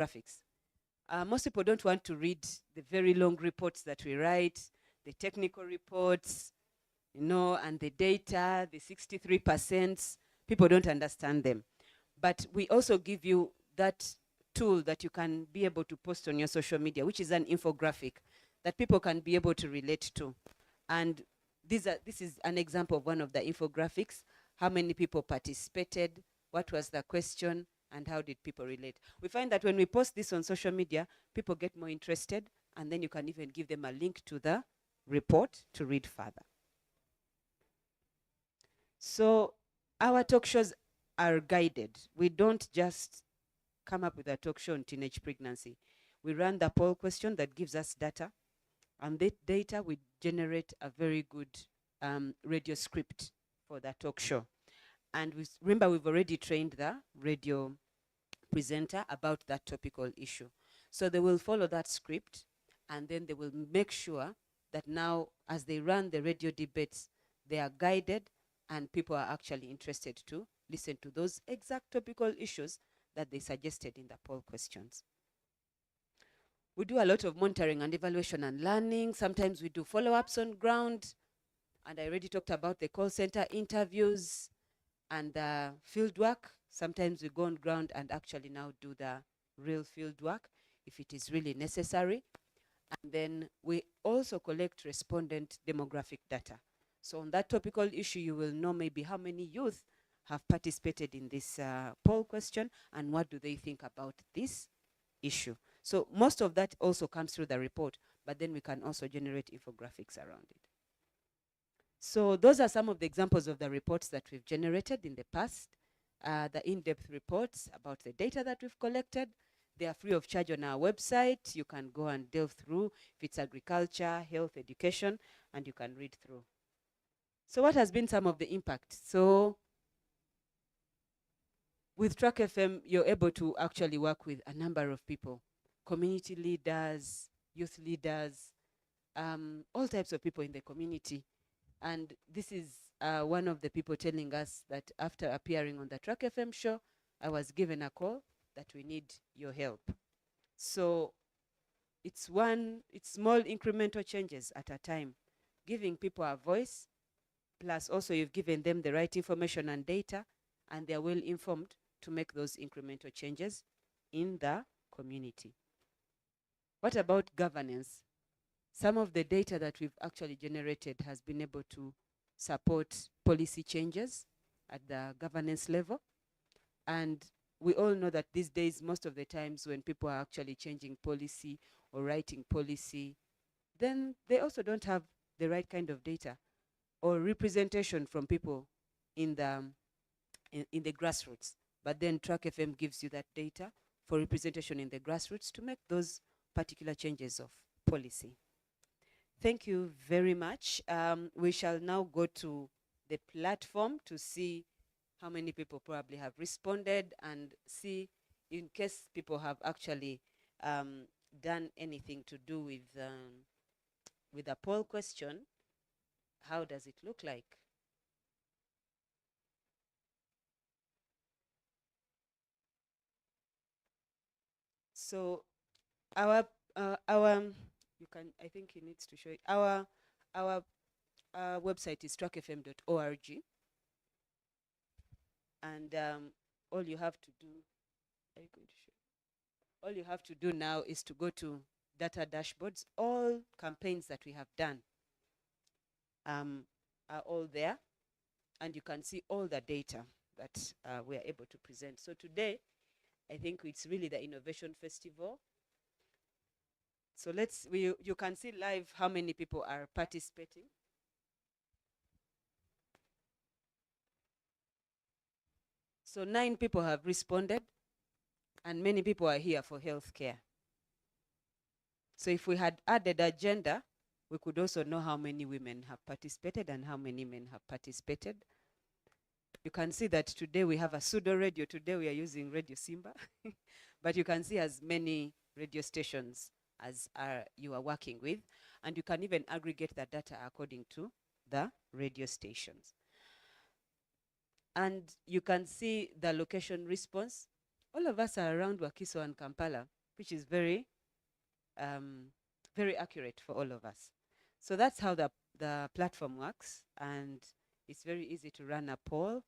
graphics. Most people don't want to read the very long reports that we write, the technical reports, and the data, the 63%. People don't understand them. But we also give you that tool that you can be able to post on your social media, which is an infographic that people can be able to relate to. And this is an example of one of the infographics. How many people participated? What was the question? And how did people relate? We find that when we post this on social media, people get more interested, and then you can even give them a link to the report to read further. So our talk shows are guided. We don't just come up with a talk show on teenage pregnancy. We run the poll question that gives us data, and that data we generate a very good radio script for the talk show. And remember, we've already trained the radio presenter about that topical issue. So they will follow that script, and then they will make sure that now, as they run the radio debates, they are guided and people are actually interested to listen to those exact topical issues that they suggested in the poll questions. We do a lot of monitoring and evaluation and learning. Sometimes we do follow-ups on ground. And I already talked about the call center interviews and the field work. Sometimes we go on ground and actually now do the real field work if it is really necessary. And then we also collect respondent demographic data. So on that topical issue, you will know maybe how many youth have participated in this poll question and what do they think about this issue. So most of that also comes through the report, but then we can also generate infographics around it. So those are some of the examples of the reports that we've generated in the past. The in-depth reports about the data that we've collected. They are free of charge on our website. You can go and delve through if it's agriculture, health, education, and you can read through. So what has been some of the impact? So with Track FM, you're able to actually work with a number of people, community leaders, youth leaders, all types of people in the community. And this is one of the people telling us that after appearing on the Track FM show, I was given a call that we need your help. So it's small incremental changes at a time, giving people a voice, plus also you've given them the right information and data, and they're well informed to make those incremental changes in the community. What about governance? Some of the data that we've actually generated has been able to support policy changes at the governance level. And we all know that these days, most of the times when people are actually changing policy or writing policy, then they also don't have the right kind of data or representation from people in the grassroots. But then Track FM gives you that data for representation in the grassroots to make those particular changes of policy. Thank you very much. We shall now go to the platform to see how many people probably have responded and see in case people have actually done anything to do with a poll question. How does it look like? So our you can, I think he needs to show it. Our website is trackfm.org, and all you have to do, are you going to show? All you have to do now is to go to data dashboards. All campaigns that we have done are all there, and you can see all the data that we are able to present. So today, I think it's really the Innovation Festival. So you can see live how many people are participating. So 9 people have responded, and many people are here for healthcare. So if we had added a gender, we could also know how many women have participated and how many men have participated. You can see that today we have a pseudo radio. Today we are using Radio Simba, but you can see as many radio stations as you are working with, and you can even aggregate the data according to the radio stations. And you can see the location response. all of us are around Wakiso and Kampala, which is very, very accurate for all of us. So that's how the platform works, and it's very easy to run a poll.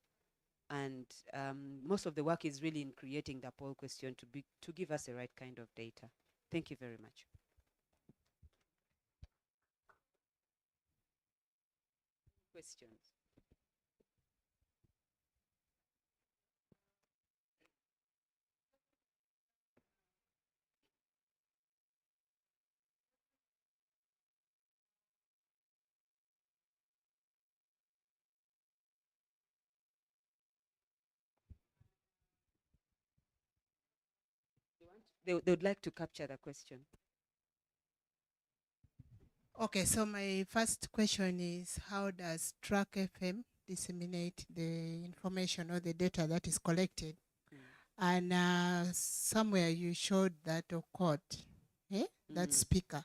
And most of the work is really in creating the poll question to give us the right kind of data. Thank you very much. Questions? They would like to capture the question. Okay, so my first question is, how does Track FM disseminate the information or the data that is collected? And somewhere you showed that court, that speaker,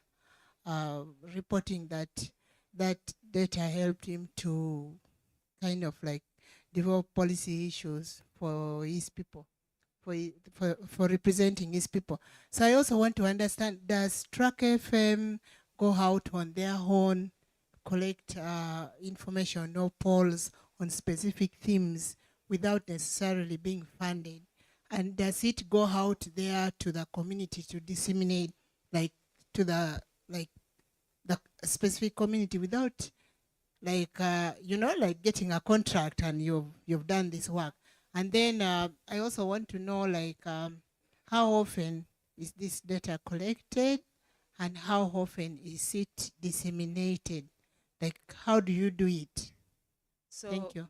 reporting that that data helped him to kind of like develop policy issues for his people, for representing his people. So I also want to understand, does Track FM go out on their own, collect information or polls on specific themes without necessarily being funded? And does it go out there to the community to disseminate, like to the specific community without like like getting a contract and you've done this work? And then I also want to know like how often is this data collected and how often is it disseminated? Like how do you do it? So Thank you.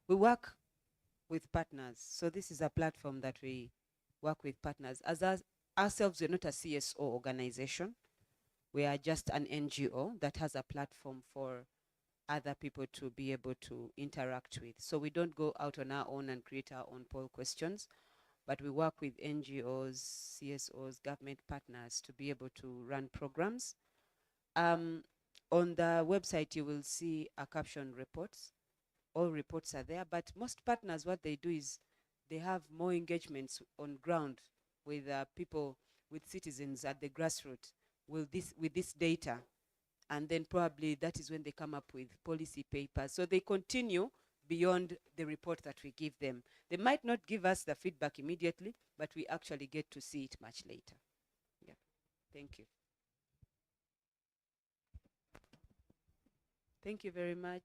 We work with partners. So this is a platform that we work with partners. As us, ourselves, we're not a CSO organization. We are just an NGO that has a platform for other people to be able to interact with. So we don't go out on our own and create our own poll questions, but we work with NGOs, CSOs, government partners to be able to run programs. On the website, you will see a caption reports. All reports are there, but most partners, what they do is they have more engagements on ground with people, with citizens at the grassroots with this data, and then probably that is when they come up with policy papers. So they continue beyond the report that we give them. They might not give us the feedback immediately, but we actually get to see it much later. Yeah. Thank you. Thank you very much.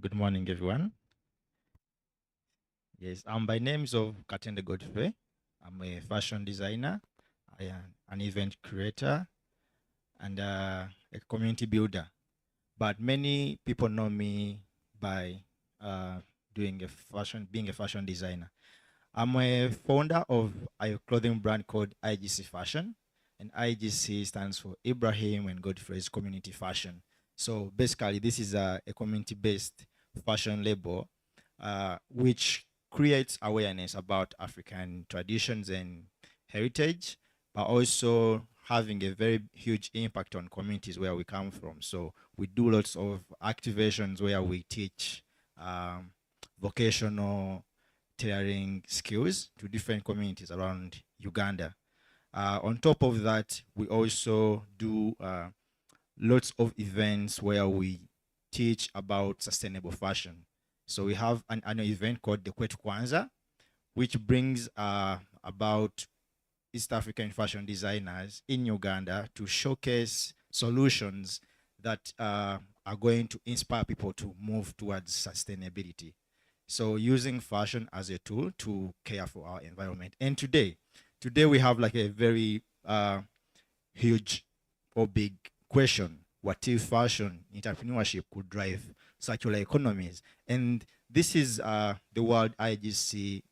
Good morning, everyone. Yes, by names of Katende Godfrey. I'm a fashion designer, I am an event creator, and a community builder. But many people know me by being a fashion designer. I'm a founder of a clothing brand called IGC Fashion, and IGC stands for Ibrahim and Godfrey's Community Fashion. So basically, this is a community-based fashion label, which creates awareness about African traditions and heritage, but also having a very huge impact on communities where we come from. So we do lots of activations where we teach vocational tailoring skills to different communities around Uganda. On top of that, we also do lots of events where we teach about sustainable fashion. So we have an annual event called the Kwetu Kwanza, which brings about East African fashion designers in Uganda to showcase solutions that are going to inspire people to move towards sustainability. So using fashion as a tool to care for our environment. And today we have like a very huge or big question. What if fashion entrepreneurship could drive circular economies? And this is the world IGC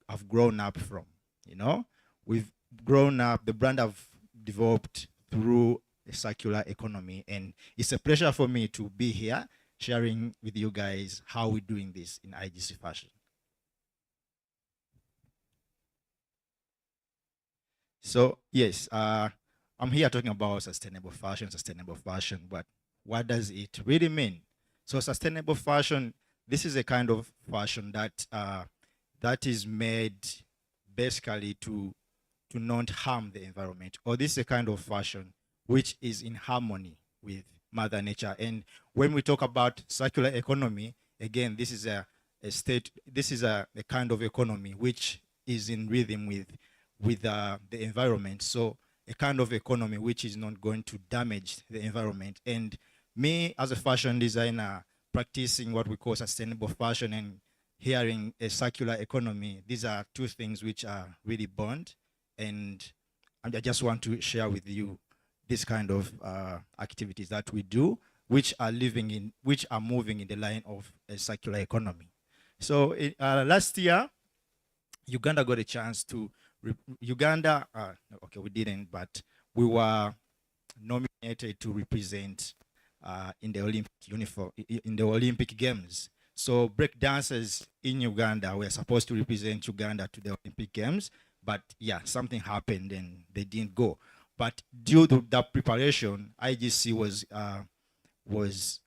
have grown up from. You know, we've grown up. The brand have developed through a circular economy, and it's a pleasure for me to be here sharing with you guys how we're doing this in IGC Fashion. So yes, I'm here talking about sustainable fashion, but what does it really mean? So sustainable fashion, this is a kind of fashion that is made basically to not harm the environment, or this is a kind of fashion which is in harmony with Mother Nature. And when we talk about circular economy, again, this is a kind of economy which is in rhythm with the environment. So a kind of economy which is not going to damage the environment. And me as a fashion designer, practicing what we call sustainable fashion and hearing a circular economy, these are two things which are really bond. And I just want to share with you this kind of activities that we do, which are moving in the line of a circular economy. So last year, Uganda got a chance to okay, we didn't, but we were nominated to represent in the Olympic Games. So break dancers in Uganda were supposed to represent Uganda to the Olympic Games, but yeah, something happened and they didn't go. But due to that preparation, IGC was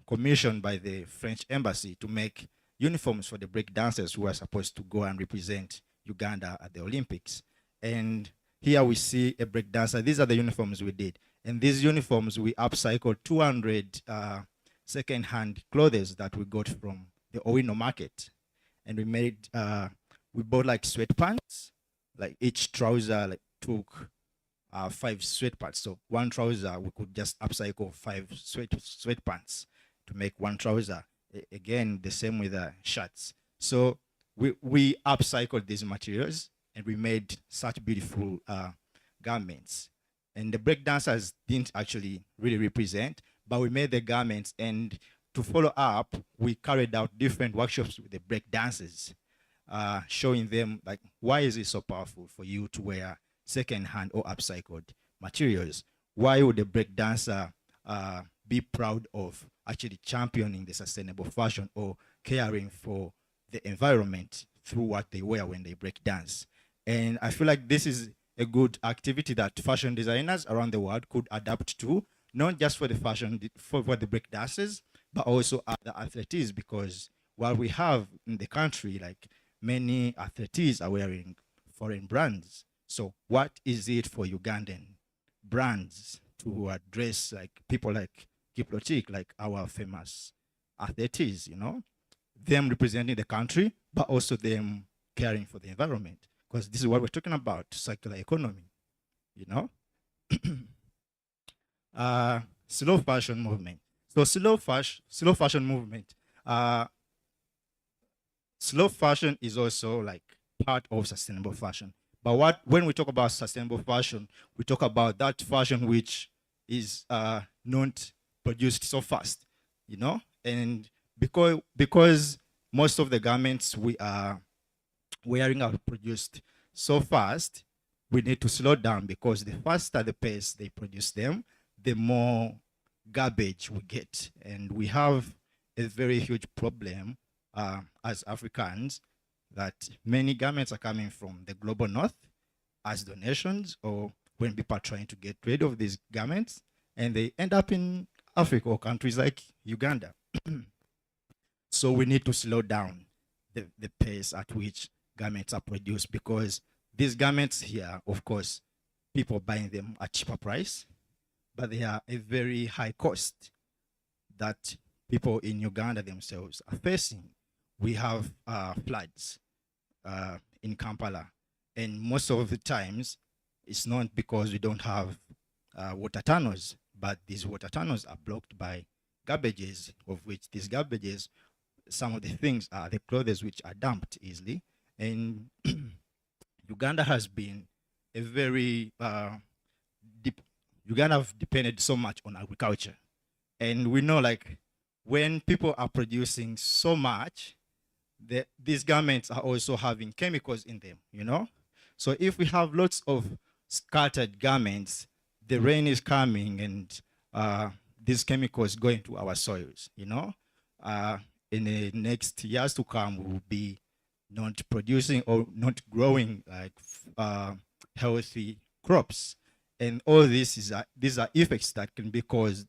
commissioned by the French embassy to make uniforms for the break dancers who are supposed to go and represent Uganda at the Olympics. And here we see a break dancer. These are the uniforms we did. And these uniforms, we upcycled 200 second-hand clothes that we got from the Owino market. And we bought like sweatpants, like each trouser like took 5 sweatpants. So one trouser, we could just upcycle 5 sweatpants to make one trouser. Again, the same with the shirts. So we upcycled these materials and we made such beautiful garments. And the breakdancers didn't actually really represent, but we made the garments. And to follow up, we carried out different workshops with the breakdancers, showing them like, why is it so powerful for you to wear second-hand or upcycled materials? Why would a breakdancer be proud of actually championing the sustainable fashion or caring for the environment through what they wear when they break dance? And I feel like this is a good activity that fashion designers around the world could adapt to, not just for the for the break dancers, but also other athletes, because while we have in the country, like many athletes are wearing foreign brands. So what is it for Ugandan brands to address like people like Kiplotich, like our famous athletes, you know, them representing the country, but also them caring for the environment? Because this is what we're talking about, circular economy, you know? Slow fashion movement. So slow fashion movement. Uh, slow fashion is also like part of sustainable fashion. But when we talk about sustainable fashion, we talk about that fashion which is not produced so fast, you know, and because most of the garments we are wearing are produced so fast, we need to slow down because the faster the pace they produce them, the more garbage we get. And we have a very huge problem as Africans that many garments are coming from the global north as donations or when people are trying to get rid of these garments and they end up in Africa or countries like Uganda. So we need to slow down the pace at which garments are produced because these garments here, of course, people buying them at cheaper price, but they are a very high cost that people in Uganda themselves are facing. We have floods in Kampala, and most of the times it's not because we don't have water tunnels, but these water tunnels are blocked by garbages, of which these garbages, some of the things are the clothes which are dumped easily. And Uganda has been a very Uganda have depended so much on agriculture, and we know like when people are producing so much, these garments are also having chemicals in them, you know. So if we have lots of scattered garments, the rain is coming and these chemicals go into our soils, you know. In the next years to come, we will be not producing or not growing like healthy crops, and all this is these are effects that can be caused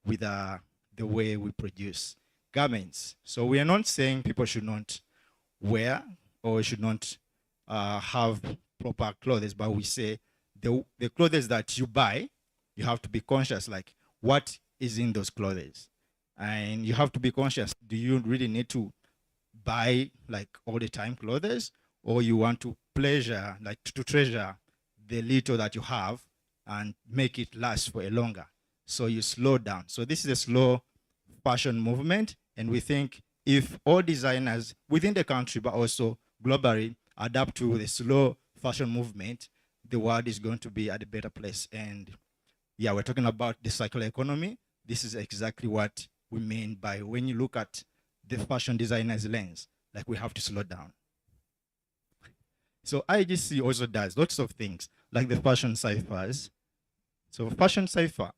with the way we produce garments. So we are not saying people should not wear or should not have proper clothes, but we say the clothes that you buy, you have to be conscious like what is in those clothes, and you have to be conscious. Do you really need to buy like all the time clothes, or you want to pleasure like to treasure the little that you have and make it last for a longer? So you slow down. So this is a slow fashion movement, and we think if all designers within the country but also globally adapt to the slow fashion movement, the world is going to be at a better place. And yeah, we're talking about the circular economy. This is exactly what we mean by when you look at the fashion designer's lens, like we have to slow down. So IGC also does lots of things, like the fashion ciphers. So fashion cipher,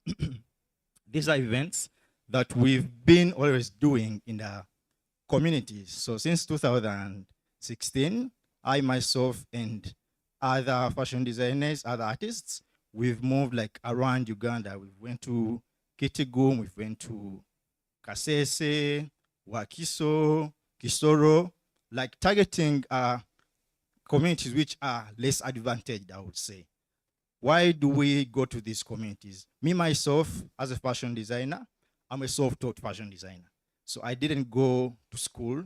these are events that we've been always doing in the communities. So since 2016, I myself and other fashion designers, other artists, we've moved like around Uganda. We went to Kitgum, we went to Kasese, Wakiso, Kisoro, like targeting communities which are less advantaged, I would say. Why do we go to these communities? Me, myself, as a fashion designer, I'm a self-taught fashion designer. So I didn't go to school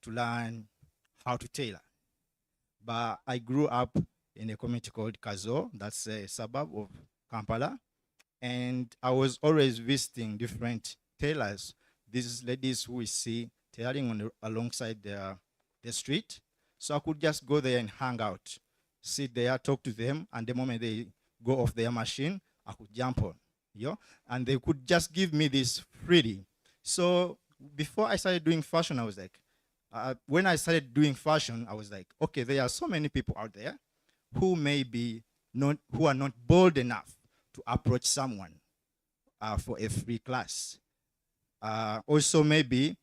to learn how to tailor. But I grew up in a community called Kazo, that's a suburb of Kampala. And I was always visiting different tailors, these ladies who we see tailoring alongside the street. So I could just go there and hang out, sit there, talk to them, and the moment they go off their machine, I could jump on, you know, and they could just give me this freely. So before I started doing fashion, I was like, when I started doing fashion, I was like, okay, there are so many people out there who who are not bold enough to approach someone for a free class. Also, maybe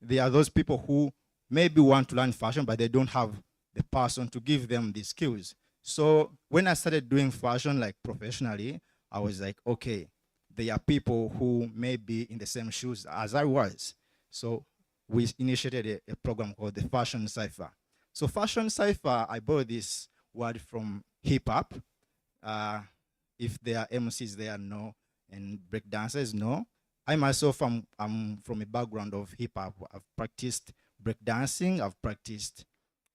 there are those people who maybe want to learn fashion, but they don't have the person to give them the skills. So when I started doing fashion like professionally, I was like, okay, there are people who may be in the same shoes as I was. So we initiated a program called the Fashion Cipher. So Fashion Cipher, I borrowed this word from hip hop. If there are MCs there, no, and break dancers, no. I myself I'm from a background of hip hop. I've practiced breakdancing, I've practiced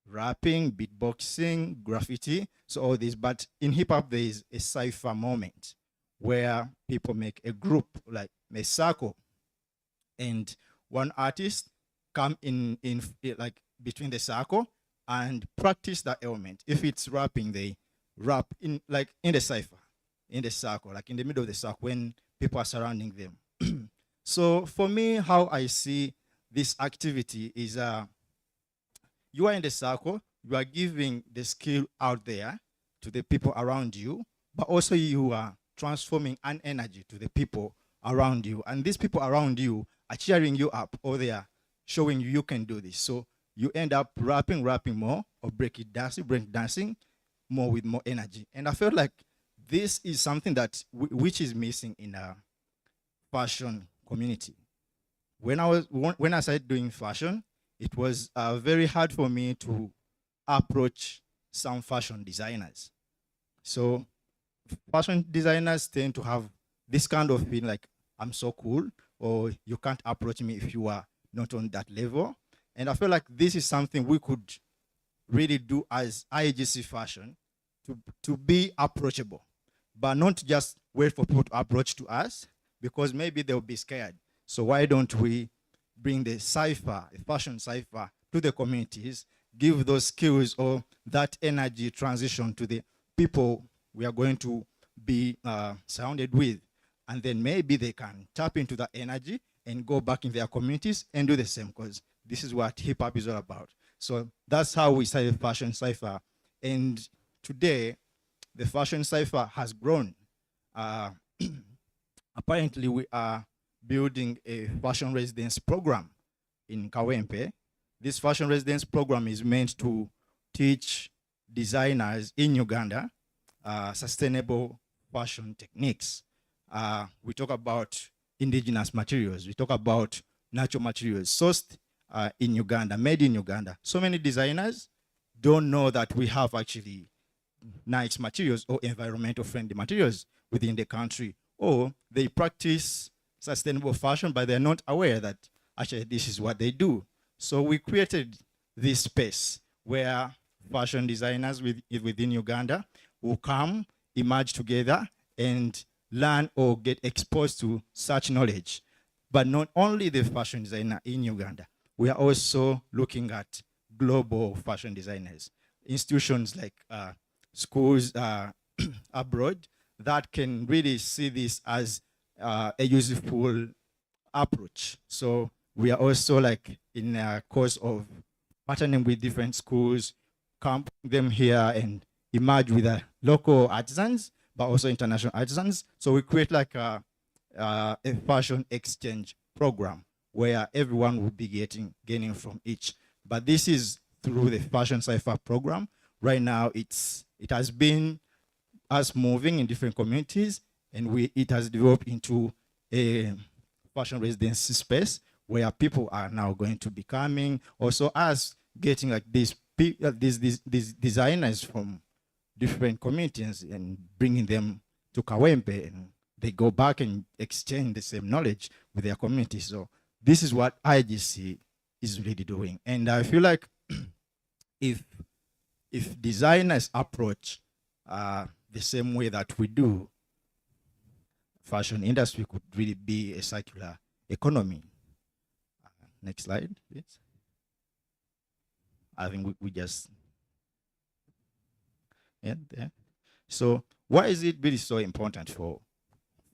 rapping, beatboxing, graffiti, so all this. But in hip hop, there is a cipher moment where people make a group, like a circle, and one artist come like between the circle and practice that element. If it's rapping, they rap in like in the cipher, in the circle, like in the middle of the circle when people are surrounding them. So for me, how I see this activity is you are in the circle, you are giving the skill out there to the people around you, but also you are transforming an energy to the people around you. And these people around you are cheering you up, or they are showing you you can do this. So you end up rapping more, or break dancing more with more energy. And I felt like this is something that which is missing in a fashion community. When I started doing fashion, it was very hard for me to approach some fashion designers. So fashion designers tend to have this kind of feeling like, I'm so cool, or you can't approach me if you are not on that level. And I feel like this is something we could really do as IGC Fashion to be approachable, but not just wait for people to approach to us, because maybe they'll be scared. So why don't we bring the cipher, the fashion cipher, to the communities, give those skills or that energy transition to the people we are going to be surrounded with, and then maybe they can tap into that energy and go back in their communities and do the same, because this is what hip hop is all about. So that's how we started Fashion Cipher. And today, the Fashion Cipher has grown. Apparently, we are building a fashion residence program in Kawempe. This fashion residence program is meant to teach designers in Uganda sustainable fashion techniques. We talk about indigenous materials. We talk about natural materials sourced in Uganda, made in Uganda. So many designers don't know that we have actually nice materials or environmental friendly materials within the country, or they practice sustainable fashion, but they're not aware that actually this is what they do. So we created this space where fashion designers within Uganda will come, emerge together, and learn or get exposed to such knowledge. But not only the fashion designer in Uganda, we are also looking at global fashion designers, institutions like schools abroad that can really see this as a useful approach. So we are also like in a course of partnering with different schools, come them here and emerge with local artisans, but also international artisans. So we create like a fashion exchange program where everyone will be gaining from each. But this is through the Fashion Cipher program. Right now, it has been us moving in different communities, and it has developed into a fashion residency space where people are now going to be coming. Also, us getting like these designers from different communities and bringing them to Kawempe, and they go back and exchange the same knowledge with their community. So this is what IGC is really doing. And I feel like if designers approach the same way that we do, fashion industry could really be a circular economy. Next slide, please. I think we just, yeah, there. So why is it really so important for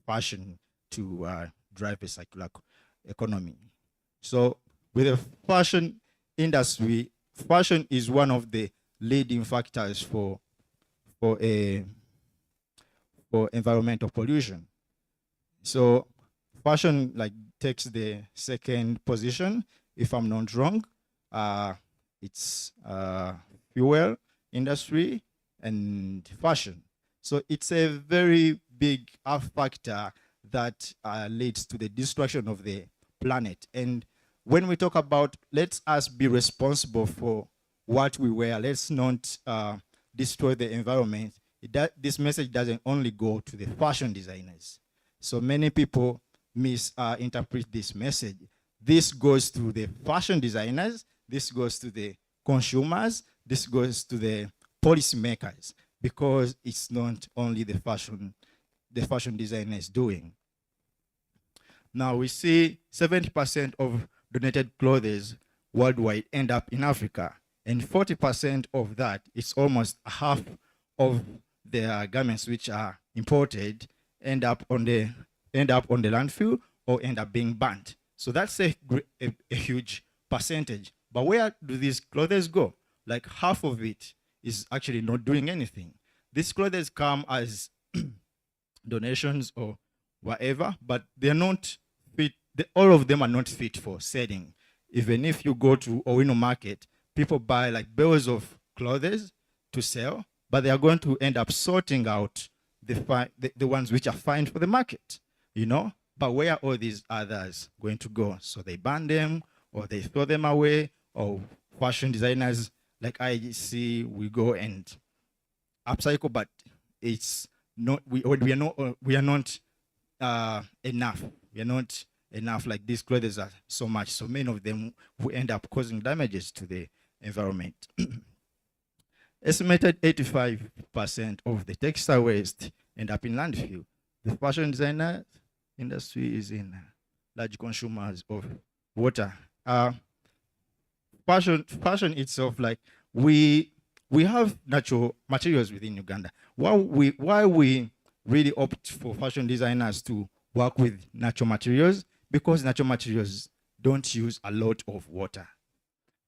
fashion to drive a circular economy? So with the fashion industry, fashion is one of the leading factors for environmental pollution. So fashion like takes the second position, if I'm not wrong. It's fuel industry and fashion. So it's a very big factor that leads to the destruction of the planet. And when we talk about let's us be responsible for what we wear, let's not destroy the environment, this message doesn't only go to the fashion designers. So many people misinterpret this message. This goes to the fashion designers, this goes to the consumers, this goes to the policymakers, because it's not only the fashion designers doing. Now we see 70% of donated clothes worldwide end up in Africa, and 40% of that is almost half of the garments which are imported end up on the landfill or end up being burnt. So that's a huge percentage. But where do these clothes go? Like half of it is actually not doing anything. These clothes come as donations or whatever, but they're not fit. All of them are not fit for selling. Even if you go to Owino market, people buy like bales of clothes to sell, but they are going to end up sorting out the ones which are fine for the market, you know? But where are all these others going to go? So they ban them or they throw them away, or fashion designers like IGC, we go and upcycle, but it's not, we are not enough. We are not enough. Like these clothes are so much, so many of them will end up causing damages to the environment. Estimated 85% of the textile waste end up in landfill. The fashion designer industry is in large consumers of water. Fashion itself, like we have natural materials within Uganda. Why we really opt for fashion designers to work with natural materials? Because natural materials don't use a lot of water.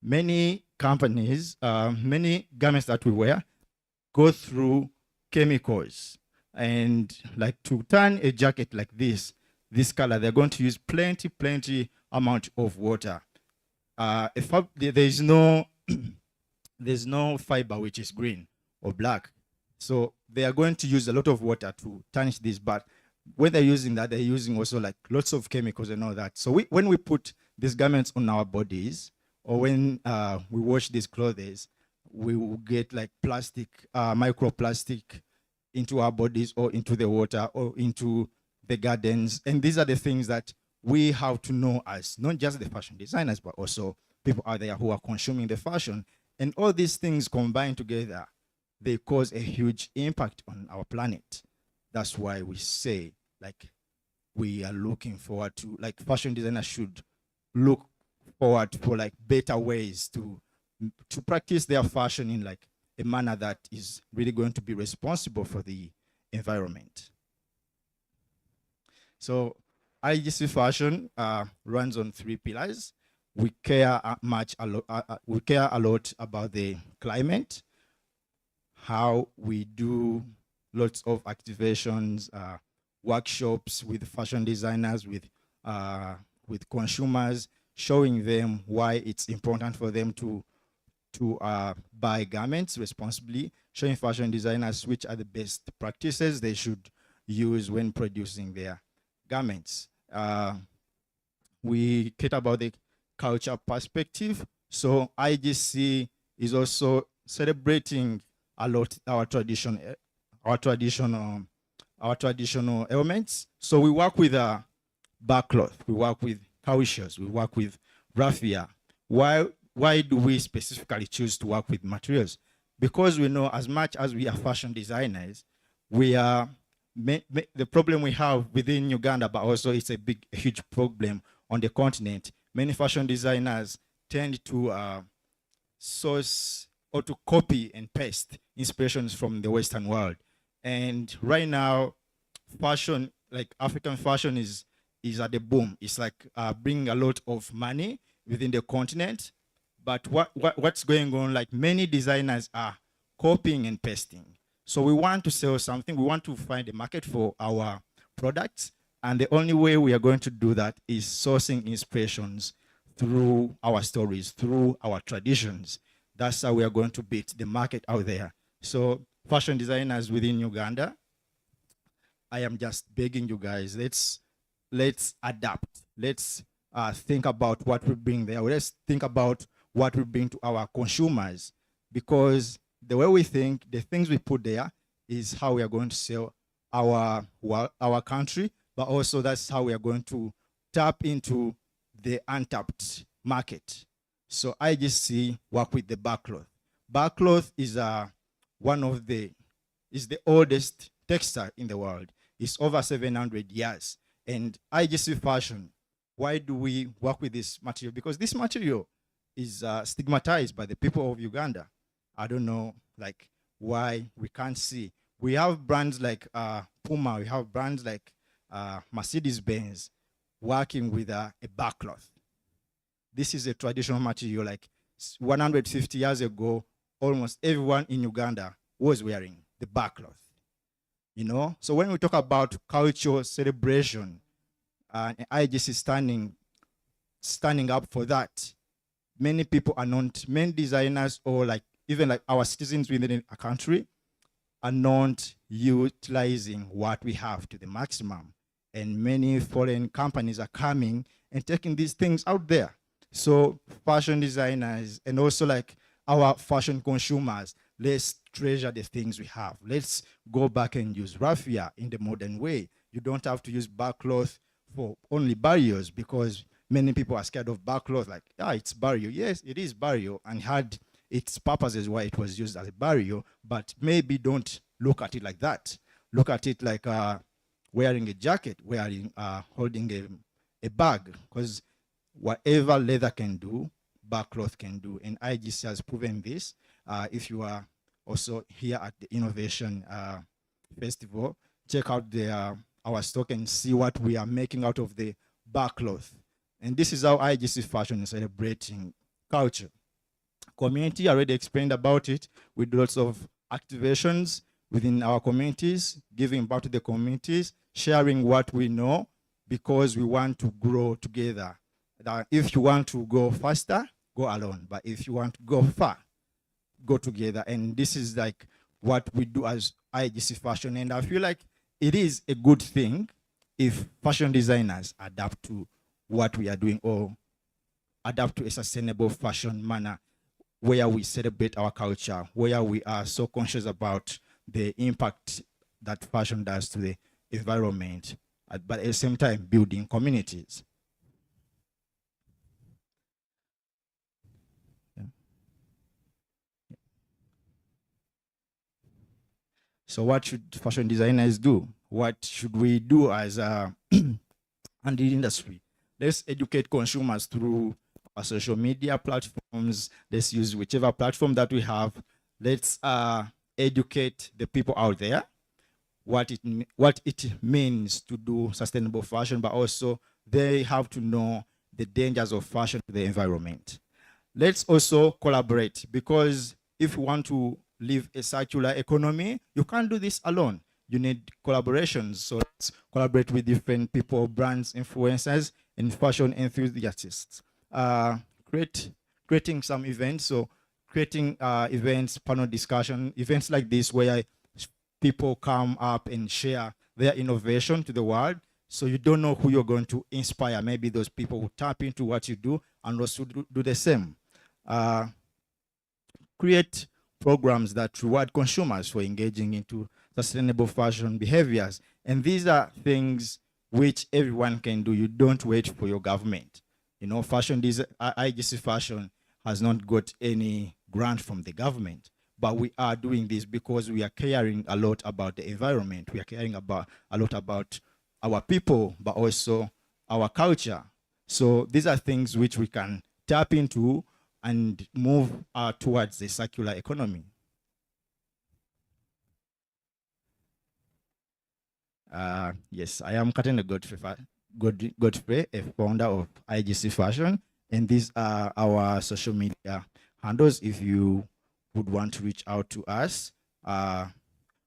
Many companies, many garments that we wear go through chemicals, and like to turn a jacket like this color, they're going to use plenty amount of water. There's no fiber which is green or black, so they are going to use a lot of water to tarnish this. But when they're using that, they're using also like lots of chemicals and all that. So when we put these garments on our bodies, or when we wash these clothes, we will get like plastic, microplastic into our bodies or into the water or into the gardens. And these are the things that we have to know as not just the fashion designers, but also people out there who are consuming the fashion. And all these things combined together, they cause a huge impact on our planet. That's why we say, like, we are looking forward to, like, fashion designers should look forward for like better ways to practice their fashion in like a manner that is really going to be responsible for the environment. So IGC Fashion runs on 3 pillars. We care we care a lot about the climate, how we do lots of activations, workshops with fashion designers, with consumers, showing them why it's important for them to buy garments responsibly, showing fashion designers which are the best practices they should use when producing their garments. We cater about the culture perspective. So IGC is also celebrating a lot our traditional elements. So we work with backcloth, we work with cowshaws, we work with raffia. Why do we specifically choose to work with materials? Because we know as much as we are fashion designers, we are the problem we have within Uganda, but also it's a huge problem on the continent. Many fashion designers tend to source or to copy and paste inspirations from the Western world. And right now, fashion, like African fashion is at the boom. It's like bringing a lot of money within the continent. But what's going on, like many designers are copying and pasting. So we want to sell something. We want to find a market for our products. And the only way we are going to do that is sourcing inspirations through our stories, through our traditions. That's how we are going to beat the market out there. So fashion designers within Uganda, I am just begging you guys, let's adapt. Let's think about what we bring there. Let's think about what we bring to our consumers, because the way we think, the things we put there is how we are going to sell our country, but also that's how we are going to tap into the untapped market. So IGC work with the backcloth. Backcloth is is the oldest textile in the world. It's over 700 years. And IGC Fashion, why do we work with this material? Because this material is stigmatized by the people of Uganda. I don't know, like, why we can't see. We have brands like Puma, we have brands like Mercedes-Benz working with a backcloth. This is a traditional material, like 150 years ago, almost everyone in Uganda was wearing the backcloth. You know, so when we talk about cultural celebration, IGC standing up for that, many people are not, many designers or like even like our citizens within a country are not utilizing what we have to the maximum. And many foreign companies are coming and taking these things out there. So fashion designers and also like our fashion consumers, let's treasure the things we have. Let's go back and use raffia in the modern way. You don't have to use backcloth for only barriers, because many people are scared of backcloth, like, yeah, it's barrier. Yes, it is barrier and had its purposes why it was used as a barrier, but maybe don't look at it like that. Look at it like wearing a jacket, wearing holding a bag, because whatever leather can do, backcloth can do. And IGC has proven this. If you are also here at the Innovation Festival, check out our stock and see what we are making out of the backcloth. And this is how IGC Fashion is celebrating culture. Community, I already explained about it. We do lots of activations within our communities, giving back to the communities, sharing what we know, because we want to grow together. That if you want to go faster, go alone. But if you want to go far, go together. And this is like what we do as IGC Fashion. And I feel like it is a good thing if fashion designers adapt to what we are doing, or adapt to a sustainable fashion manner where we celebrate our culture, where we are so conscious about the impact that fashion does to the environment, but at the same time building communities. Yeah. So what should fashion designers do? What should we do as a and the industry? Let's educate consumers through our social media platforms. Let's use whichever platform that we have. Let's educate the people out there what it means to do sustainable fashion, but also they have to know the dangers of fashion to the environment. Let's also collaborate, because if you want to live a circular economy, you can't do this alone. You need collaborations. So let's collaborate with different people, brands, influencers, and fashion enthusiasts. Creating some events. So creating events, panel discussion, events like this where people come up and share their innovation to the world. So you don't know who you're going to inspire. Maybe those people who tap into what you do and also do the same. Create programs that reward consumers for engaging into sustainable fashion behaviors. And these are things which everyone can do. You don't wait for your government. You know, IGC Fashion has not got any grant from the government, but we are doing this because we are caring a lot about the environment. We are caring about a lot about our people, but also our culture. So these are things which we can tap into and move towards the circular economy. Yes, I am Katende Godfrey, a founder of IGC Fashion, and these are our social media handles. If you would want to reach out to us,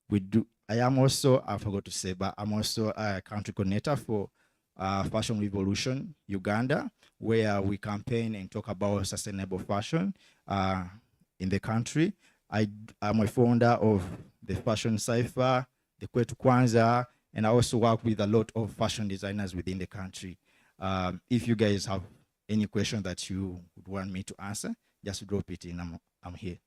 we do. I am also, I forgot to say, but I'm also a country coordinator for Fashion Revolution Uganda, where we campaign and talk about sustainable fashion in the country. I'm a founder of the Fashion Cypher, the Kwetu Kwanza, and I also work with a lot of fashion designers within the country. If you guys have any question that you would want me to answer, just drop it in. I'm here.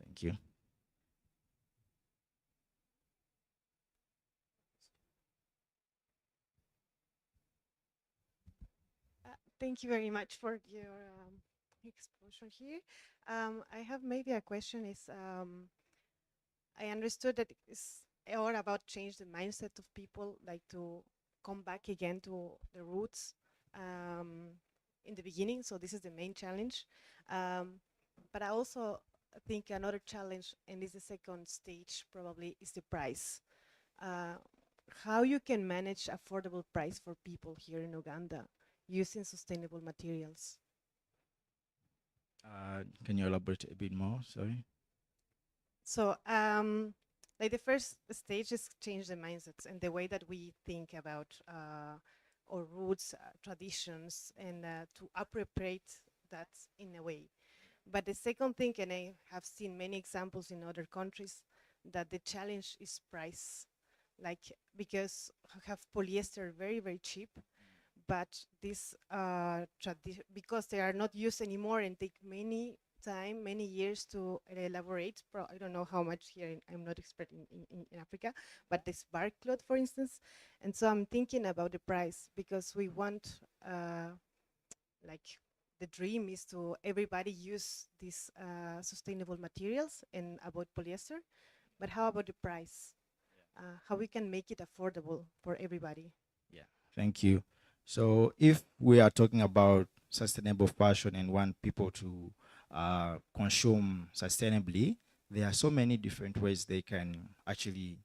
Thank you. Thank you very much for your exposure here. I have maybe a question is, I understood that it's all about change the mindset of people, like to come back again to the roots in the beginning. So this is the main challenge. Um, but I also think another challenge, and this is the second stage probably, is the price. Uh, how you can manage affordable price for people here in Uganda using sustainable materials. Can you elaborate a bit more? Sorry. So, like the first stage is change the mindsets and the way that we think about our roots, traditions, and to appropriate that in a way. But the second thing, and I have seen many examples in other countries, that the challenge is price. Like, because we have polyester very, very cheap, but this because they are not used anymore and take many time, many years to elaborate. I don't know how much here, I'm not expert in Africa, but this bark cloth, for instance. And so I'm thinking about the price, because we want, like, the dream is to everybody use these sustainable materials and avoid polyester. But how about the price? How we can make it affordable for everybody? Yeah, thank you. So, if we are talking about sustainable fashion and want people to consume sustainably, there are so many different ways they can actually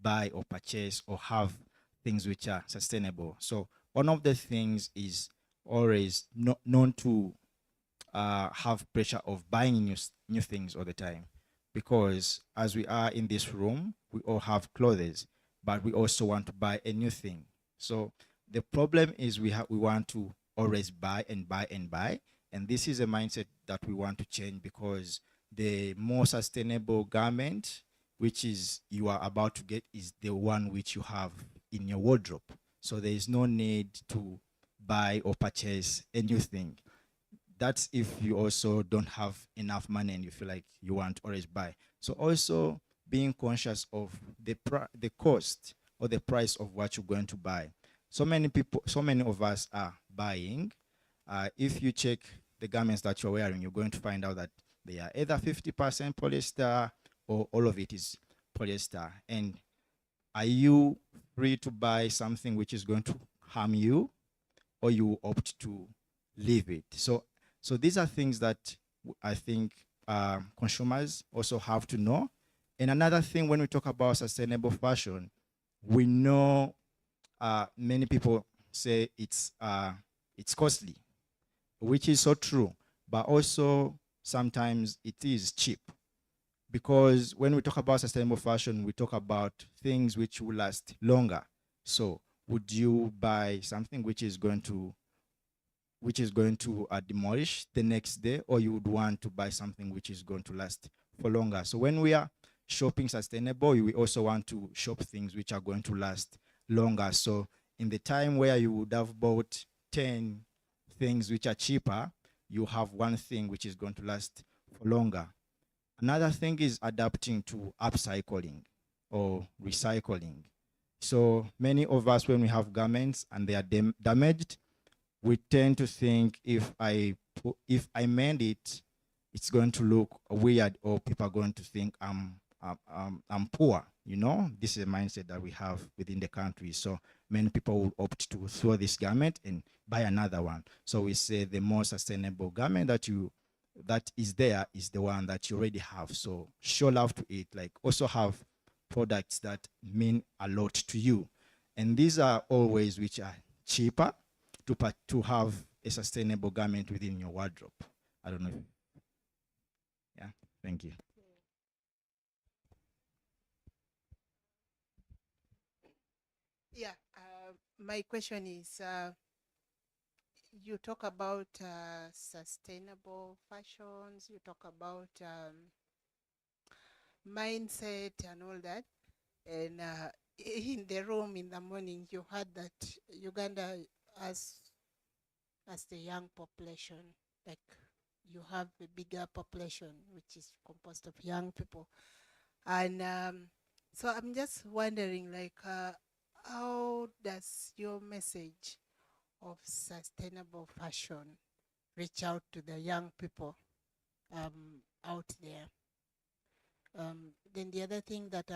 buy or purchase or have things which are sustainable. So, one of the things is always known to have pressure of buying new things all the time, because as we are in this room, we all have clothes, but we also want to buy a new thing. So the problem is we want to always buy and buy and buy, and this is a mindset that we want to change, because the more sustainable garment which is you are about to get is the one which you have in your wardrobe. So there is no need to buy or purchase a new thing. That's if you also don't have enough money and you feel like you want to always buy. So also being conscious of the cost or the price of what you're going to buy. So many of us are buying. If you check the garments that you're wearing, you're going to find out that they are either 50% polyester or all of it is polyester. And are you free to buy something which is going to harm you, or you opt to leave it? So these are things that I think consumers also have to know. And another thing, when we talk about sustainable fashion, we know many people say it's costly, which is so true, but also sometimes it is cheap, because when we talk about sustainable fashion, we talk about things which will last longer. So would you buy something which is going to demolish the next day, or you would want to buy something which is going to last for longer? So when we are shopping sustainable, we also want to shop things which are going to last longer. So in the time where you would have bought 10 things which are cheaper, you have one thing which is going to last for longer. Another thing is adapting to upcycling or recycling. So many of us, when we have garments and they are damaged, we tend to think if I mend it, it's going to look weird, or people are going to think I'm poor. You know, this is a mindset that we have within the country. So many people will opt to throw this garment and buy another one. So we say the more sustainable garment that is there is the one that you already have. So show love to it. Like, also have products that mean a lot to you, and these are all ways which are cheaper to have a sustainable garment within your wardrobe. I don't know. Yeah, thank you. Yeah, my question is, you talk about sustainable fashions, you talk about mindset and all that. And in the room in the morning, you heard that Uganda as the young population, like you have a bigger population which is composed of young people. And so I'm just wondering, like, how does your message of sustainable fashion reach out to the young people out there? then the other thing that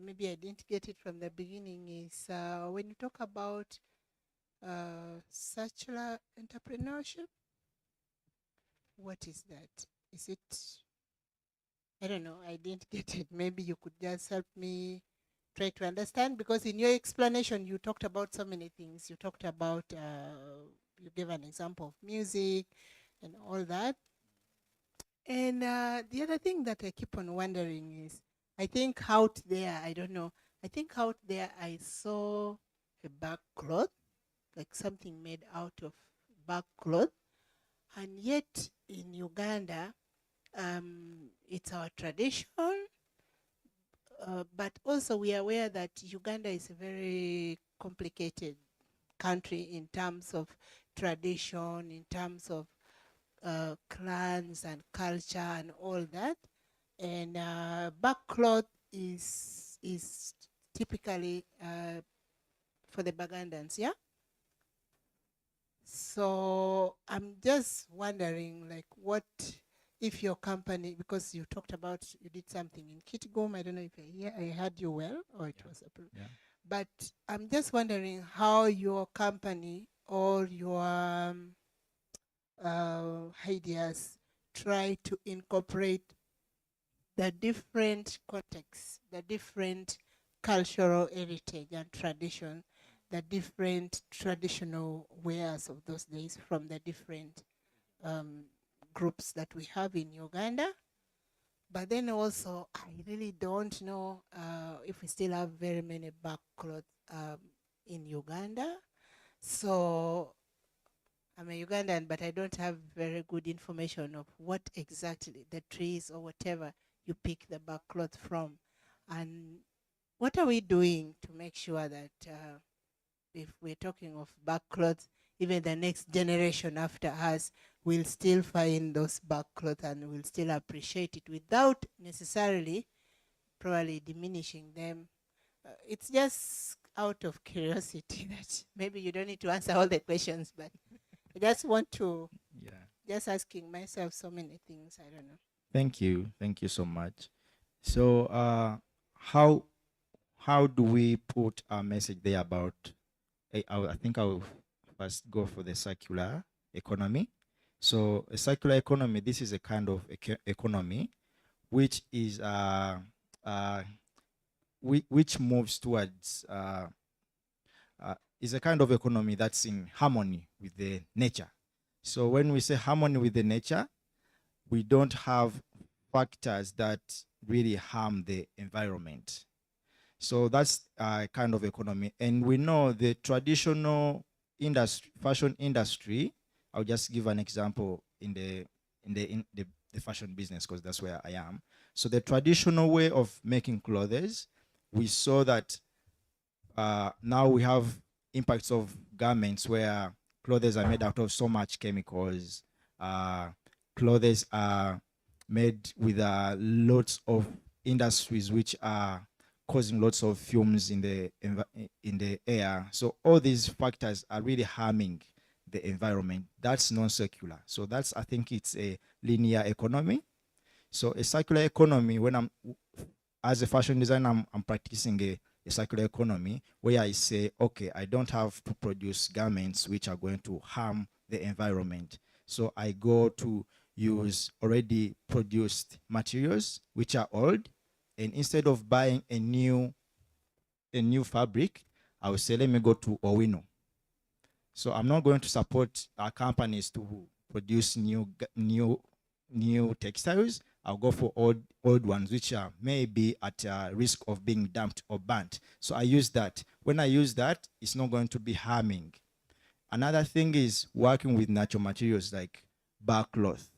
maybe I didn't get it from the beginning is when you talk about circular entrepreneurship, what is that? Is it, I don't know, I didn't get it. Maybe you could just help me try to understand, because in your explanation you talked about so many things. You talked about, you gave an example of music and all that. And the other thing that I keep on wondering is, I think out there, I don't know, I think out there I saw a back cloth, like something made out of back cloth. And yet in Uganda, it's our tradition, but also we are aware that Uganda is a very complicated country in terms of tradition, in terms of clans and culture and all that. And backcloth is typically for the Bagandans, yeah? So I'm just wondering, like, what if your company, because you talked about you did something in Kitgum, I don't know if I heard you well or it was approved. Yeah. But I'm just wondering how your company or your ideas try to incorporate the different contexts, the different cultural heritage and tradition, the different traditional wares of those days from the different groups that we have in Uganda. But then also, I really don't know if we still have very many backcloth in Uganda. So I'm a Ugandan, but I don't have very good information of what exactly the trees or whatever you pick the backcloth from. And what are we doing to make sure that if we're talking of backcloth, even the next generation after us will still find those backcloth and will still appreciate it without necessarily probably diminishing them? It's just out of curiosity that maybe you don't need to answer all the questions, but I just want to, just asking myself so many things, I don't know. Thank you so much. So how do we put our message there about I think I'll first go for the circular economy. So a circular economy, this is a kind of economy which is which moves towards is a kind of economy that's in harmony with the nature. So when we say harmony with the nature, we don't have factors that really harm the environment. So that's a kind of economy. And we know the traditional industry, fashion industry, I'll just give an example in the fashion business because that's where I am. So the traditional way of making clothes, we saw that now we have impacts of garments where clothes are made out of so much chemicals. Clothes are made with lots of industries which are causing lots of fumes in the air. So all these factors are really harming the environment. That's non-circular. So that's, I think it's a linear economy. So a circular economy, when I'm, as a fashion designer, I'm practicing a circular economy where I say, okay, I don't have to produce garments which are going to harm the environment. So I go to use already produced materials which are old, and instead of buying a new fabric, I will say, let me go to Owino. So I'm not going to support our companies to produce new textiles. I'll go for old ones which are maybe at risk of being dumped or burnt. So I use that. When I use that, it's not going to be harming. Another thing is working with natural materials like backcloth.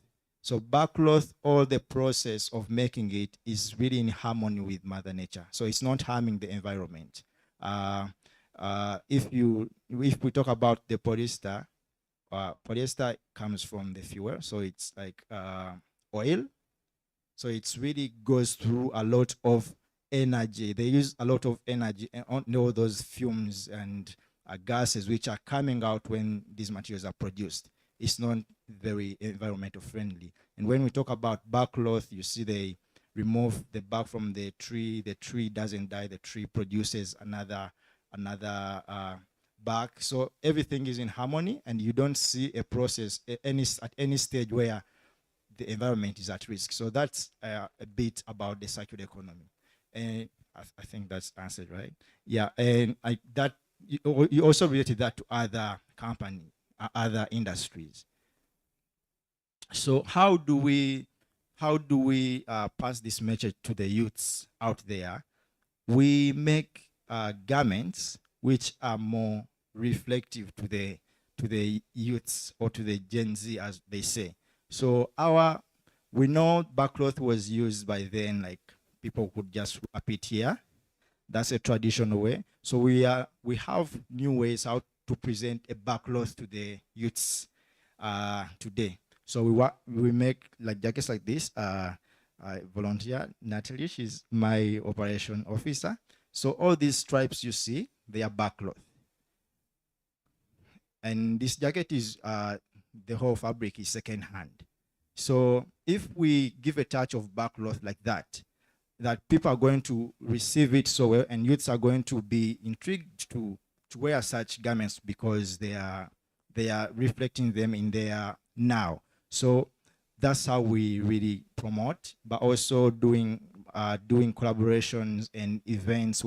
So backcloth, all the process of making it is really in harmony with Mother Nature. So it's not harming the environment. If we talk about the polyester, polyester comes from the fuel, so it's like oil. So it really goes through a lot of energy. They use a lot of energy and all those fumes and gases which are coming out when these materials are produced. It's not very environmental friendly. And when we talk about backcloth, you see remove the bark from the tree doesn't die, the tree produces another bark. So everything is in harmony, and you don't see a process at any stage where the environment is at risk. So that's a bit about the circular economy. And I think that's answered, right? Yeah, and you also related that to other companies, other industries. So how do we pass this message to the youths out there? We make garments which are more reflective to the youths, or to the Gen Z, as they say. So we know backcloth was used by then, like people could just wrap it here. That's a traditional way. So we have new ways how to present a backcloth to the youths today. So we make like jackets like this. I volunteer, Natalie, she's my operation officer. So all these stripes you see, they are backcloth. And this jacket is, the whole fabric is second hand. So if we give a touch of backcloth like that people are going to receive it so well, and youths are going to be intrigued to wear such garments because they are reflecting them in their now. So that's how we really promote, but also doing collaborations and events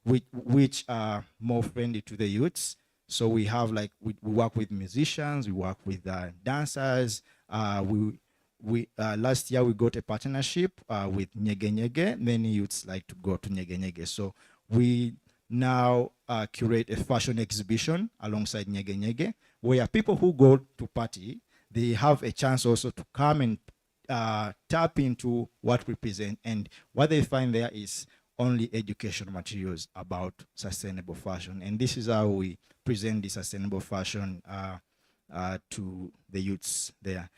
which are more friendly to the youths. So we have we work with musicians, we work with dancers. Last year we got a partnership with Nyege Nyege. Many youths like to go to Nyege Nyege. So we now curate a fashion exhibition alongside Nyege Nyege, where people who go to party, they have a chance also to come and tap into what we present. And what they find there is only educational materials about sustainable fashion. And this is how we present the sustainable fashion to the youths there.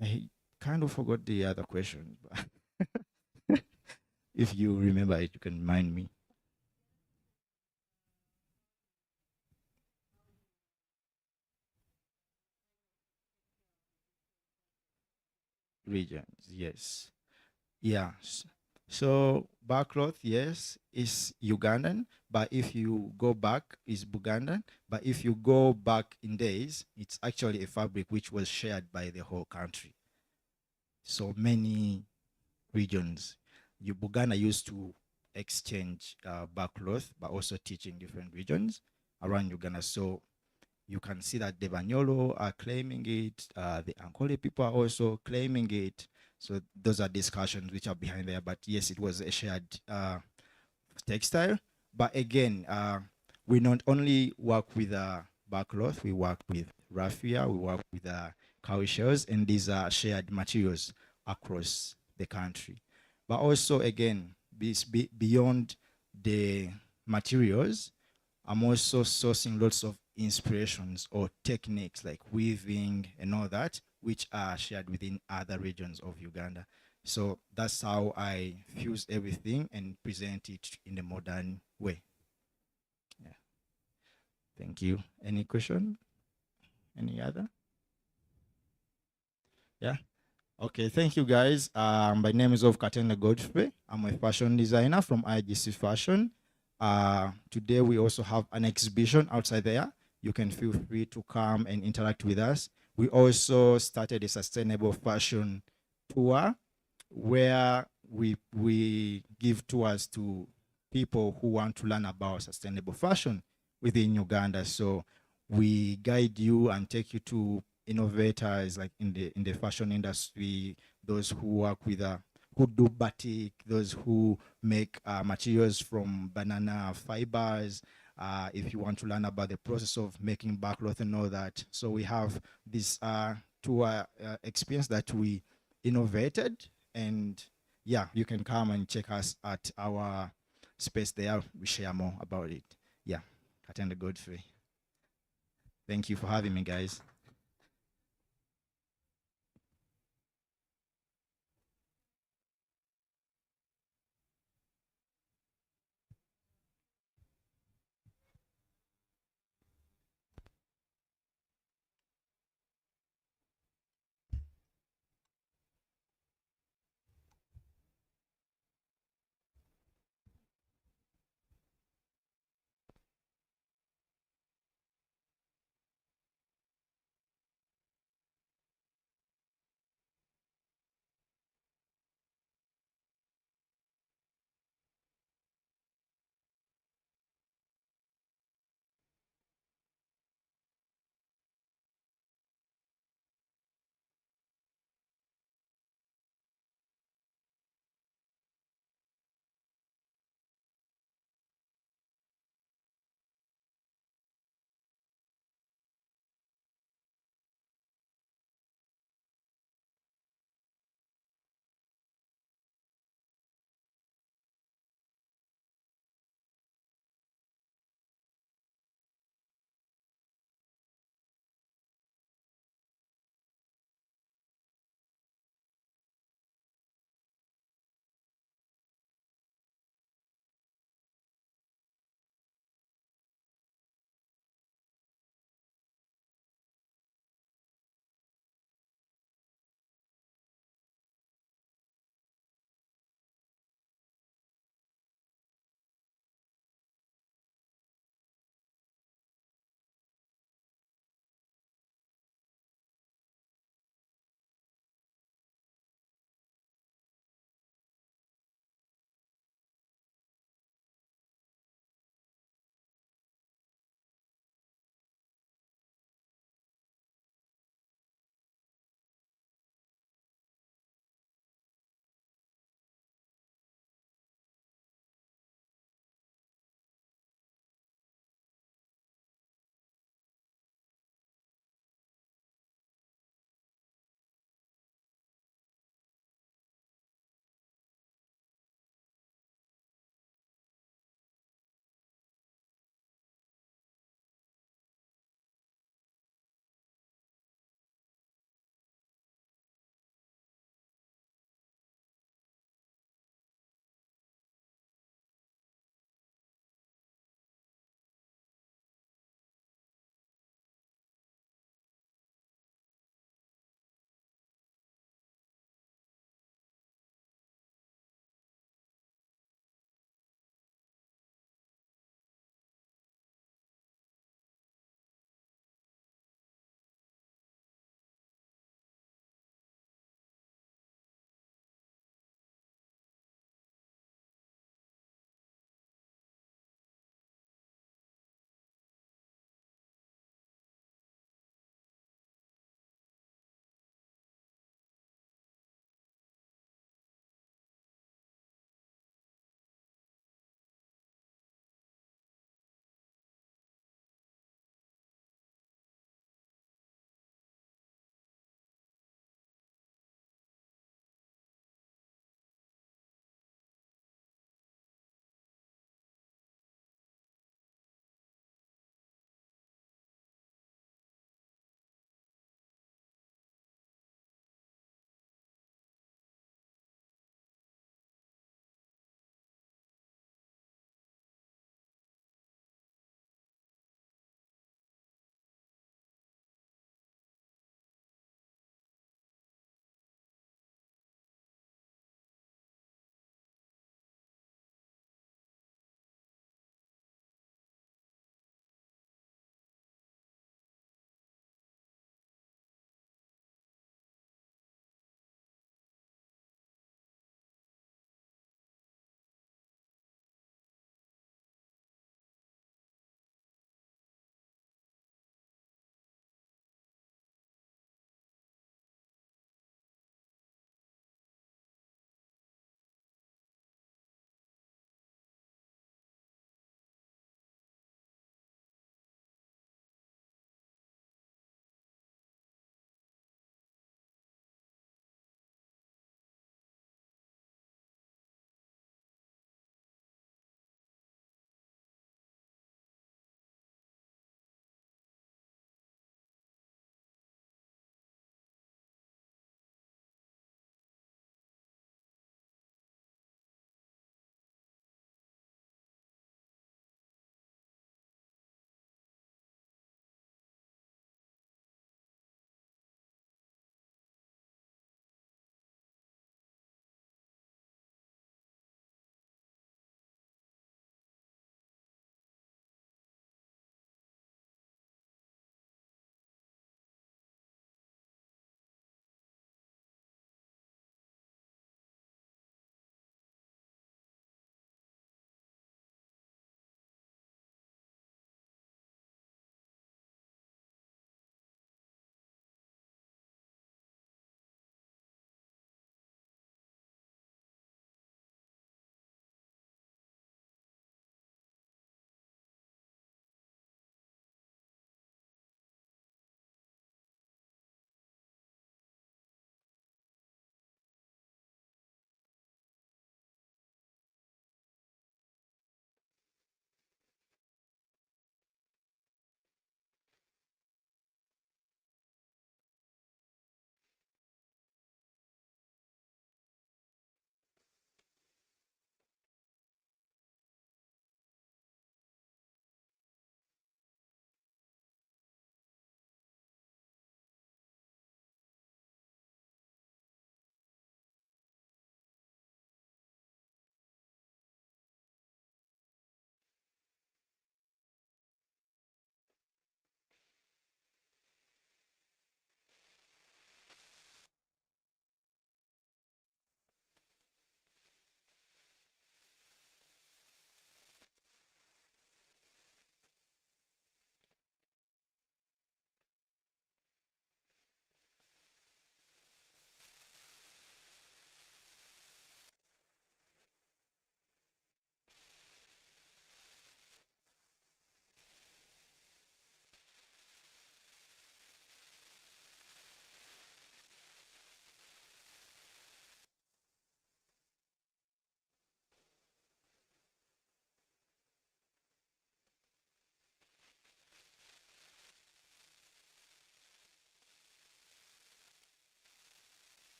I kind of forgot the other question, but if you remember it, you can remind me. Regions, yes. Yeah. So backcloth, yes, is Ugandan, but if you go back, is Bugandan. But if you go back in days, it's actually a fabric which was shared by the whole country. So many regions, Buganda used to exchange backcloth, but also teach in different regions around Uganda. So you can see that the Banyolo are claiming it, the Ankole people are also claiming it. So those are discussions which are behind there. But yes, it was a shared textile. But again, we not only work with backcloth, we work with raffia, we work with cow shells, and these are shared materials across the country. But also, again, beyond the materials, I'm also sourcing lots of inspirations or techniques like weaving and all that, which are shared within other regions of Uganda. So that's how I fuse everything and present it in a modern way. Yeah. Thank you. Any question? Any other? Yeah. Okay, thank you guys. My name is Katenda Godfrey. I'm a fashion designer from IGC Fashion. Today we also have an exhibition outside there. You can feel free to come and interact with us. We also started a sustainable fashion tour where we give tours to people who want to learn about sustainable fashion within Uganda. So we guide you and take you to innovators like in the fashion industry, those who work with who do batik, those who make materials from banana fibers. If you want to learn about the process of making backcloth and all that. So we have this tour experience that we innovated, and yeah, you can come and check us at our space there. We share more about it. Yeah, Katenda Godfrey. Thank you for having me, guys.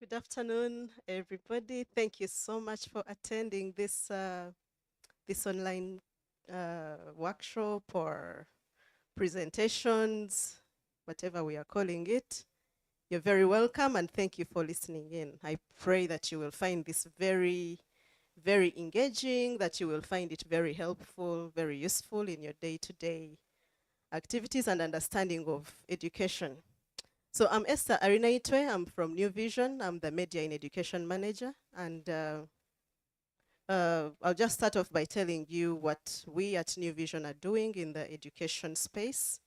Good afternoon, everybody. Thank you so much for attending this this online workshop or presentations, whatever we are calling it. You're very welcome, and thank you for listening in. I pray that you will find this very, very engaging, that you will find it very helpful, very useful in your day-to-day activities and understanding of education. So I'm Esther Arinaitwe. I'm from New Vision. I'm the Media in Education Manager. And I'll just start off by telling you what we at New Vision are doing in the education space.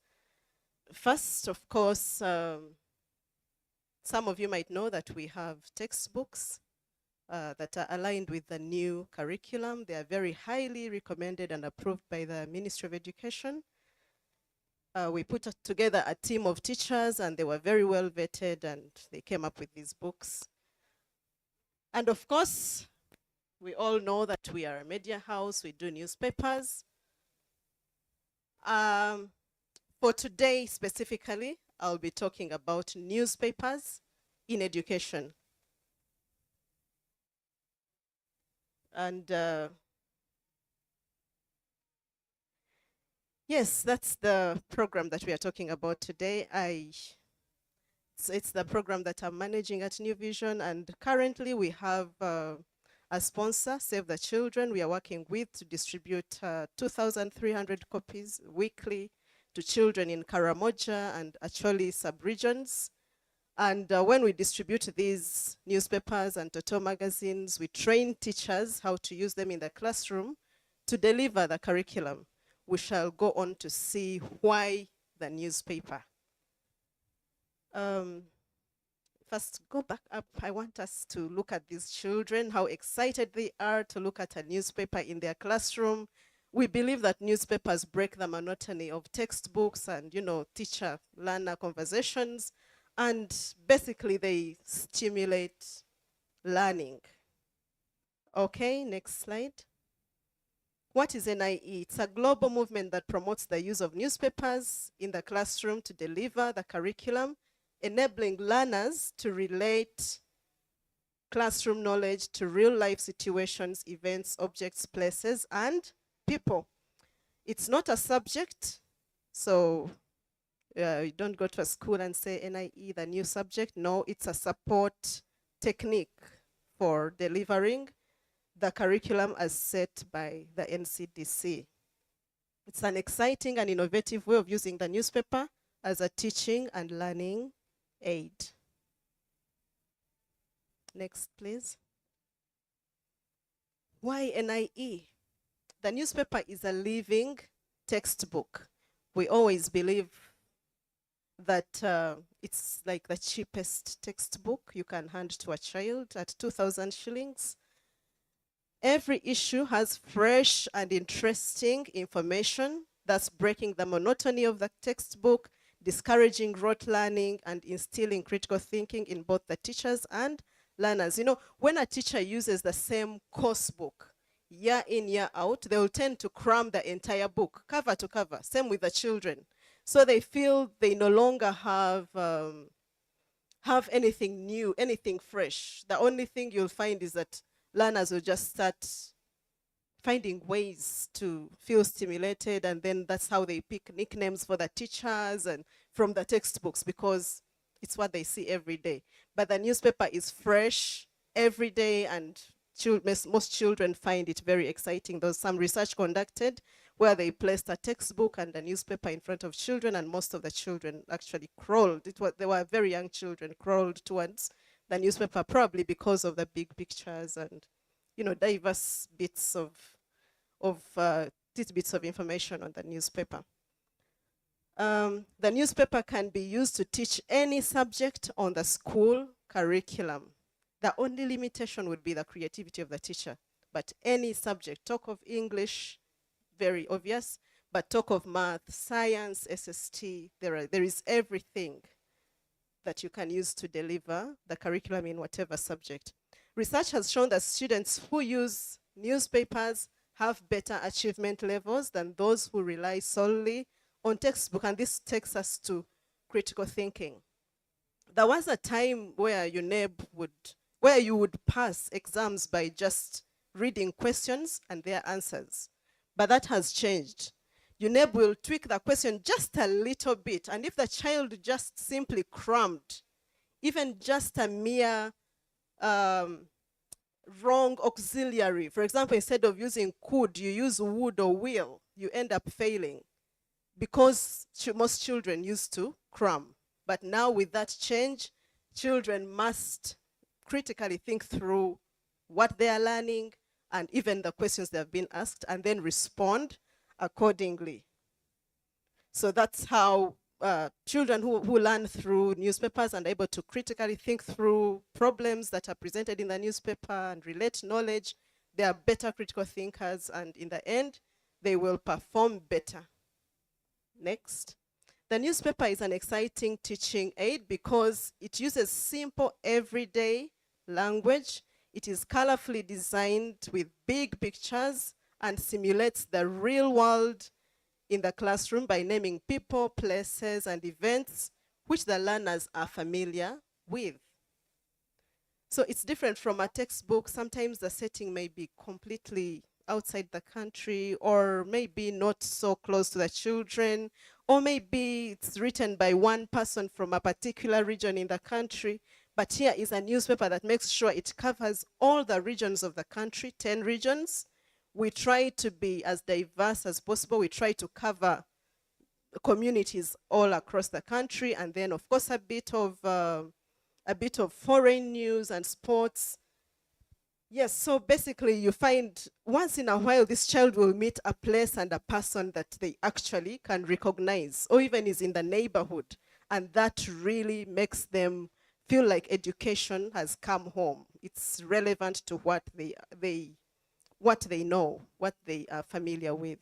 First, of course, some of you might know that we have textbooks that are aligned with the new curriculum. They are very highly recommended and approved by the Ministry of Education. We put together a team of teachers, and they were very well vetted, and they came up with these books. And of course, we all know that we are a media house. We do newspapers. For today specifically, I'll be talking about newspapers in education. And yes, that's the program that we are talking about today. It's the program that I'm managing at New Vision, and currently we have a sponsor, Save the Children. We are working with to distribute 2,300 copies weekly to children in Karamoja and Acholi sub-regions. And when we distribute these newspapers and Toto magazines, we train teachers how to use them in the classroom to deliver the curriculum. We shall go on to see why the newspaper. First, go back up. I want us to look at these children, how excited they are to look at a newspaper in their classroom. We believe that newspapers break the monotony of textbooks and, teacher-learner conversations, and basically they stimulate learning. Okay, next slide. What is NIE? It's a global movement that promotes the use of newspapers in the classroom to deliver the curriculum, enabling learners to relate classroom knowledge to real-life situations, events, objects, places, and people. It's not a subject, so you don't go to a school and say NIE, the new subject. No, it's a support technique for delivering the curriculum as set by the NCDC. It's an exciting and innovative way of using the newspaper as a teaching and learning aid. Next, please. Why NIE? The newspaper is a living textbook. We always believe that it's like the cheapest textbook you can hand to a child at 2,000 shillings. Every issue has fresh and interesting information that's breaking the monotony of the textbook, discouraging rote learning, and instilling critical thinking in both the teachers and learners. When a teacher uses the same course book year in, year out, they will tend to cram the entire book, cover to cover. Same with the children. So they feel they no longer have anything new, anything fresh. The only thing you'll find is that learners will just start finding ways to feel stimulated, and then that's how they pick nicknames for the teachers and from the textbooks, because it's what they see every day. But the newspaper is fresh every day, and most children find it very exciting. There was some research conducted where they placed a textbook and a newspaper in front of children, and most of the children actually crawled. They were very young children, crawled towards the newspaper, probably because of the big pictures and, diverse bits of tidbits of information on the newspaper. The newspaper can be used to teach any subject on the school curriculum. The only limitation would be the creativity of the teacher. But any subject, talk of English, very obvious, but talk of math, science, SST, there is everything that you can use to deliver the curriculum in whatever subject. Research has shown that students who use newspapers have better achievement levels than those who rely solely on textbook, and this takes us to critical thinking. there was a time where where you would pass exams by just reading questions and their answers. But that has changed. UNEB will tweak the question just a little bit. And if the child just simply crammed, even just a mere wrong auxiliary, for example, instead of using could, you use would or will, you end up failing. Because most children used to cram. But now with that change, children must critically think through what they are learning and even the questions they have been asked, and then respond accordingly. So that's how children who learn through newspapers and are able to critically think through problems that are presented in the newspaper and relate knowledge, they are better critical thinkers, and in the end, they will perform better. Next. The newspaper is an exciting teaching aid because it uses simple, everyday language. It is colorfully designed with big pictures and simulates the real world in the classroom by naming people, places, and events which the learners are familiar with. So it's different from a textbook. Sometimes the setting may be completely outside the country, or maybe not so close to the children, or maybe it's written by one person from a particular region in the country. But here is a newspaper that makes sure it covers all the regions of the country, 10 regions. We try to be as diverse as possible. We try to cover communities all across the country, and then of course a bit of foreign news and sports. Yes, so basically you find once in a while this child will meet a place and a person that they actually can recognize, or even is in the neighborhood, and that really makes them feel like education has come home. It's relevant to what they know, what they are familiar with.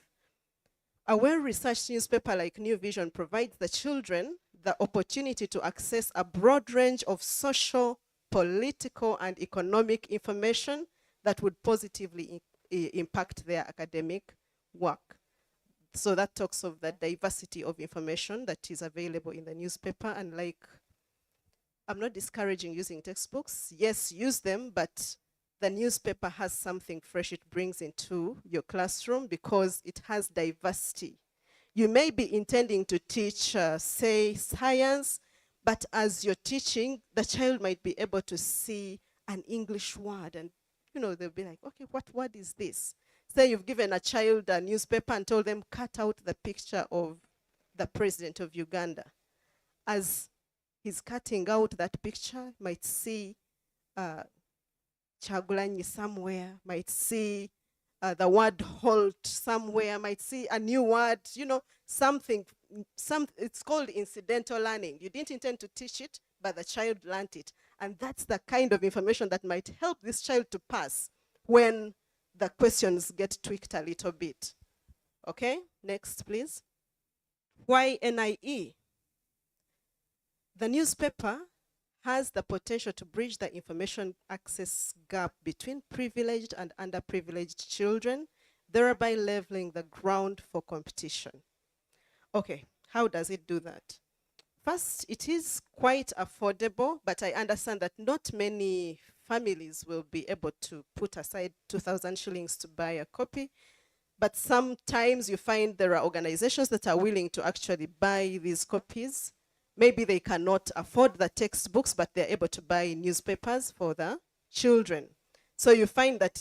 A well-researched newspaper like New Vision provides the children the opportunity to access a broad range of social, political, and economic information that would positively impact their academic work. So that talks of the diversity of information that is available in the newspaper. And like, I'm not discouraging using textbooks. Yes, use them, but the newspaper has something fresh it brings into your classroom because it has diversity. You may be intending to teach, say, science, but as you're teaching, the child might be able to see an English word, and they'll be like, okay, what word is this? Say you've given a child a newspaper and told them, cut out the picture of the president of Uganda. As he's cutting out that picture, might see Chagulanyi somewhere, might see the word halt somewhere, might see a new word, something, it's called incidental learning. You didn't intend to teach it, but the child learned it. And that's the kind of information that might help this child to pass when the questions get tweaked a little bit. Okay, next please. Why NIE? The newspaper has the potential to bridge the information access gap between privileged and underprivileged children, thereby leveling the ground for competition. Okay, how does it do that? First, it is quite affordable, but I understand that not many families will be able to put aside 2,000 shillings to buy a copy. But sometimes you find there are organizations that are willing to actually buy these copies. Maybe they cannot afford the textbooks, but they're able to buy newspapers for the children. So you find that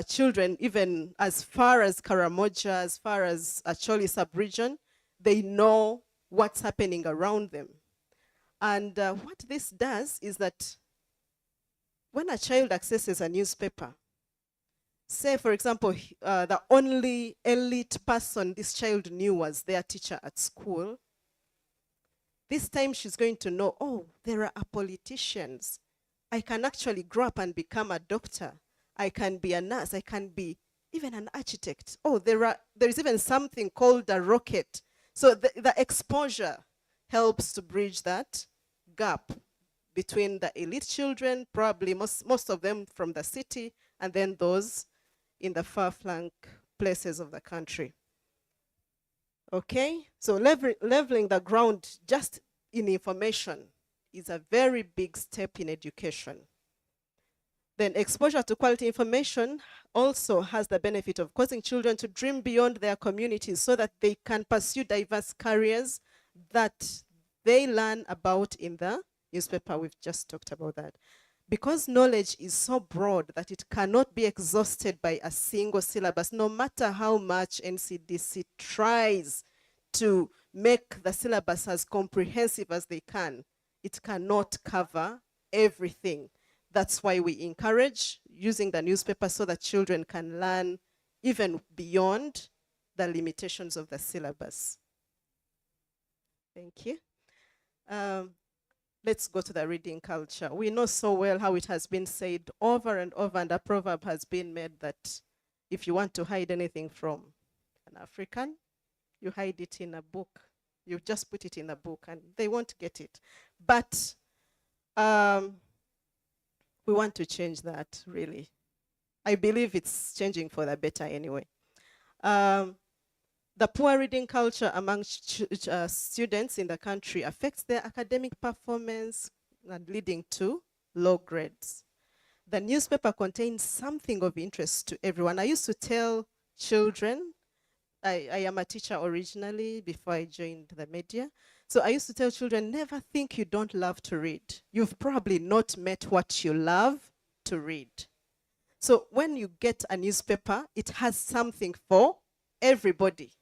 children, even as far as Karamoja, as far as Acholi sub-region, they know what's happening around them. And what this does is that when a child accesses a newspaper, say, for example, the only elite person this child knew was their teacher at school, this time she's going to know, oh, there are politicians. I can actually grow up and become a doctor. I can be a nurse. I can be even an architect. Oh, there is even something called a rocket. So the exposure helps to bridge that gap between the elite children, probably most of them from the city, and then those in the far-flung places of the country. Okay, so leveling the ground just in information is a very big step in education. Then exposure to quality information also has the benefit of causing children to dream beyond their communities so that they can pursue diverse careers that they learn about in the newspaper. We've just talked about that. Because knowledge is so broad that it cannot be exhausted by a single syllabus, no matter how much NCDC tries to make the syllabus as comprehensive as they can, it cannot cover everything. That's why we encourage using the newspaper so that children can learn even beyond the limitations of the syllabus. Thank you. Let's go to the reading culture. We know so well how it has been said over and over, and a proverb has been made that if you want to hide anything from an African, you hide it in a book. You just put it in a book and they won't get it. But we want to change that, really. I believe it's changing for the better anyway. The poor reading culture among students in the country affects their academic performance and leading to low grades. The newspaper contains something of interest to everyone. I used to tell children, I am a teacher originally before I joined the media. So I used to tell children, never think you don't love to read. You've probably not met what you love to read. So when you get a newspaper, it has something for everybody.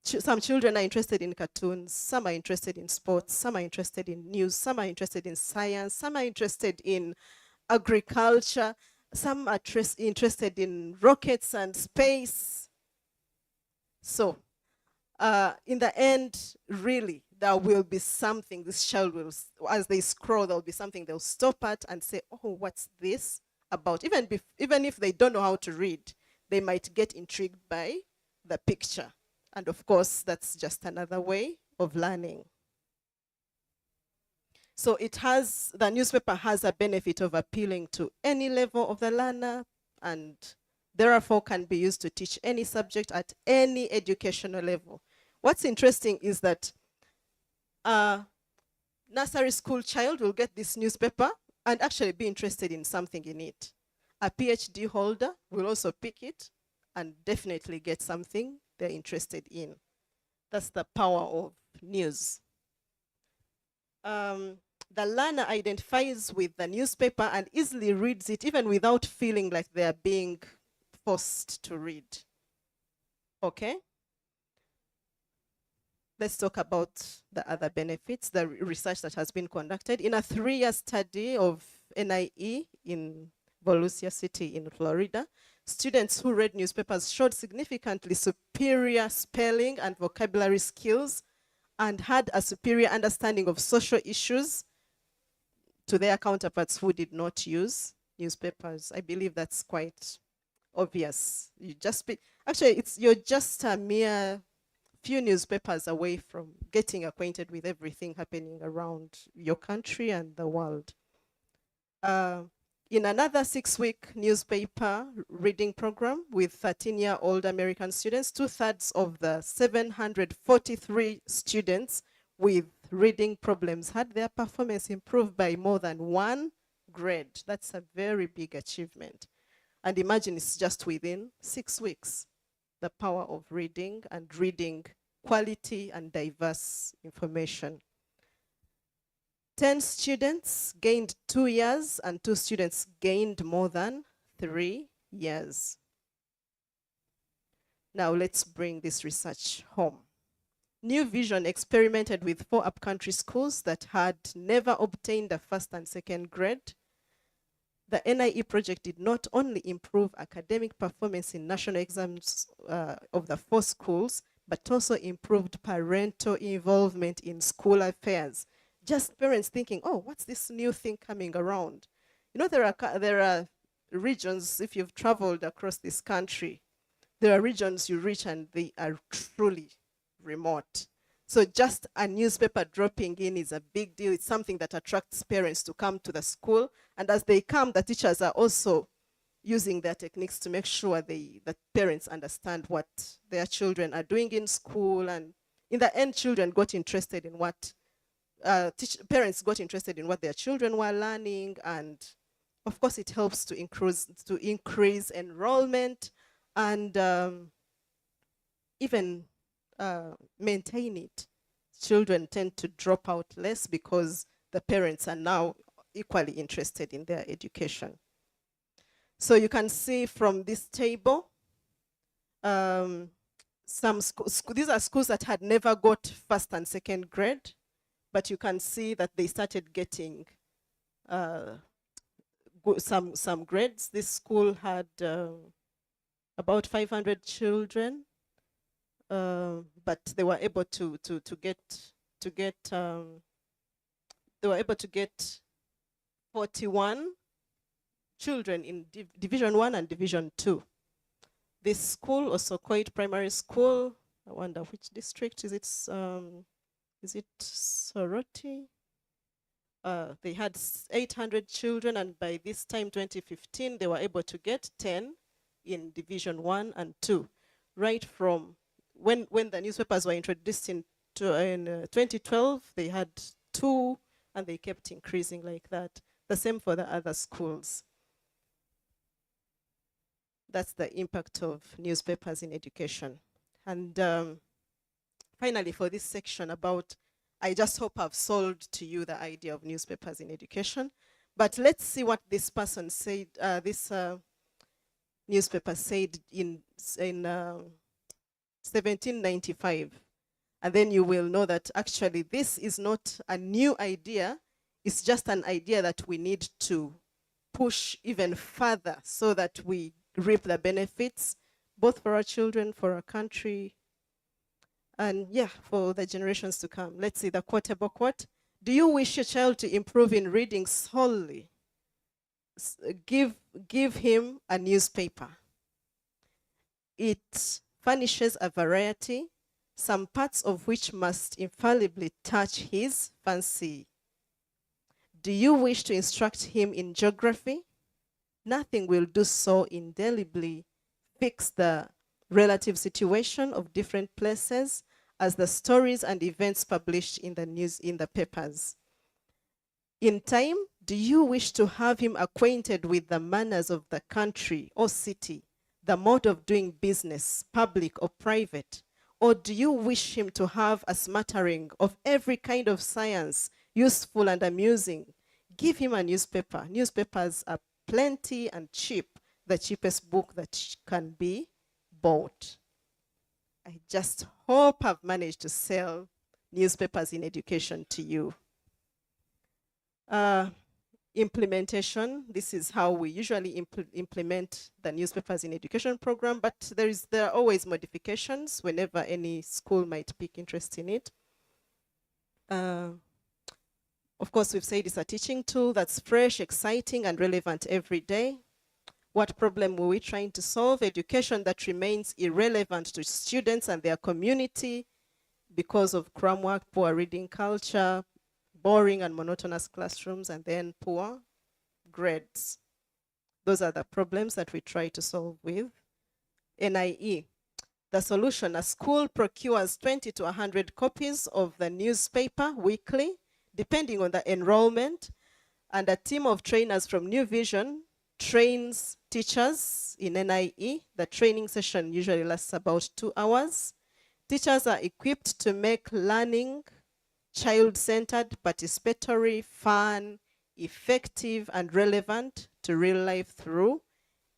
Some children are interested in cartoons, some are interested in sports, some are interested in news, some are interested in science, some are interested in agriculture, some are interested in rockets and space. So, in the end, really, there will be something this child will, as they scroll, there will be something they'll stop at and say, oh, what's this about? Even if they don't know how to read, they might get intrigued by the picture. And of course, that's just another way of learning. So the newspaper has a benefit of appealing to any level of the learner, and therefore can be used to teach any subject at any educational level. What's interesting is that a nursery school child will get this newspaper and actually be interested in something in it. A PhD holder will also pick it and definitely get something they're interested in. That's the power of news. The learner identifies with the newspaper and easily reads it even without feeling like they're being forced to read. Okay? Let's talk about the other benefits, the research that has been conducted. In a 3-year study of NIE in Volusia City in Florida, students who read newspapers showed significantly superior spelling and vocabulary skills and had a superior understanding of social issues to their counterparts who did not use newspapers. I believe that's quite obvious. You're just a mere few newspapers away from getting acquainted with everything happening around your country and the world. In another 6-week newspaper reading program with 13-year-old American students, 2/3 of the 743 students with reading problems had their performance improved by more than 1 grade. That's a very big achievement. And imagine it's just within 6 weeks. The power of reading and reading quality and diverse information. 10 students gained 2 years and 2 students gained more than 3 years. Now let's bring this research home. New Vision experimented with 4 upcountry schools that had never obtained a first and second grade. The NIE project did not only improve academic performance in national exams of the 4 schools, but also improved parental involvement in school affairs. Just parents thinking, oh, what's this new thing coming around? You know, there are regions, if you've traveled across this country, there are regions you reach and they are truly remote. So just a newspaper dropping in is a big deal. It's something that attracts parents to come to the school. And as they come, the teachers are also using their techniques to make sure that parents understand what their children are doing in school. And in the end, children got interested in what parents got interested in what their children were learning, and of course it helps to increase enrollment and even maintain it. Children tend to drop out less because the parents are now equally interested in their education. So you can see from this table, these are schools that had never got first and second grade, but you can see that they started getting some grades. This school had about 500 children, but they were able to get 41 children in Division 1 and Division 2. This school, also Koit Primary School, I wonder which district is it? Is it Soroti? They had 800 children, and by this time, 2015, they were able to get 10 in Division 1 and 2. Right from when the newspapers were introduced in 2012, they had 2, and they kept increasing like that. The same for the other schools. That's the impact of newspapers in education. And finally, for this section I just hope I've sold to you the idea of newspapers in education. But let's see what this person said, this newspaper said in 1795. And then you will know that actually this is not a new idea. It's just an idea that we need to push even further so that we reap the benefits, both for our children, for our country, and yeah, for the generations to come. Let's see the quotable quote. Do you wish your child to improve in reading solely? Give him a newspaper. It furnishes a variety, some parts of which must infallibly touch his fancy. Do you wish to instruct him in geography? Nothing will do so indelibly fix the relative situation of different places as the stories and events published in the papers. In time, do you wish to have him acquainted with the manners of the country or city, the mode of doing business, public or private? Or do you wish him to have a smattering of every kind of science, useful and amusing? Give him a newspaper. Newspapers are plenty and cheap, the cheapest book that can be bought. I just hope I've managed to sell newspapers in education to you. Implementation, this is how we usually implement the newspapers in education program, but there are always modifications whenever any school might pick interest in it. Of course, we've said it's a teaching tool that's fresh, exciting, and relevant every day. What problem were we trying to solve? Education that remains irrelevant to students and their community because of cram work, poor reading culture, boring and monotonous classrooms, and then poor grades. Those are the problems that we try to solve with NIE. The solution: a school procures 20 to 100 copies of the newspaper weekly, depending on the enrollment, and a team of trainers from New Vision trains teachers in NIE. The training session usually lasts about 2 hours. Teachers are equipped to make learning child-centered, participatory, fun, effective, and relevant to real life through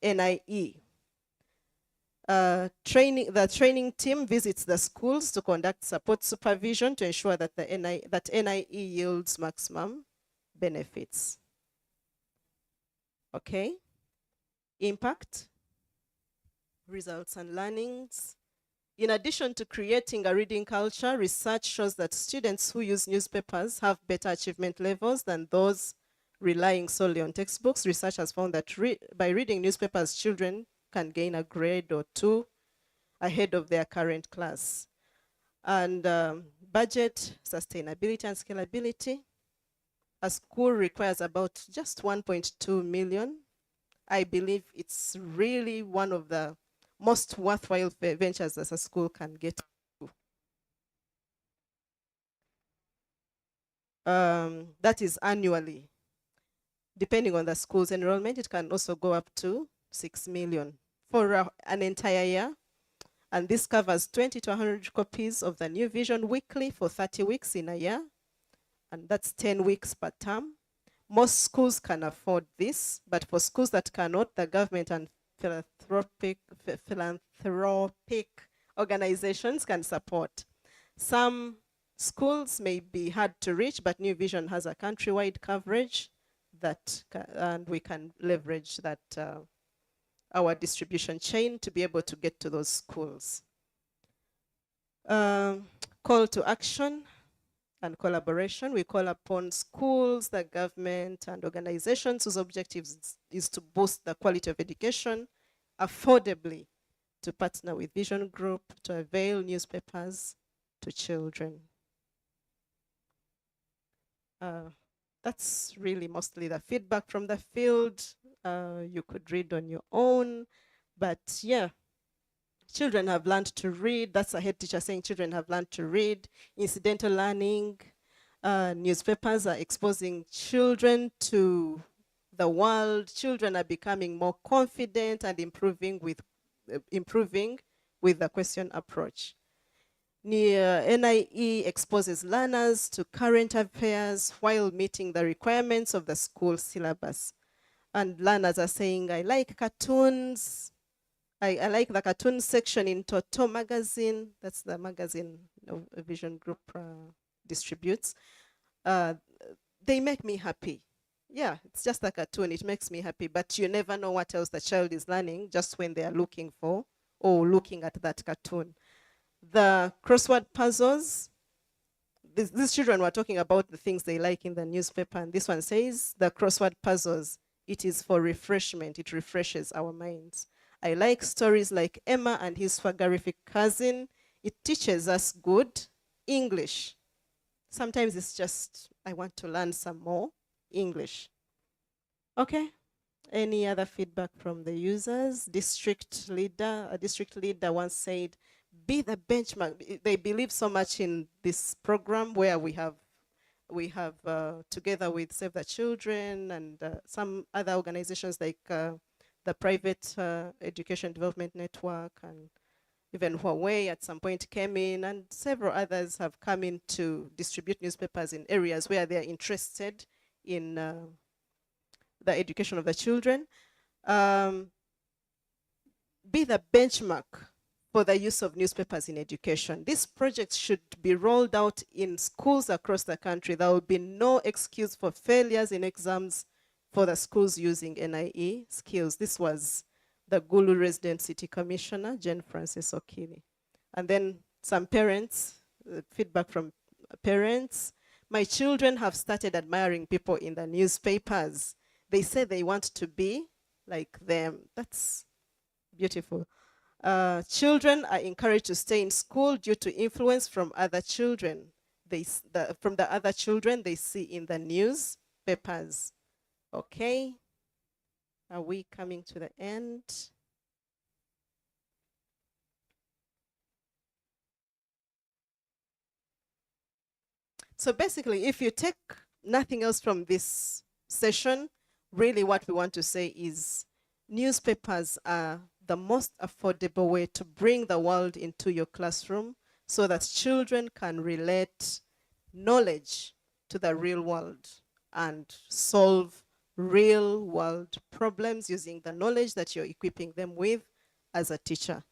NIE. The training team visits the schools to conduct support supervision to ensure that NIE yields maximum benefits. Okay. Impact, results and learnings. In addition to creating a reading culture, research shows that students who use newspapers have better achievement levels than those relying solely on textbooks. Research has found that by reading newspapers, children can gain a grade or 2 ahead of their current class. And budget, sustainability and scalability. A school requires about just 1.2 million. I believe it's really one of the most worthwhile ventures that a school can get That is annually. Depending on the school's enrollment, it can also go up to 6 million for an entire year. And this covers 20 to 100 copies of the New Vision weekly for 30 weeks in a year. And that's 10 weeks per term. Most schools can afford this, but for schools that cannot, the government and philanthropic organizations can support. Some schools may be hard to reach, but New Vision has a countrywide coverage and we can leverage that our distribution chain to be able to get to those schools. Call to action and collaboration. We call upon schools, the government, and organizations whose objectives is to boost the quality of education affordably, to partner with Vision Group to avail newspapers to children. That's really mostly the feedback from the field. You could read on your own, but yeah, children have learned to read. That's a head teacher saying children have learned to read. Incidental learning. Newspapers are exposing children to the world. Children are becoming more confident and improving with the question approach. NIE exposes learners to current affairs while meeting the requirements of the school syllabus. And learners are saying, I like cartoons. I like the cartoon section in Toto magazine. That's the magazine Vision Group distributes. They make me happy. Yeah, it's just a cartoon. It makes me happy. But you never know what else the child is learning just when they are looking for or looking at that cartoon. The crossword puzzles. These children were talking about the things they like in the newspaper. And this one says, the crossword puzzles, it is for refreshment. It refreshes our minds. I like stories like Emma and his swaggerific cousin. It teaches us good English. Sometimes it's just, I want to learn some more English. Okay. Any other feedback from the users? A district leader once said, be the benchmark. They believe so much in this program where we have together with Save the Children and some other organizations like the Private Education Development Network, and even Huawei at some point came in, and several others have come in to distribute newspapers in areas where they're interested in the education of the children. Be the benchmark for the use of newspapers in education. This project should be rolled out in schools across the country. There will be no excuse for failures in exams for the schools using NIE skills. This was the Gulu Resident City Commissioner, Jane Frances Okili. And then some parents, feedback from parents. My children have started admiring people in the newspapers. They say they want to be like them. That's beautiful. Children are encouraged to stay in school due to influence from other children. From the other children they see in the newspapers. Okay. Are we coming to the end? So basically, if you take nothing else from this session, really what we want to say is newspapers are the most affordable way to bring the world into your classroom so that children can relate knowledge to the real world and solve real world problems using the knowledge that you're equipping them with as a teacher.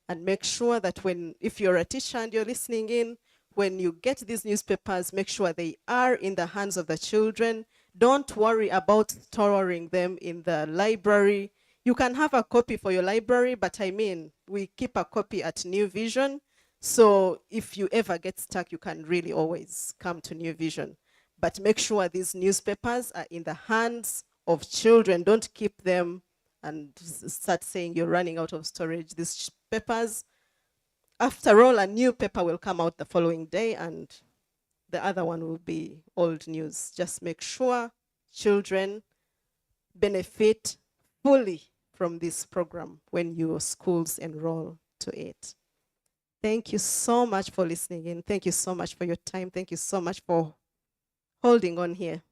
And make sure that if you're a teacher and you're listening in, when you get these newspapers, make sure they are in the hands of the children. Don't worry about storing them in the library. You can have a copy for your library, but I mean, we keep a copy at New Vision. So if you ever get stuck, you can really always come to New Vision. But make sure these newspapers are in the hands of children. Don't keep them and start saying you're running out of storage. These papers, after all, a new paper will come out the following day and the other one will be old news. Just make sure children benefit fully from this program when your schools enroll to it. Thank you so much for listening in. Thank you so much for your time. Thank you so much for holding on here.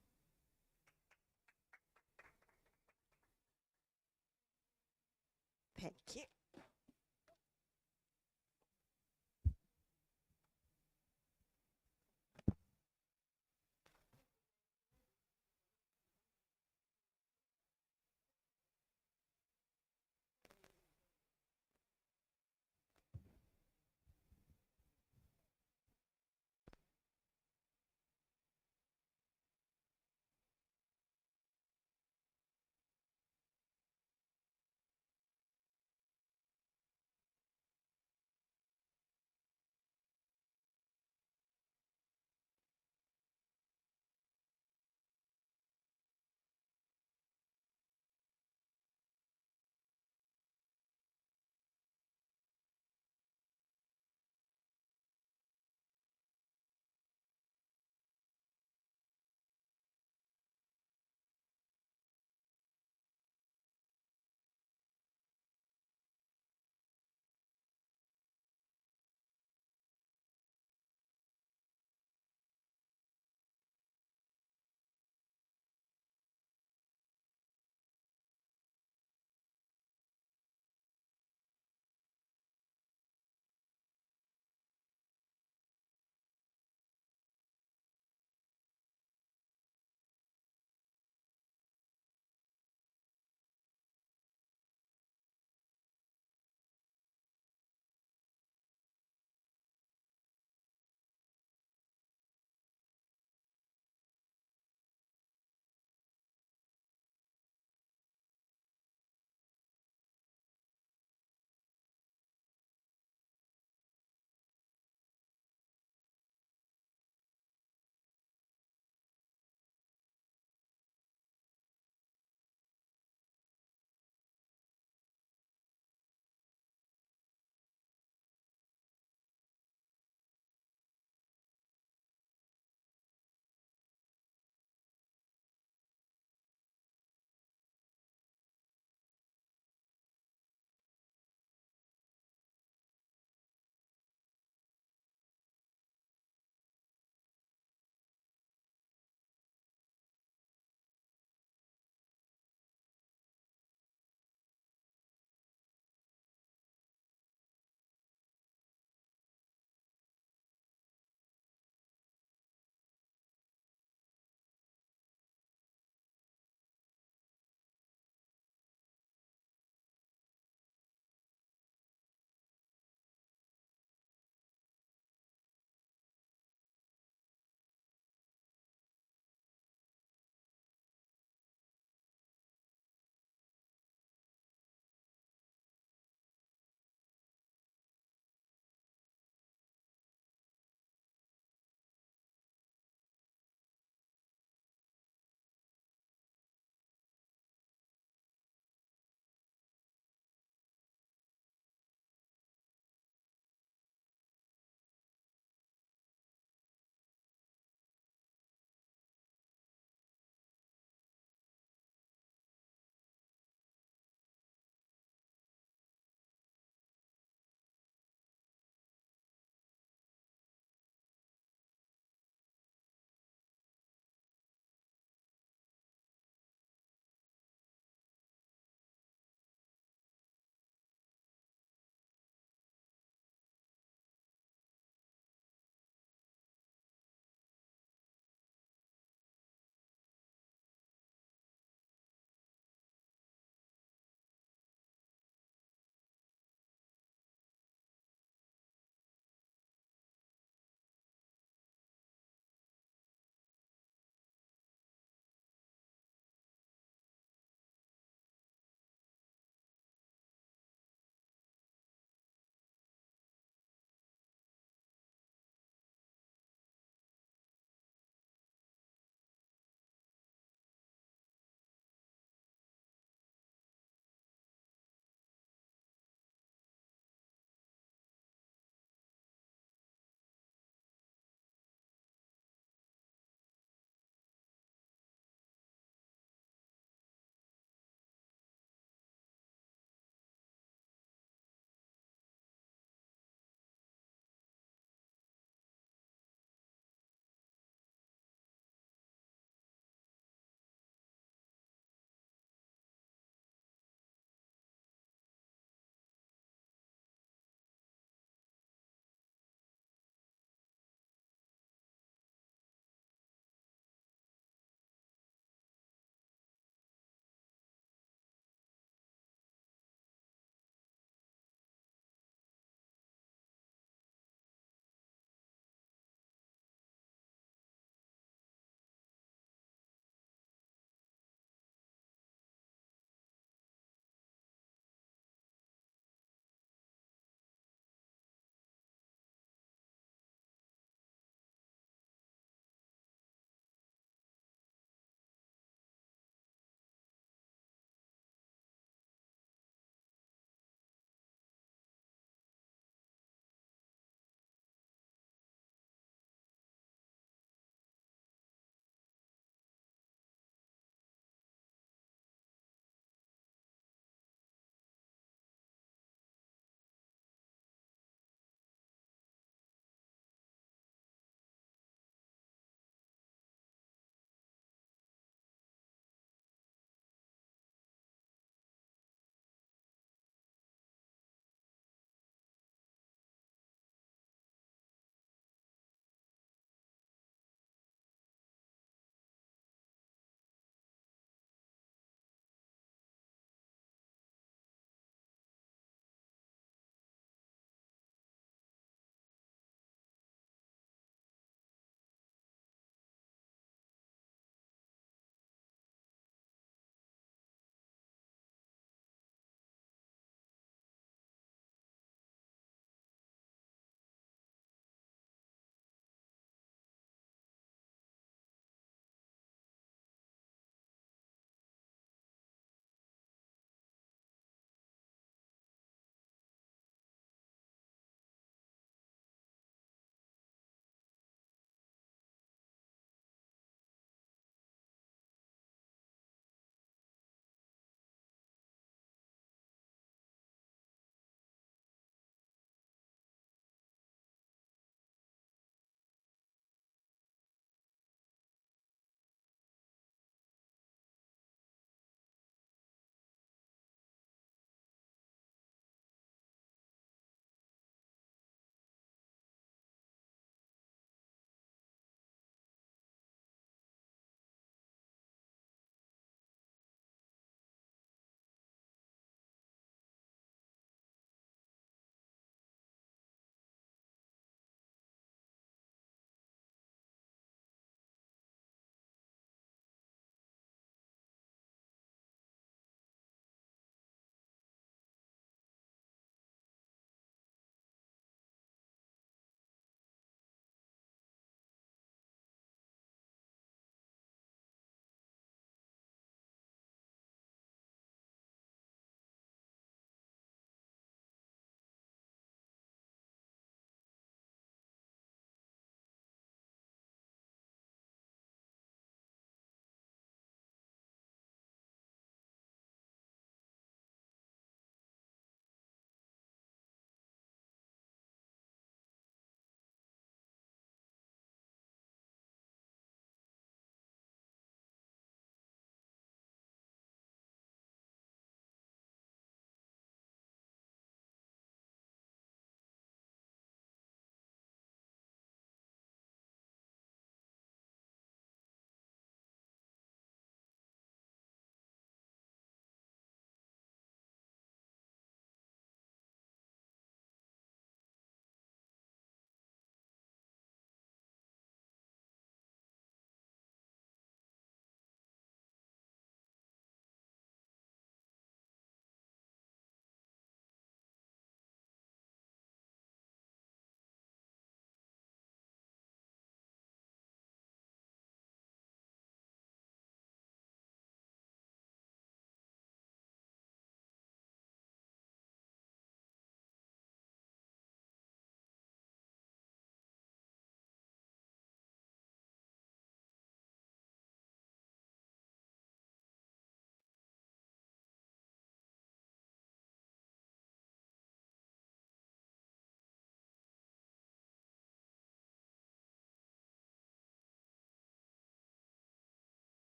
Thank you.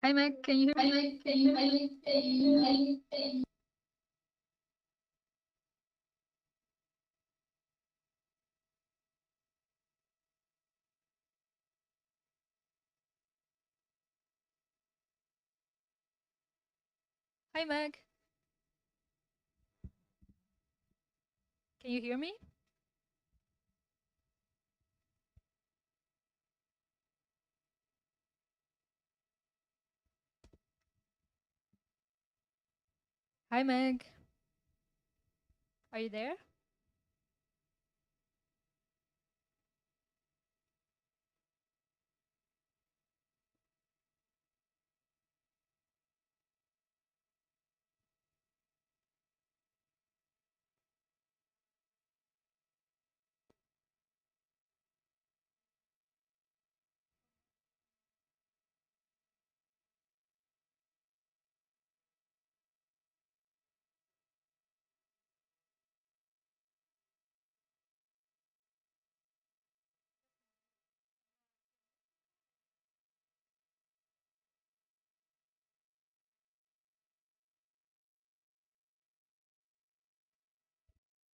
Hi, Meg. Can you hear me? Hi, Meg. Can you hear me? Hi, Meg. Are you there?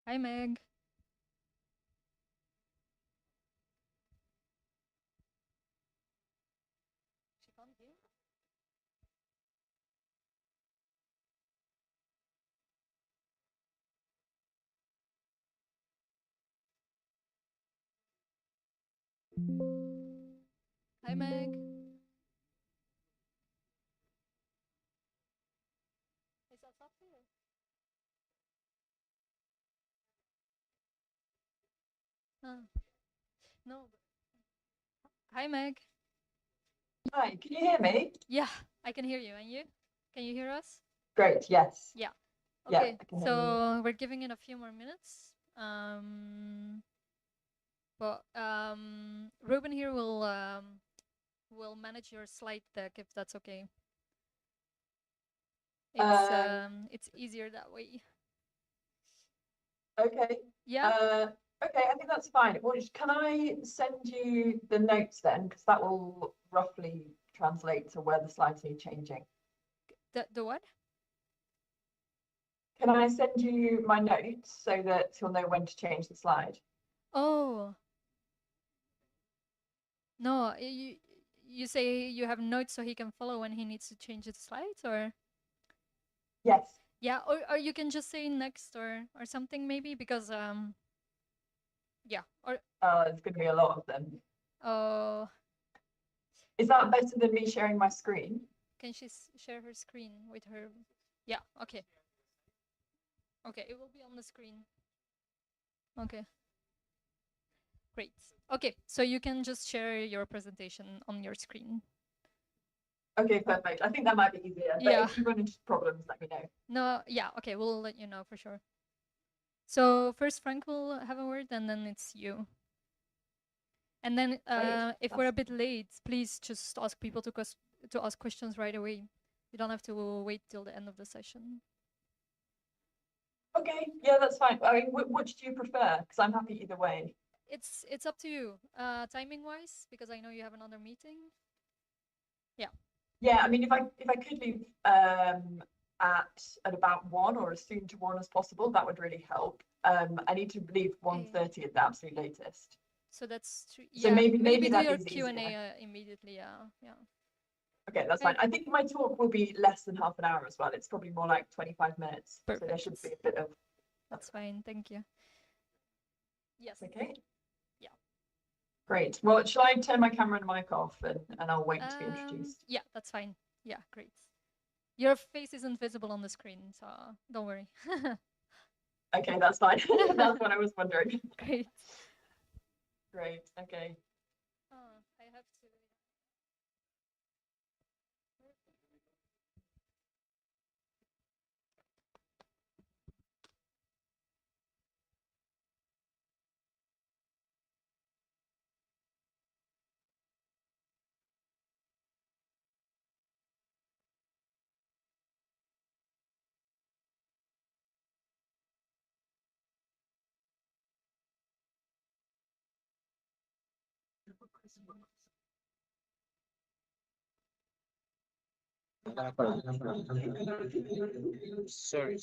Hi, Meg. She can't hear. Hi, Meg. Is that something? No. Hi, Meg. Hi, can you hear me? Yeah, I can hear you. And you? Can you hear us? Great, yes. Yeah. Yeah, Okay. I can hear you. So we're giving it a few more minutes. But Ruben here will manage your slide deck if that's okay. It's easier that way. Okay. Yeah. Okay, I think that's fine. Well, can I send you the notes then? Because that will roughly translate to where the slides need changing. The what? Can I send you my notes so that you'll know when to change the slide? Oh. No, you say you have notes so he can follow when he needs to change the slides, or? Yes. Yeah, or you can just say next or something maybe, because yeah, or There's going to be a lot of them. oh, Is that better than me sharing my screen? can she share her screen with her? Yeah, okay. Okay, it will be on the screen. Okay. Great. Okay, so you can just share your presentation on your screen. Okay, perfect. I think that might be easier. But Yeah. if you run into problems, let me know. No, yeah, okay, we'll let you know for sure. So first Frank will have a word and then it's you. And then if we're That's- a bit late, please just ask people to ask questions right away. You don't have to wait till the end of the session. Okay, yeah, that's fine. I mean, which do you prefer? Because I'm happy either way. It's up to you. Timing wise, because I know you have another meeting. Yeah, I mean, if I could leave at about 1 or as soon to 1 as possible, that would really help. I need to leave 1:30 at the absolute latest. So that's So yeah. maybe do that your is Q&A easier. immediately. Yeah. Okay, that's fine. I think my talk will be less than half an hour as well. It's probably more like 25 minutes. So there should be a bit of. That's fine. Thank you. Yes. Okay. Yeah. Great. Well, shall I turn my camera and mic off and I'll wait to be introduced? Yeah, that's fine. Yeah, great. Your face isn't visible on the screen, so don't worry. Okay, that's fine. That's what I was wondering. Great. Great. Okay. I have to. Sorry.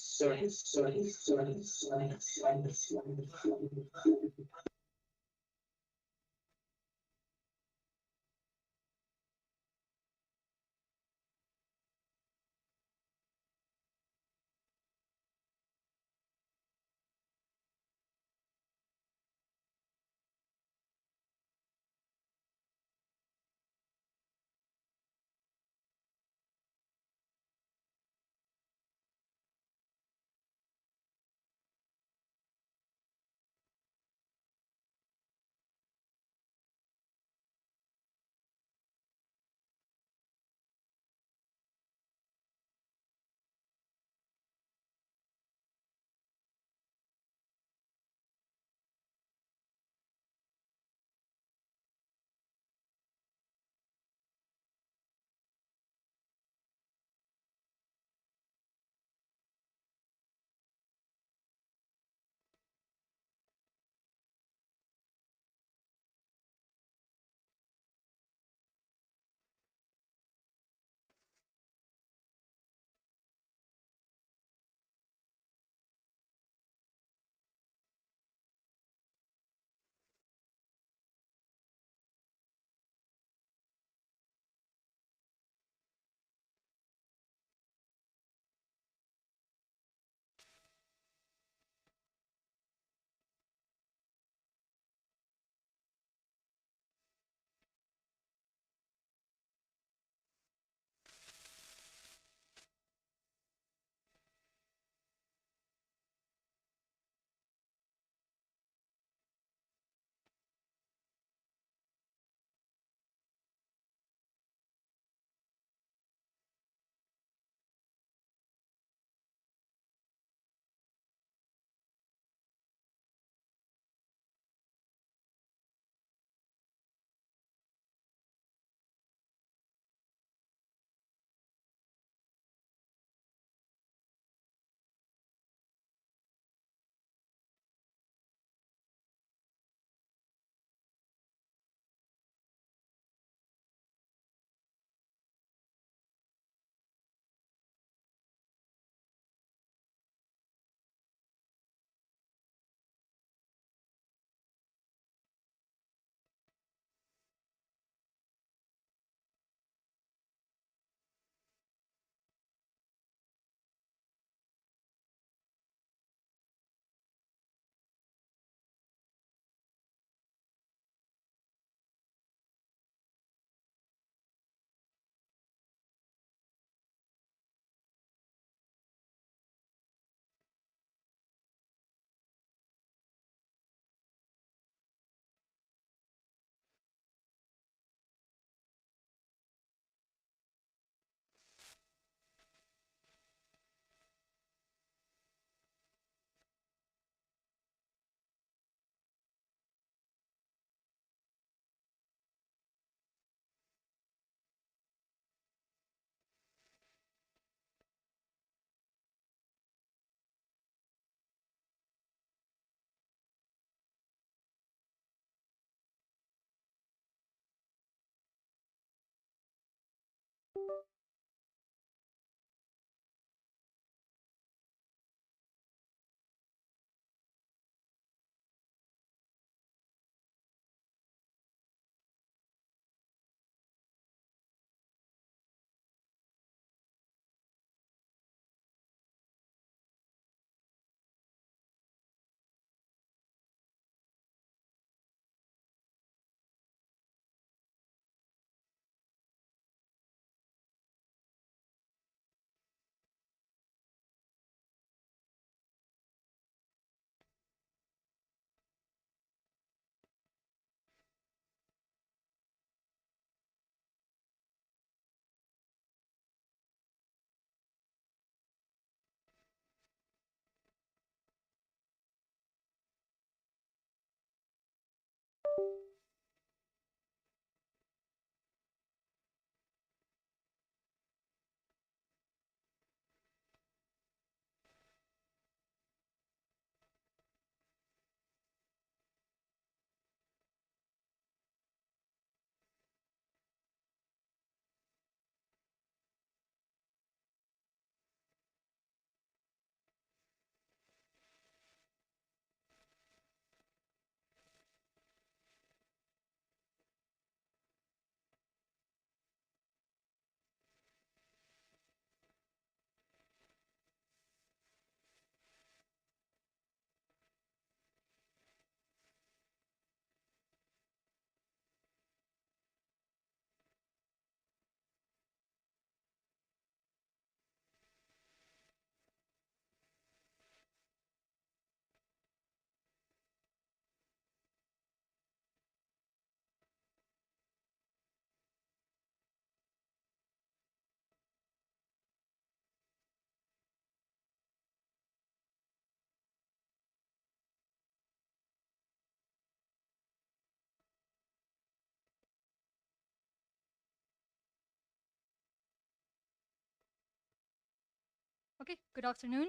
Okay, good afternoon.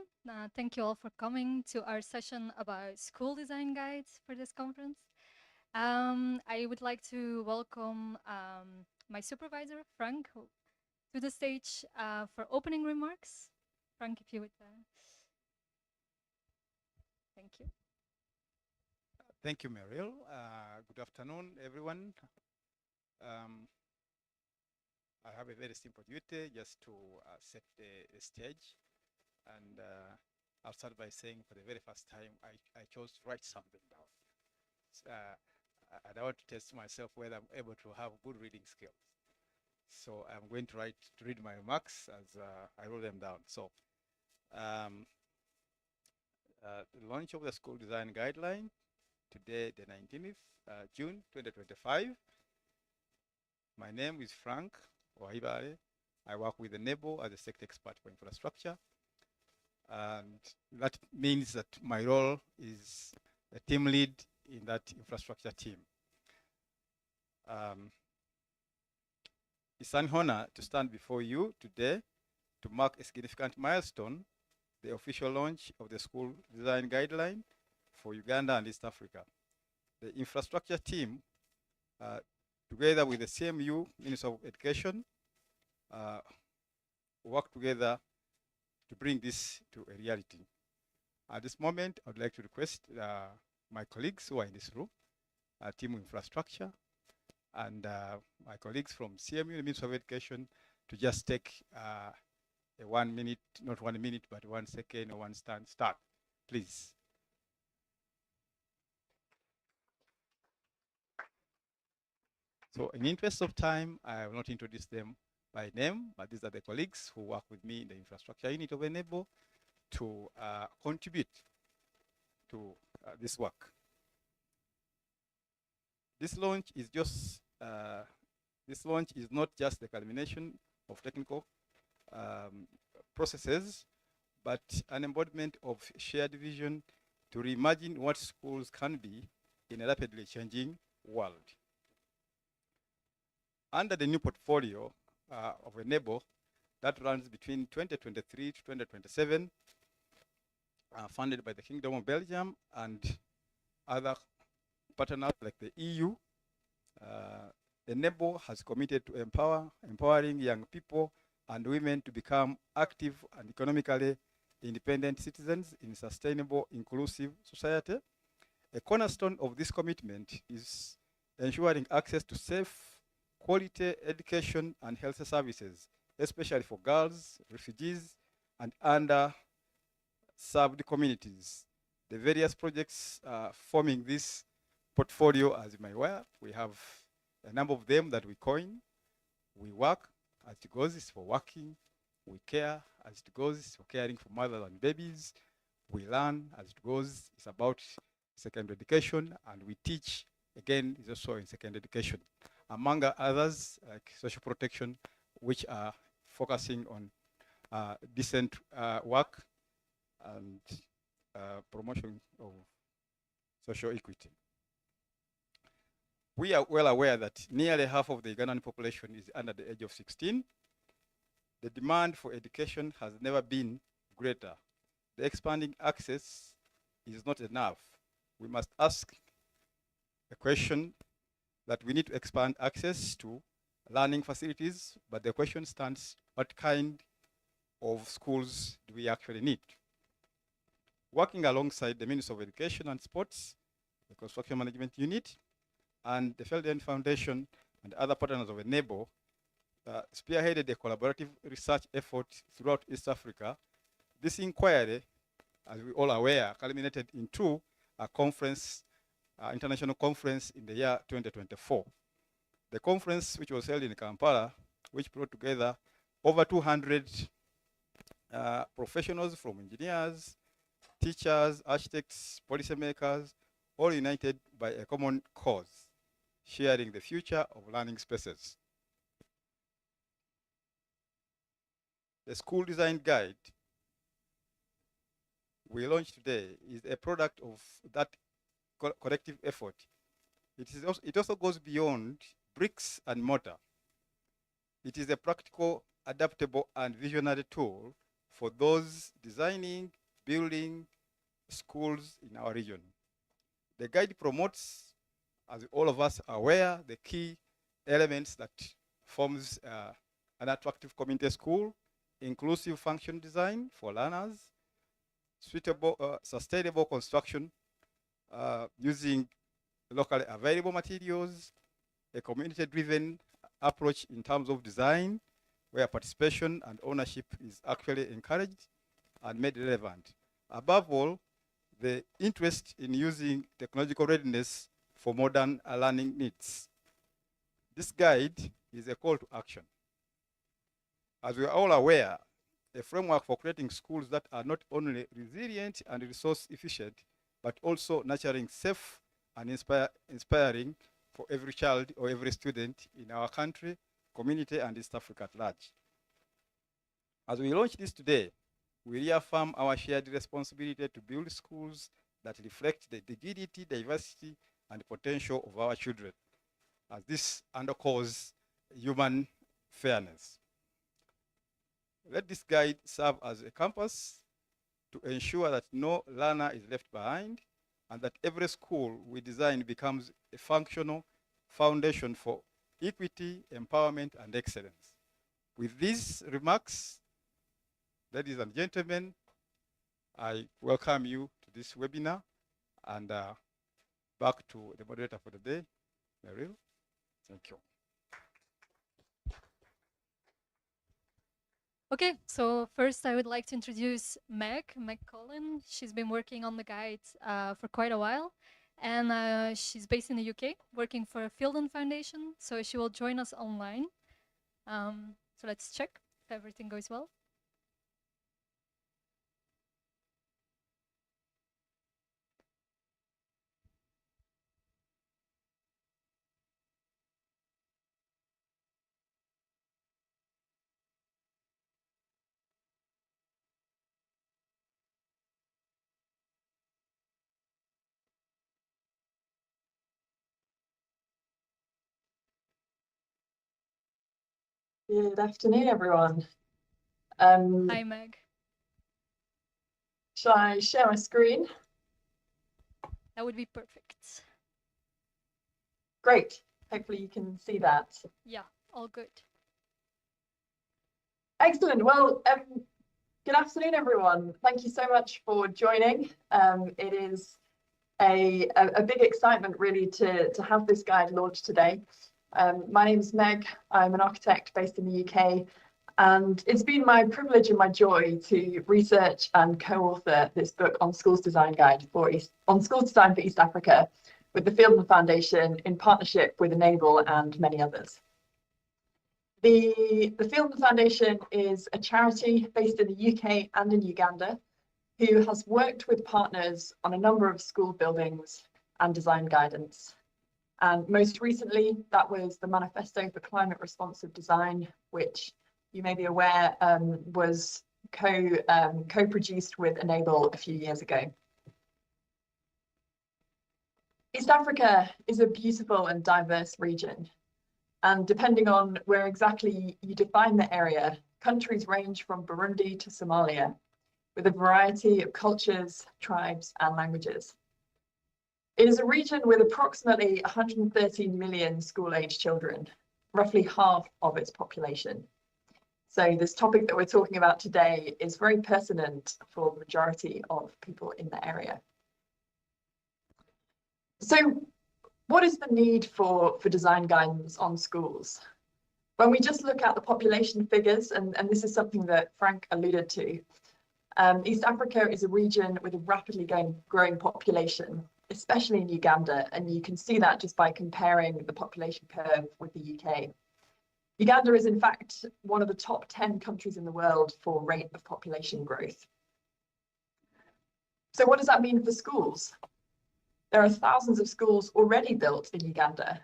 Thank you all for coming to our session about school design guides for this conference. I would like to welcome my supervisor, Frank, to the stage for opening remarks. Frank, if you would. Thank you. Thank you, Mariel. Good afternoon, everyone. I have a very simple duty just to set the stage. And I'll start by saying for the very first time, I chose to write something down. And I want to test myself whether I'm able to have good reading skills. So I'm going to read my remarks as I wrote them down. So the launch of the school design guideline today, the 19th June 2025. My name is Frank Wahibale. I work with the NEBO as a sector expert for infrastructure. And that means that my role is a team lead in that infrastructure team. It's an honor to stand before you today to mark a significant milestone, the official launch of the school design guideline for Uganda and East Africa. The infrastructure team, together with the CMU Minister of Education, work together to bring this to a reality. At this moment, I would like to request my colleagues who are in this room, Team Infrastructure, and my colleagues from CMU, the Ministry of Education, to just take a 1 minute, not 1 minute, but 1 second or one start, please. So in the interest of time, I will not introduce them by name, but these are the colleagues who work with me in the infrastructure unit of NEBO to contribute to this work. This launch is not just the culmination of technical processes, but an embodiment of shared vision to reimagine what schools can be in a rapidly changing world. Under the new portfolio of NEBO that runs between 2023 to 2027, funded by the Kingdom of Belgium and other partners like the EU, the NEBO has committed to empowering young people and women to become active and economically independent citizens in a sustainable, inclusive society. A cornerstone of this commitment is ensuring access to safe, quality education and health services, especially for girls, refugees, and under-served communities. The various projects forming this portfolio, as you may aware, we have a number of them that we coin. We work, as it goes, is for working. We care, as it goes, is for caring for mothers and babies. We learn, as it goes, it's about secondary education, and we teach, again, is also in secondary education. Among others, like social protection, which are focusing on decent work and promotion of social equity. We are well aware that nearly half of the Ugandan population is under the age of 16. The demand for education has never been greater. The expanding access is not enough. We must ask a question that we need to expand access to learning facilities, but the question stands, what kind of schools do we actually need? Working alongside the Ministry of Education and Sports, the Construction Management Unit, and the Felden Foundation and other partners of NEBO, spearheaded a collaborative research effort throughout East Africa. This inquiry, as we all are aware, culminated into a conference, international conference in the year 2024. The conference, which was held in Kampala, which brought together over 200 professionals from engineers, teachers, architects, policymakers, all united by a common cause, sharing the future of learning spaces. The School Design Guide we launched today is a product of that collective effort. It also goes beyond bricks and mortar. It is a practical, adaptable, and visionary tool for those designing, building schools in our region. The guide promotes, as all of us are aware, the key elements that forms an attractive community school: inclusive function design for learners, suitable, sustainable construction using locally available materials, a community-driven approach in terms of design, where participation and ownership is actually encouraged and made relevant. Above all, the interest in using technological readiness for modern learning needs. This guide is a call to action. As we are all aware, a framework for creating schools that are not only resilient and resource efficient, but also nurturing, safe, and inspiring for every child or every student in our country, community, and East Africa at large. As we launch this today, we reaffirm our shared responsibility to build schools that reflect the dignity, diversity, and potential of our children, as this underscores human fairness. Let this guide serve as a compass to ensure that no learner is left behind, and that every school we design becomes a functional foundation for equity, empowerment, and excellence. With these remarks, ladies and gentlemen, I welcome you to this webinar, and back to the moderator for the day, Meryl. Thank you. Okay, so first I would like to introduce Meg Collin. She's been working on the guide for quite a while, and she's based in the UK, working for Fielden Foundation, so she will join us online. So let's check if everything goes well. Good afternoon, everyone. Hi, Meg. Shall I share my screen? That would be perfect. Great. Hopefully you can see that. Yeah, all good. Excellent. Well, good afternoon, everyone. Thank you so much for joining. It is a big excitement, really, to have this guide launched today. My name is Meg. I'm an architect based in the UK, and it's been my privilege and my joy to research and co-author this book on schools design guide for schools design for East Africa with the Fielden Foundation in partnership with Enable and many others. The Fielden Foundation is a charity based in the UK and in Uganda who has worked with partners on a number of school buildings and design guidance. And most recently, that was the Manifesto for Climate Responsive Design, which you may be aware was co-produced with Enable a few years ago. East Africa is a beautiful and diverse region. And depending on where exactly you define the area, countries range from Burundi to Somalia, with a variety of cultures, tribes, and languages. It is a region with approximately 113 million school-age children, roughly half of its population. So this topic that we're talking about today is very pertinent for the majority of people in the area. So what is the need for design guidance on schools? When we just look at the population figures, and this is something that Frank alluded to, East Africa is a region with a rapidly growing population, especially in Uganda, and you can see that just by comparing the population curve with the UK. Uganda is in fact one of the top 10 countries in the world for rate of population growth. So what does that mean for schools? There are thousands of schools already built in Uganda,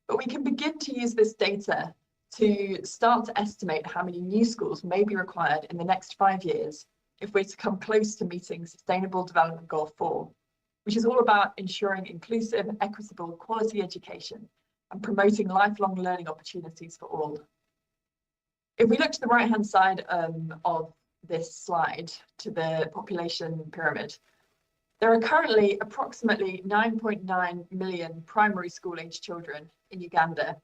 but we can begin to use this data to start to estimate how many new schools may be required in the next 5 years if we're to come close to meeting Sustainable Development Goal 4, which is all about ensuring inclusive, equitable, quality education and promoting lifelong learning opportunities for all. If we look to the right-hand side of this slide to the population pyramid. There are currently approximately 9.9 million primary school age children in Uganda.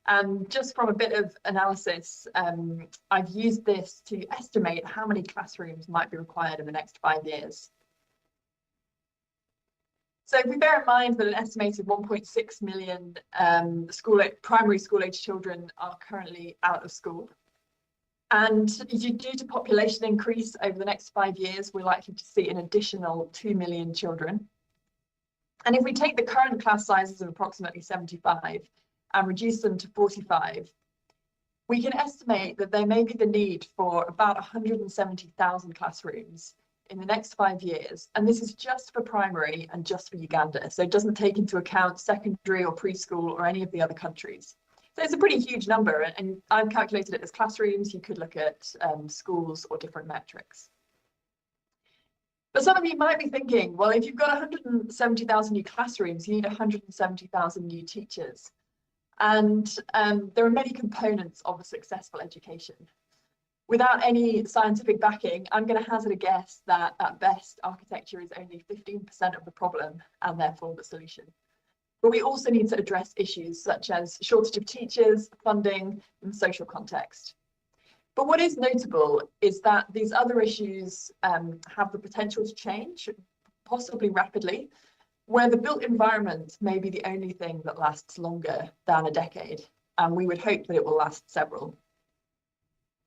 And just from a bit of analysis, I've used this to estimate how many classrooms might be required in the next 5 years. So if we bear in mind that an estimated 1.6 million primary school age children are currently out of school, and due to population increase over the next 5 years, we're likely to see an additional 2 million children. And if we take the current class sizes of approximately 75 and reduce them to 45, we can estimate that there may be the need for about 170,000 classrooms in the next 5 years. And this is just for primary and just for Uganda. So it doesn't take into account secondary or preschool or any of the other countries. So it's a pretty huge number, and I've calculated it as classrooms. You could look at schools or different metrics. But some of you might be thinking, well, if you've got 170,000 new classrooms, you need 170,000 new teachers. And there are many components of a successful education. Without any scientific backing, I'm going to hazard a guess that at best, architecture is only 15% of the problem and therefore the solution. But we also need to address issues such as shortage of teachers, funding, and social context. But what is notable is that these other issues have the potential to change, possibly rapidly, where the built environment may be the only thing that lasts longer than a decade, and we would hope that it will last several.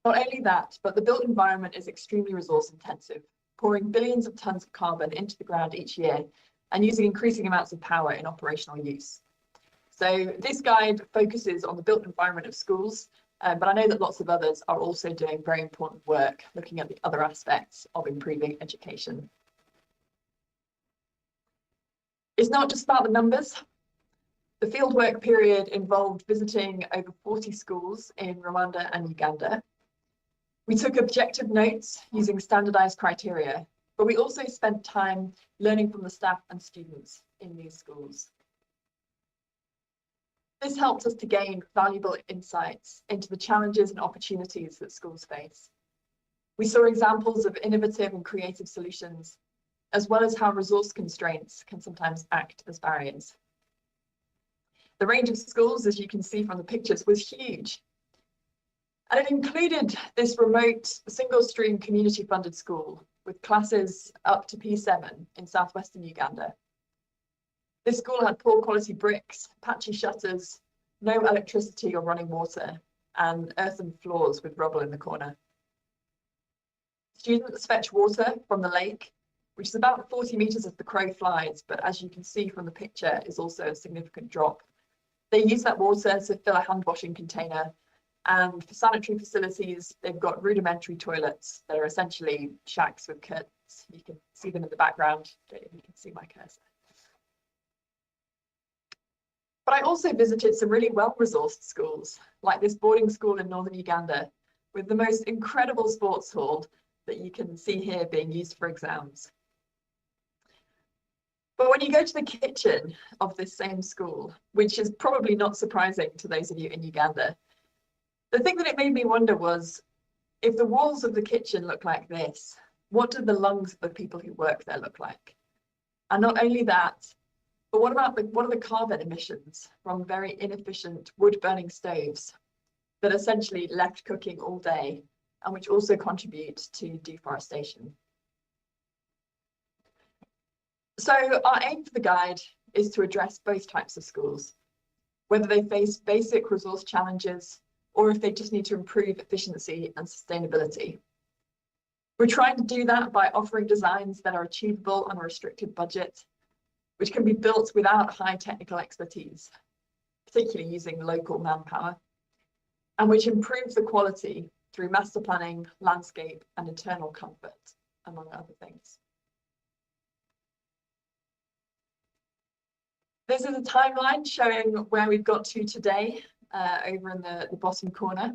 Not only that, but the built environment is extremely resource intensive, pouring billions of tons of carbon into the ground each year and using increasing amounts of power in operational use. So this guide focuses on the built environment of schools, but I know that lots of others are also doing very important work looking at the other aspects of improving education. It's not just about the numbers. The fieldwork period involved visiting over 40 schools in Rwanda and Uganda. We took objective notes using standardized criteria, but we also spent time learning from the staff and students in these schools. This helped us to gain valuable insights into the challenges and opportunities that schools face. We saw examples of innovative and creative solutions, as well as how resource constraints can sometimes act as barriers. The range of schools, as you can see from the pictures, was huge. And it included this remote single stream community funded school with classes up to P7 in southwestern Uganda. This school had poor quality bricks, patchy shutters, no electricity or running water, and earthen floors with rubble in the corner. Students fetch water from the lake, which is about 40 meters as the crow flies, but as you can see from the picture, is also a significant drop. They use that water to fill a hand washing container, and for sanitary facilities, they've got rudimentary toilets that are essentially shacks with curtains. You can see them in the background. You can see my cursor. But I also visited some really well-resourced schools, like this boarding school in northern Uganda, with the most incredible sports hall that you can see here being used for exams. But when you go to the kitchen of this same school, which is probably not surprising to those of you in Uganda, the thing that it made me wonder was, if the walls of the kitchen look like this, what do the lungs of the people who work there look like? And not only that, but what are the carbon emissions from very inefficient wood-burning stoves that are essentially left cooking all day and which also contribute to deforestation? So our aim for the guide is to address both types of schools, whether they face basic resource challenges or if they just need to improve efficiency and sustainability. We're trying to do that by offering designs that are achievable on a restricted budget, which can be built without high technical expertise, particularly using local manpower, and which improves the quality through master planning, landscape, and internal comfort, among other things. This is a timeline showing where we've got to today, over in the bottom corner.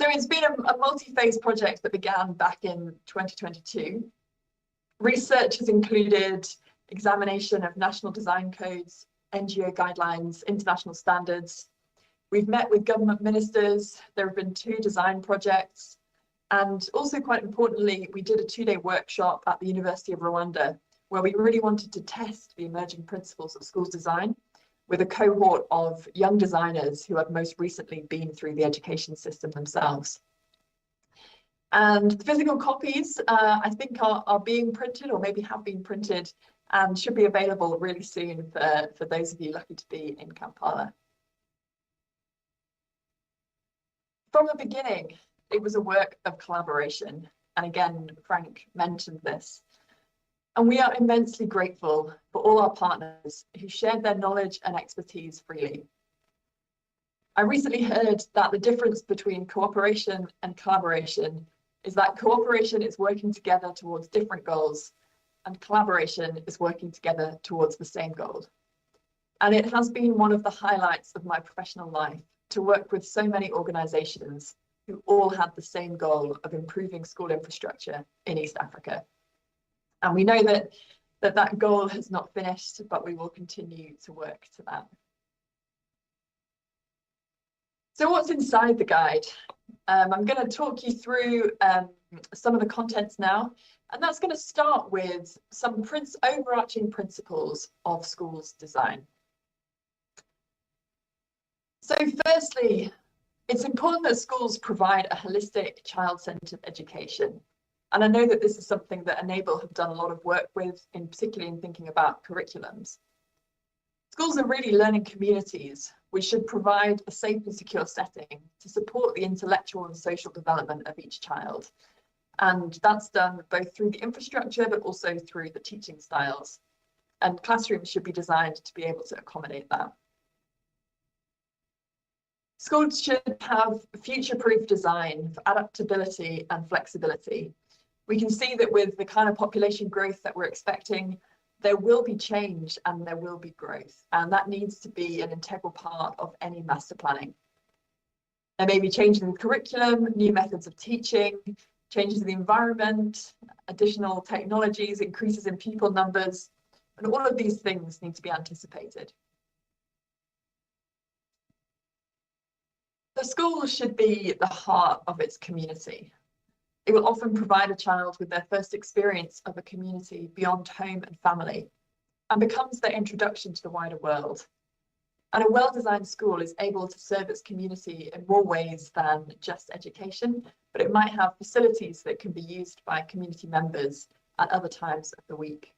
So it's been a multi-phase project that began back in 2022. Research has included examination of national design codes, NGO guidelines, international standards. We've met with government ministers. There have been 2 design projects. And also quite importantly, we did a 2-day workshop at the University of Rwanda, where we really wanted to test the emerging principles of schools design with a cohort of young designers who had most recently been through the education system themselves. And the physical copies, I think, are being printed, or maybe have been printed, and should be available really soon for those of you lucky to be in Kampala. From the beginning, it was a work of collaboration. And again, Frank mentioned this. And we are immensely grateful for all our partners who shared their knowledge and expertise freely. I recently heard that the difference between cooperation and collaboration is that cooperation is working together towards different goals, and collaboration is working together towards the same goal. And it has been one of the highlights of my professional life to work with so many organizations who all had the same goal of improving school infrastructure in East Africa. And we know that goal has not finished, but we will continue to work to that. So what's inside the guide? I'm going to talk you through some of the contents now, and that's going to start with some overarching principles of schools design. So firstly, it's important that schools provide a holistic, child-centered education. And I know that this is something that Enable have done a lot of work with, particularly in thinking about curriculums. Schools are really learning communities which should provide a safe and secure setting to support the intellectual and social development of each child. And that's done both through the infrastructure, but also through the teaching styles. And classrooms should be designed to be able to accommodate that. Schools should have future-proof design for adaptability and flexibility. We can see that with the kind of population growth that we're expecting, there will be change and there will be growth, and that needs to be an integral part of any master planning. There may be changes in the curriculum, new methods of teaching, changes in the environment, additional technologies, increases in pupil numbers, and all of these things need to be anticipated. The school should be the heart of its community. It will often provide a child with their first experience of a community beyond home and family, and becomes their introduction to the wider world. And a well-designed school is able to serve its community in more ways than just education, but it might have facilities that can be used by community members at other times of the week.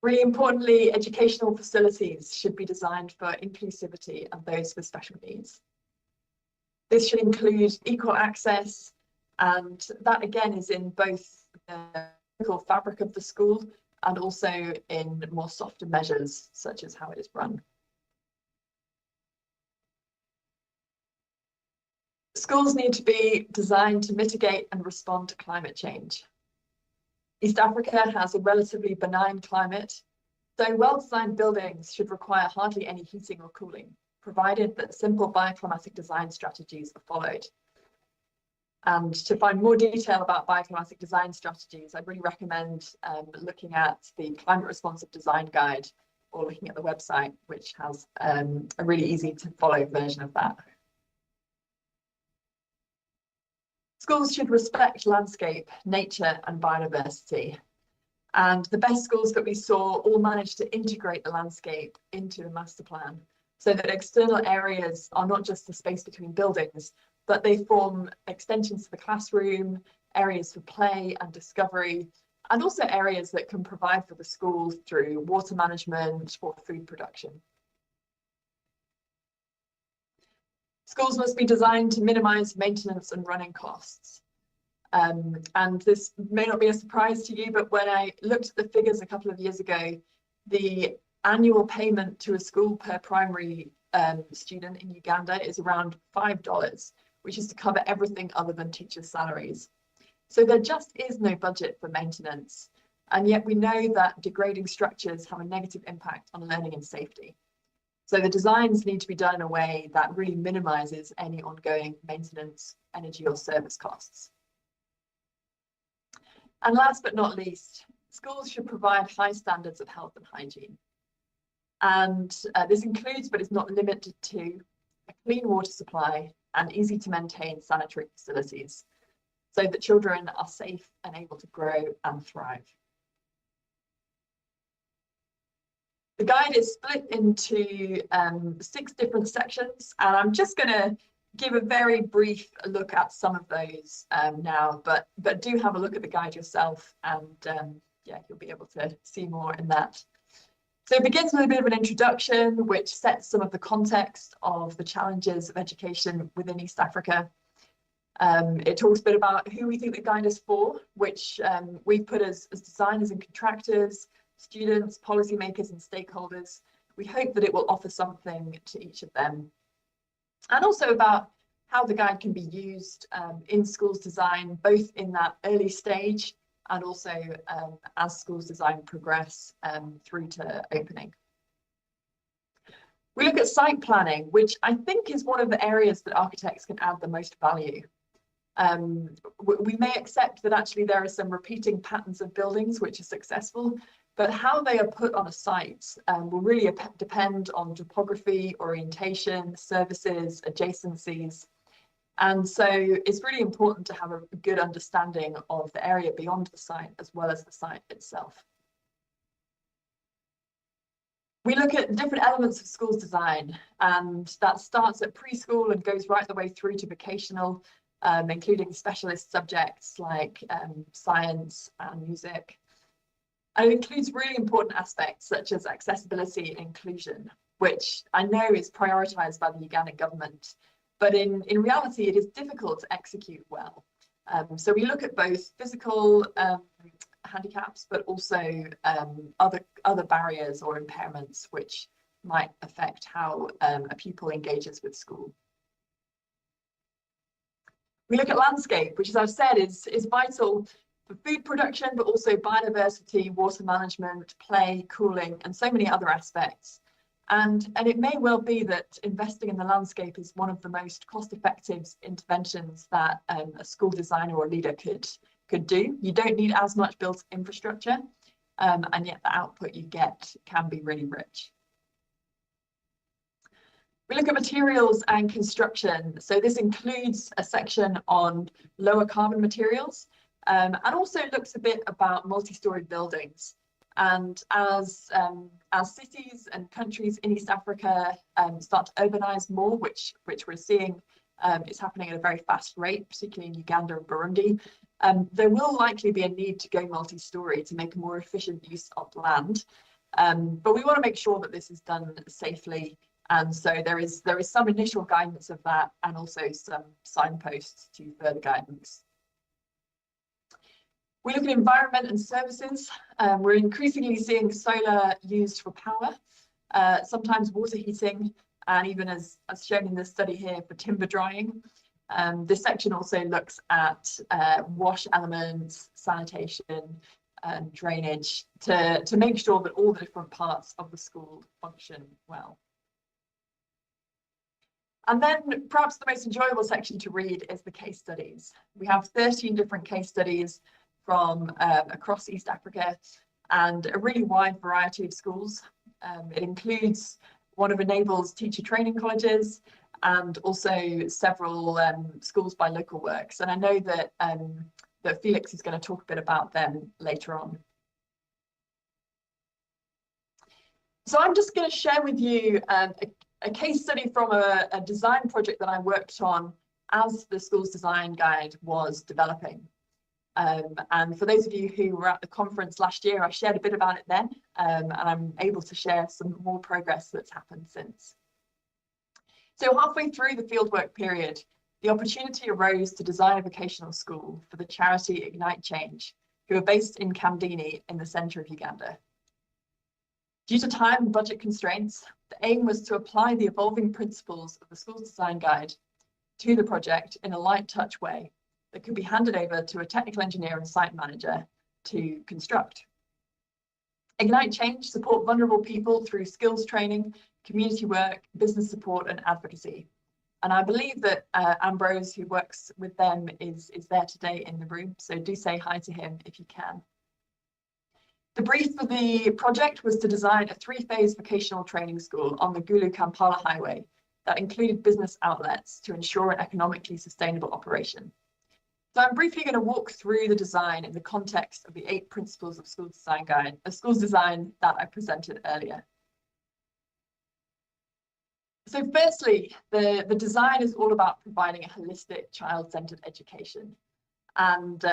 Really importantly, educational facilities should be designed for inclusivity and those with special needs. This should include equal access, and that again is in both the physical fabric of the school and also in more softer measures, such as how it is run. Schools need to be designed to mitigate and respond to climate change. East Africa has a relatively benign climate, so well-designed buildings should require hardly any heating or cooling, provided that simple bioclimatic design strategies are followed. And to find more detail about bioclimatic design strategies, I really recommend looking at the Climate Responsive Design Guide or looking at the website, which has a really easy to follow version of that. Schools should respect landscape, nature, and biodiversity. And the best schools that we saw all managed to integrate the landscape into the master plan, so that external areas are not just the space between buildings, but they form extensions to the classroom, areas for play and discovery, and also areas that can provide for the school through water management or food production. Schools must be designed to minimize maintenance and running costs. And this may not be a surprise to you, but when I looked at the figures a couple of years ago, the annual payment to a school per primary student in Uganda is around $5, which is to cover everything other than teachers' salaries. So there just is no budget for maintenance. And yet we know that degrading structures have a negative impact on learning and safety. So the designs need to be done in a way that really minimizes any ongoing maintenance, energy, or service costs. And last but not least, schools should provide high standards of health and hygiene. And this includes, but is not limited to, a clean water supply, and easy to maintain sanitary facilities so that children are safe and able to grow and thrive. The guide is split into 6 different sections, and I'm just going to give a very brief look at some of those now, but do have a look at the guide yourself, and yeah, you'll be able to see more in that. So it begins with a bit of an introduction, which sets some of the context of the challenges of education within East Africa. It talks a bit about who we think the guide is for, which we've put as designers and contractors, students, policymakers, and stakeholders. We hope that it will offer something to each of them. And also about how the guide can be used in schools design, both in that early stage and also as schools design progress through to opening. We look at site planning, which I think is one of the areas that architects can add the most value. We may accept that actually there are some repeating patterns of buildings which are successful, but how they are put on a site will really depend on topography, orientation, services, adjacencies. And so it's really important to have a good understanding of the area beyond the site as well as the site itself. We look at different elements of schools design, and that starts at preschool and goes right the way through to vocational, including specialist subjects like science and music. And it includes really important aspects such as accessibility and inclusion, which I know is prioritized by the Ugandan government, but in reality, it is difficult to execute well. So we look at both physical handicaps, but also other barriers or impairments which might affect how a pupil engages with school. We look at landscape, which, as I've said, is vital for food production, but also biodiversity, water management, play, cooling, and so many other aspects. And it may well be that investing in the landscape is one of the most cost-effective interventions that a school designer or leader could do. You don't need as much built infrastructure, and yet the output you get can be really rich. We look at materials and construction. So this includes a section on lower carbon materials, and also looks a bit about multi-story buildings. And as cities and countries in East Africa start to urbanize more, which we're seeing is happening at a very fast rate, particularly in Uganda and Burundi, there will likely be a need to go multi-story to make a more efficient use of land. But we want to make sure that this is done safely. And so there is some initial guidance of that, and also some signposts to further guidance. We look at environment and services. We're increasingly seeing solar used for power, sometimes water heating, and even as shown in this study here, for timber drying. This section also looks at wash elements, sanitation, and drainage to make sure that all the different parts of the school function well. And then perhaps the most enjoyable section to read is the case studies. We have 13 different case studies from across East Africa, and a really wide variety of schools. It includes one of Enable's teacher training colleges, and also several schools by Local Works. And I know that, that Felix is going to talk a bit about them later on. So I'm just going to share with you a case study from a design project that I worked on as the Schools Design Guide was developing. And for those of you who were at the conference last year, I shared a bit about it then, and I'm able to share some more progress that's happened since. So halfway through the fieldwork period, the opportunity arose to design a vocational school for the charity Ignite Change, who are based in Kamdini in the centre of Uganda. Due to time and budget constraints, the aim was to apply the evolving principles of the Schools Design Guide to the project in a light touch way that could be handed over to a technical engineer and site manager to construct. Ignite Change support vulnerable people through skills training, community work, business support, and advocacy. And I believe that Ambrose, who works with them, is there today in the room, so do say hi to him if you can. The brief for the project was to design a 3-phase vocational training school on the Gulu Kampala Highway, that included business outlets to ensure an economically sustainable operation. So I'm briefly going to walk through the design in the context of the 8 principles of schools design that I presented earlier. So firstly, the design is all about providing a holistic child-centered education. And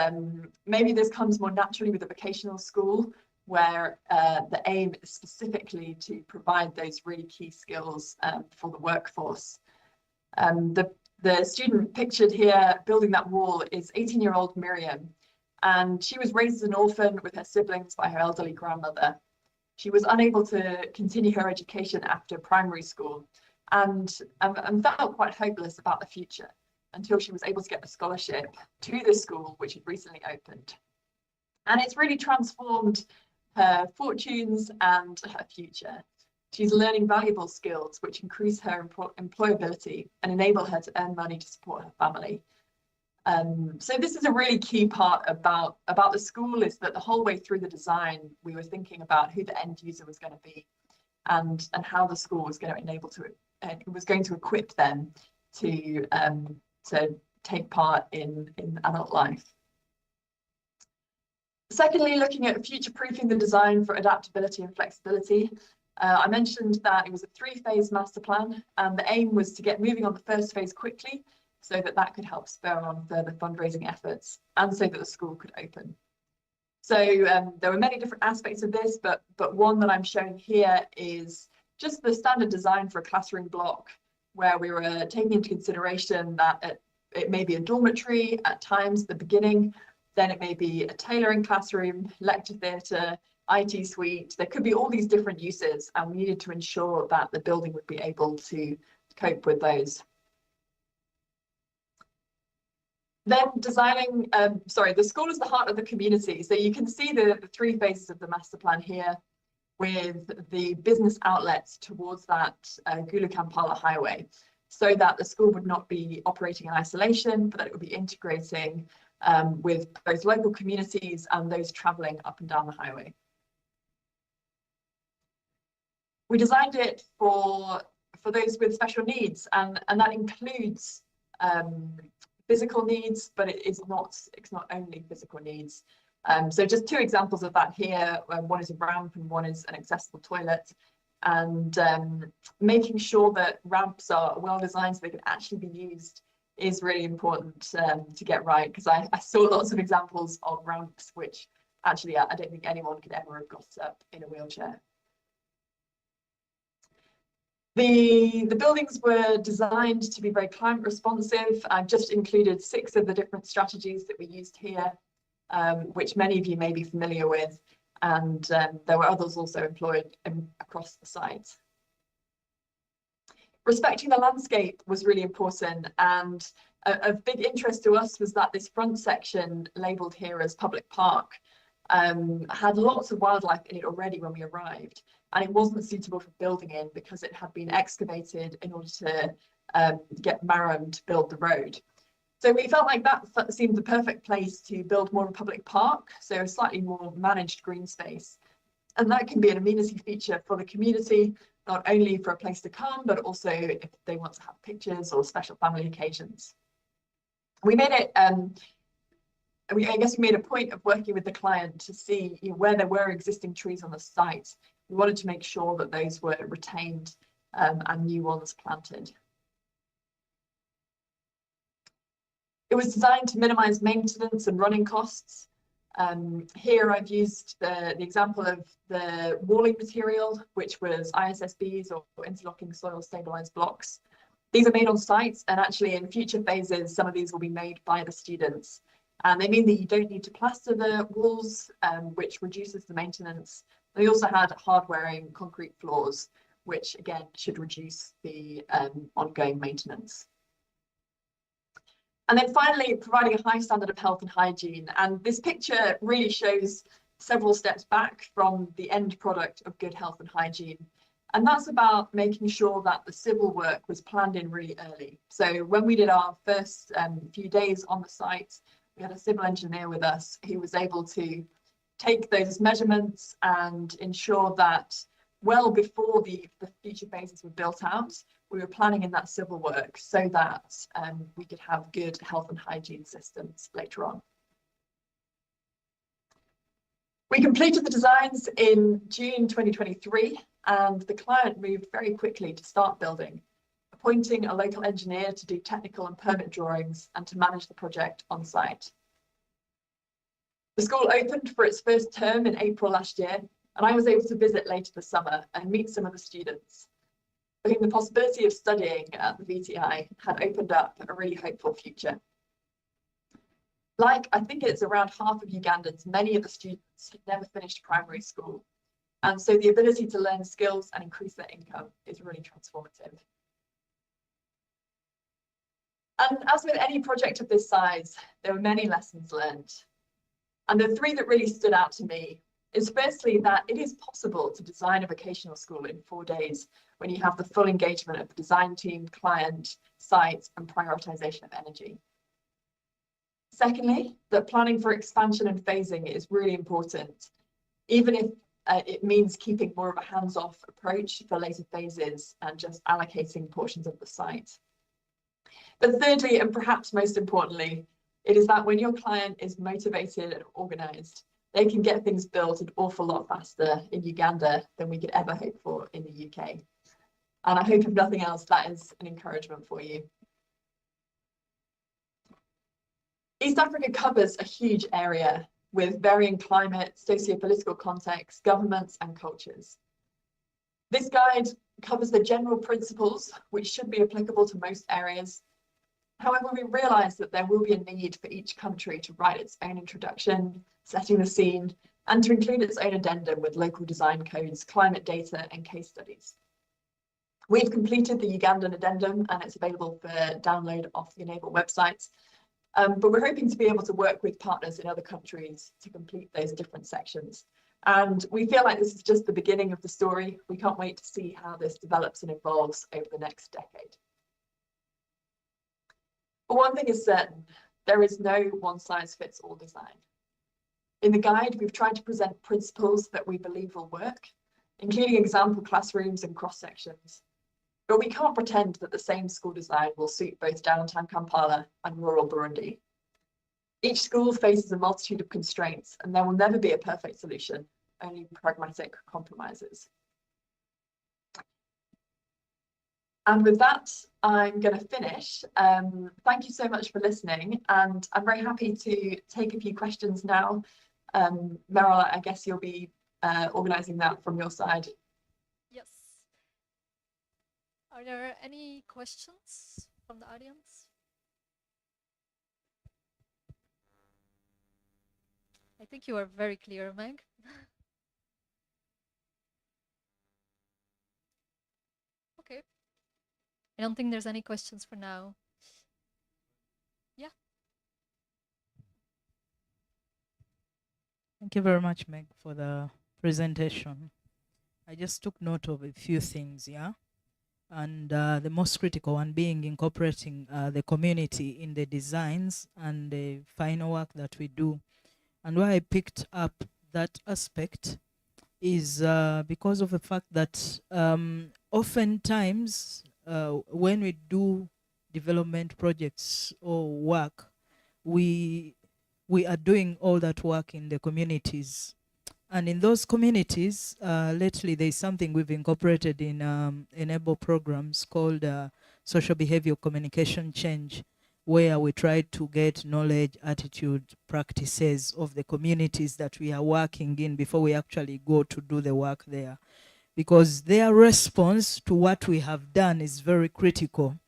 maybe this comes more naturally with a vocational school, where the aim is specifically to provide those really key skills for the workforce. The student pictured here building that wall is 18-year-old Miriam, and she was raised as an orphan with her siblings by her elderly grandmother. She was unable to continue her education after primary school and felt quite hopeless about the future until she was able to get a scholarship to this school, which had recently opened. And it's really transformed her fortunes and her future. She's learning valuable skills which increase her employability and enable her to earn money to support her family. So this is a really key part about the school, is that the whole way through the design, we were thinking about who the end user was going to be and how the school was going to equip them to take part in adult life. Secondly, looking at future-proofing the design for adaptability and flexibility. I mentioned that it was a 3-phase master plan, and the aim was to get moving on the first phase quickly so that could help spur on further fundraising efforts and so that the school could open. So there were many different aspects of this, but one that I'm showing here is just the standard design for a classroom block, where we were taking into consideration that it may be a dormitory at times at the beginning, then it may be a tailoring classroom, lecture theatre, IT suite. There could be all these different uses, and we needed to ensure that the building would be able to cope with those. Then designing, the school is the heart of the community. So you can see the 3 phases of the master plan here, with the business outlets towards that Gulu Kampala highway, so that the school would not be operating in isolation, but that it would be integrating with both local communities and those travelling up and down the highway. We designed it for those with special needs, and that includes physical needs, but it's not only physical needs. So just 2 examples of that here. One is a ramp and one is an accessible toilet. And making sure that ramps are well designed so they can actually be used is really important to get right, because I saw lots of examples of ramps which actually I don't think anyone could ever have got up in a wheelchair. The buildings were designed to be very climate responsive. I've just included 6 of the different strategies that we used here, which many of you may be familiar with, and there were others also employed across the site. Respecting the landscape was really important, and of big interest to us was that this front section, labelled here as public park, had lots of wildlife in it already when we arrived, and it wasn't suitable for building in because it had been excavated in order to get Marram to build the road. So we felt like that seemed the perfect place to build more of a public park, so a slightly more managed green space. And that can be an amenity feature for the community, not only for a place to come, but also if they want to have pictures or special family occasions. We made it, I guess we made a point of working with the client to see where there were existing trees on the site. We wanted to make sure that those were retained and new ones planted. It was designed to minimize maintenance and running costs. Here I've used the example of the walling material, which was ISSBs or interlocking soil stabilized blocks. These are made on site, and actually in future phases, some of these will be made by the students. And they mean that you don't need to plaster the walls, which reduces the maintenance. They also had hard-wearing concrete floors, which again should reduce the ongoing maintenance. And then finally, providing a high standard of health and hygiene. And this picture really shows several steps back from the end product of good health and hygiene. And that's about making sure that the civil work was planned in really early. So when we did our first few days on the site, we had a civil engineer with us who was able to take those measurements and ensure that well before the future phases were built out, we were planning in that civil work so that we could have good health and hygiene systems later on. We completed the designs in June 2023, and the client moved very quickly to start building, appointing a local engineer to do technical and permit drawings and to manage the project on site. The school opened for its first term in April last year, and I was able to visit later this summer and meet some of the students, for whom the possibility of studying at the VTI had opened up a really hopeful future. Like, I think it's around half of Ugandans, many of the students had never finished primary school. And so the ability to learn skills and increase their income is really transformative. And as with any project of this size, there were many lessons learned. And the three that really stood out to me is firstly that it is possible to design a vocational school in 4 days when you have the full engagement of the design team, client, site, and prioritization of energy. Secondly, that planning for expansion and phasing is really important, even if it means keeping more of a hands-off approach for later phases and just allocating portions of the site. But thirdly, and perhaps most importantly, it is that when your client is motivated and organized, they can get things built an awful lot faster in Uganda than we could ever hope for in the UK. And I hope, if nothing else, that is an encouragement for you. East Africa covers a huge area with varying climate, socio-political contexts, governments, and cultures. This guide covers the general principles which should be applicable to most areas. However, we realise that there will be a need for each country to write its own introduction, setting the scene, and to include its own addendum with local design codes, climate data, and case studies. We've completed the Ugandan addendum, and it's available for download off the Enable website. But we're hoping to be able to work with partners in other countries to complete those different sections. And we feel like this is just the beginning of the story. We can't wait to see how this develops and evolves over the next decade. But one thing is certain, there is no one-size-fits-all design. In the guide, we've tried to present principles that we believe will work, including example classrooms and cross-sections. But we can't pretend that the same school design will suit both downtown Kampala and rural Burundi. Each school faces a multitude of constraints, and there will never be a perfect solution, only pragmatic compromises. And with that, I'm going to finish. Thank you so much for listening, and I'm very happy to take a few questions now. Meryl, I guess you'll be organising that from your side. Yes. Are there any questions from the audience? I think you are very clear, Meg. Okay. I don't think there's any questions for now. Yeah. Thank you very much, Meg, for the presentation. I just took note of a few things, yeah? And the most critical one being incorporating the community in the designs and the final work that we do. And why I picked up that aspect is because of the fact that oftentimes when we do development projects or work, we are doing all that work in the communities. And in those communities, lately there's something we've incorporated in Enable programs called social behavior communication change, where we try to get knowledge, attitude, practices of the communities that we are working in before we actually go to do the work there. Because their response to what we have done is very critical.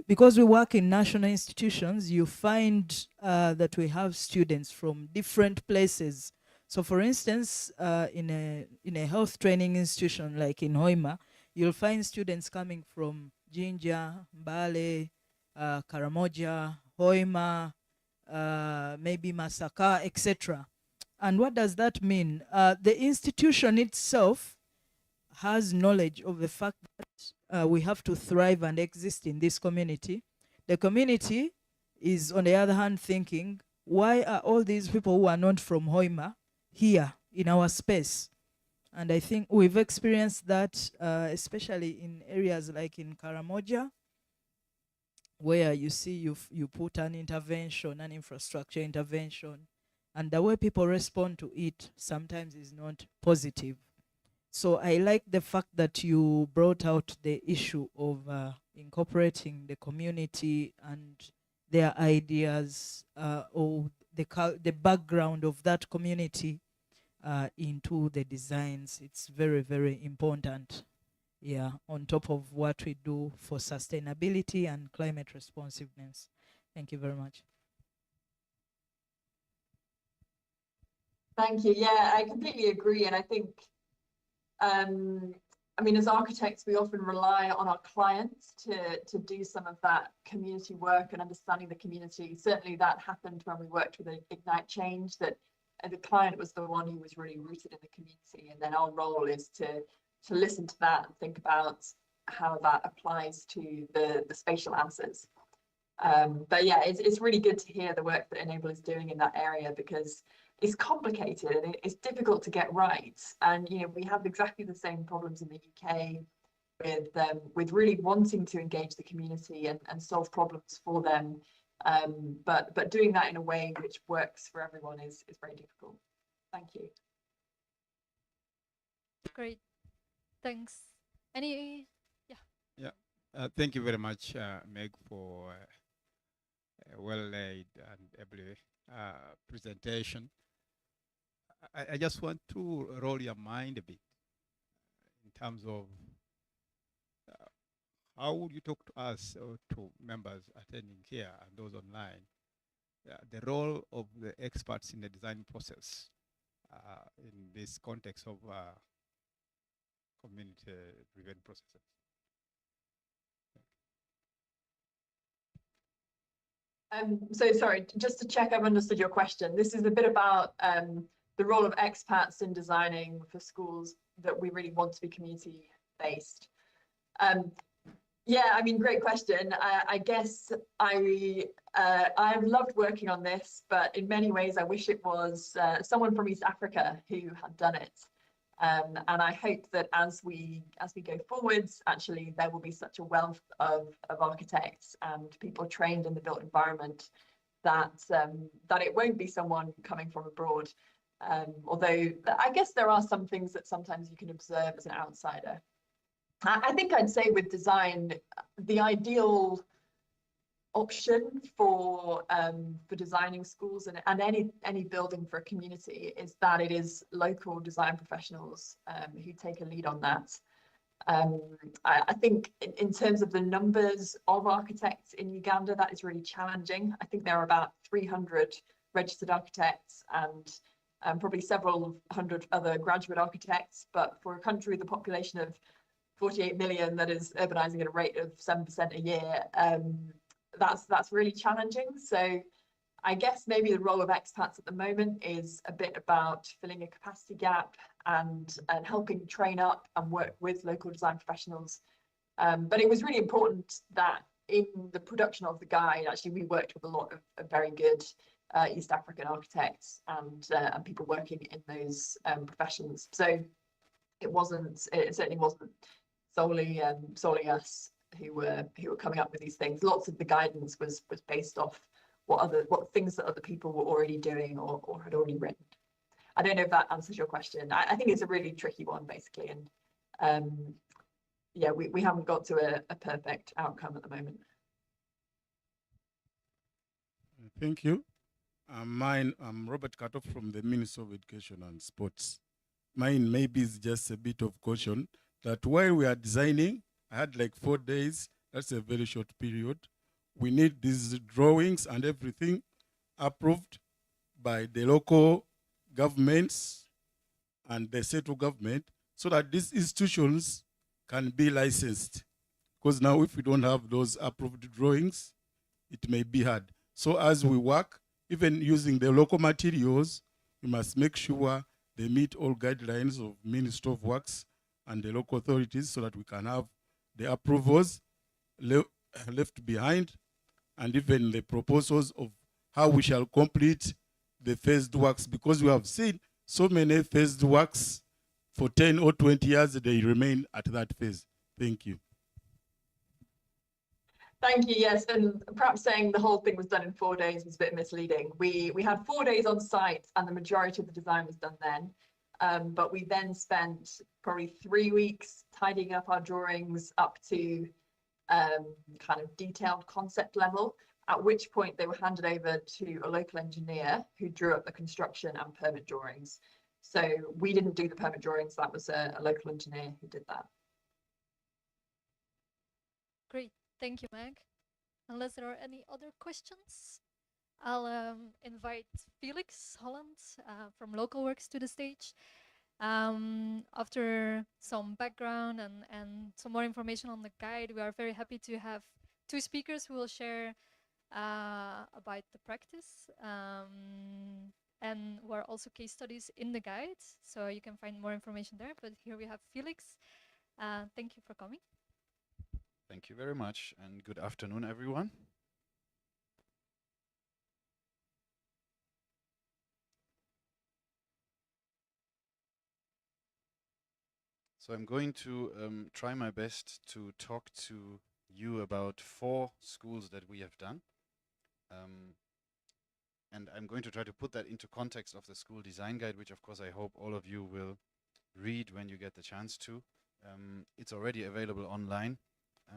Because we work in national institutions, you find that we have students from different places. So for instance, in a health training institution like in Hoima, you'll find students coming from Jinja, Mbale, Karamoja, Hoima, maybe Masaka, etc. And what does that mean? The institution itself has knowledge of the fact that we have to thrive and exist in this community. The community is, on the other hand, thinking, why are all these people who are not from Hoima here in our space? And I think we've experienced that, especially in areas like in Karamoja, where you see you put an intervention, an infrastructure intervention, and the way people respond to it sometimes is not positive. So I like the fact that you brought out the issue of incorporating the community and their ideas, or the background of that community into the designs. It's very, very important. Yeah, on top of what we do for sustainability and climate responsiveness. Thank you very much. Thank you. Yeah, I completely agree. And I think, I mean, as architects, we often rely on our clients to do some of that community work and understanding the community. Certainly that happened when we worked with Ignite Change, that the client was the one who was really rooted in the community. And then our role is to listen to that and think about how that applies to the spatial answers. But yeah, it's really good to hear the work that Enable is doing in that area, because it's complicated and it's difficult to get right. And you know, we have exactly the same problems in the UK with really wanting to engage the community and solve problems for them. But doing that in a way which works for everyone is very difficult. Thank you. Great. Thanks. Any? Yeah. Thank you very much, Meg, for a well-laid and able presentation. I just want to roll your mind a bit in terms of how would you talk to us or to members attending here and those online, the role of the experts in the design process in this context of community-driven processes. So sorry, just to check I've understood your question. This is a bit about the role of expats in designing for schools that we really want to be community-based. Yeah, I mean, great question. I guess I've loved working on this, but in many ways I wish it was someone from East Africa who had done it. And I hope that as we go forwards, actually there will be such a wealth of architects and people trained in the built environment that it won't be someone coming from abroad. Although I guess there are some things that sometimes you can observe as an outsider. I think I'd say with design, the ideal option for designing schools and any building for a community is that it is local design professionals who take a lead on that. I think in terms of the numbers of architects in Uganda, that is really challenging. I think there are about 300 registered architects and probably several hundred other graduate architects, but for a country with a population of 48 million that is urbanizing at a rate of 7% a year, that's really challenging. So I guess maybe the role of expats at the moment is a bit about filling a capacity gap and helping train up and work with local design professionals. But it was really important that in the production of the guide, actually we worked with a lot of very good East African architects and people working in those professions. So it certainly wasn't solely us who were coming up with these things. Lots of the guidance was based off what things that other people were already doing or had already written. I don't know if that answers your question. I think it's a really tricky one, basically, and yeah, we haven't got to a perfect outcome at the moment. Thank you. I'm Robert Kato from the Ministry of Education and Sports. Mine maybe is just a bit of caution that while we are designing, I had like 4 days, that's a very short period. We need these drawings and everything approved by the local governments and the central government so that these institutions can be licensed. Because now if we don't have those approved drawings, it may be hard. So as we work, even using the local materials, we must make sure they meet all guidelines of Ministry of Works and the local authorities so that we can have the approvals left behind and even the proposals of how we shall complete the phased works, because we have seen so many phased works for 10 or 20 years, they remain at that phase. Thank you. Thank you. Yes, and perhaps saying the whole thing was done in 4 days was a bit misleading. We had 4 days on site, and the majority of the design was done then. But we then spent probably 3 weeks tidying up our drawings up to kind of detailed concept level, at which point they were handed over to a local engineer who drew up the construction and permit drawings. So we didn't do the permit drawings, that was a local engineer who did that. Great, thank you, Meg. Unless there are any other questions, I'll invite Felix Holland from Local Works to the stage. After some background and some more information on the guide, we are very happy to have two speakers who will share about the practice and who are also case studies in the guide. So you can find more information there. But here we have Felix. Thank you for coming. Thank you very much, and good afternoon, everyone. So I'm going to try my best to talk to you about 4 schools that we have done. And I'm going to try to put that into context of the school design guide, which of course I hope all of you will read when you get the chance to. It's already available online,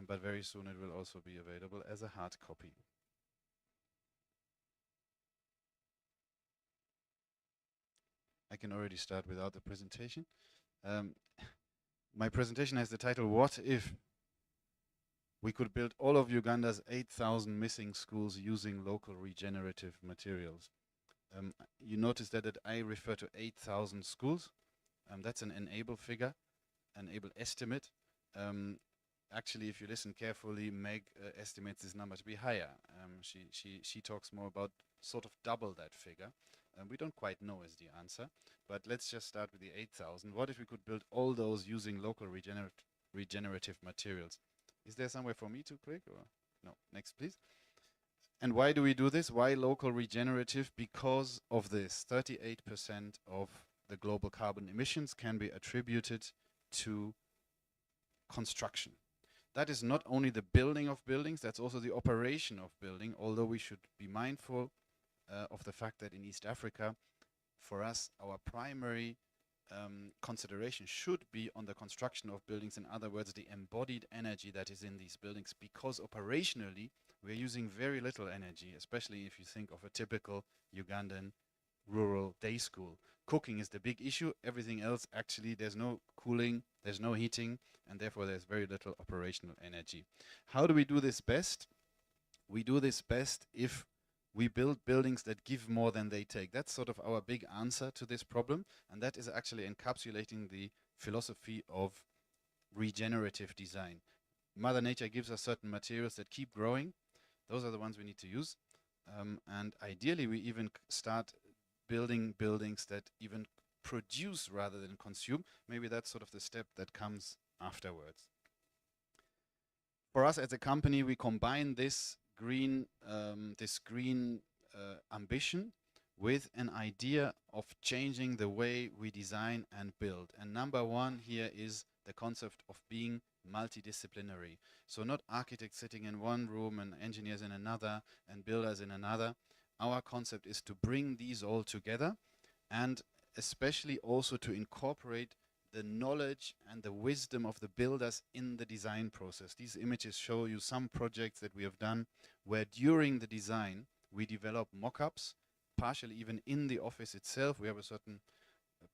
but very soon it will also be available as a hard copy. I can already start without the presentation. My presentation has the title, What If We Could Build All of Uganda's 8,000 Missing Schools Using Local Regenerative Materials. You notice that I refer to 8,000 schools. That's an enable figure, enable estimate. Actually, if you listen carefully, Meg estimates this number to be higher. She talks more about sort of double that figure. We don't quite know is the answer, but let's just start with the 8,000. What if we could build all those using local regenerative materials? Is there somewhere for me to click? Or no, next please. And why do we do this? Why local regenerative? Because of this, 38% of the global carbon emissions can be attributed to construction. That is not only the building of buildings, that's also the operation of building, although we should be mindful of the fact that in East Africa, for us, our primary consideration should be on the construction of buildings. In other words, the embodied energy that is in these buildings, because operationally, we're using very little energy, especially if you think of a typical Ugandan rural day school. Cooking is the big issue. Everything else, actually, there's no cooling, there's no heating, and therefore there's very little operational energy. How do we do this best? We do this best if we build buildings that give more than they take. That's sort of our big answer to this problem, and that is actually encapsulating the philosophy of regenerative design. Mother Nature gives us certain materials that keep growing. Those are the ones we need to use. And ideally, we even start building buildings that even produce rather than consume. Maybe that's sort of the step that comes afterwards. For us as a company, we combine this green ambition with an idea of changing the way we design and build. And number one here is the concept of being multidisciplinary. So not architects sitting in one room and engineers in another and builders in another. Our concept is to bring these all together, and especially also to incorporate the knowledge and the wisdom of the builders in the design process. These images show you some projects that we have done where during the design we develop mock-ups, partially even in the office itself. We have a certain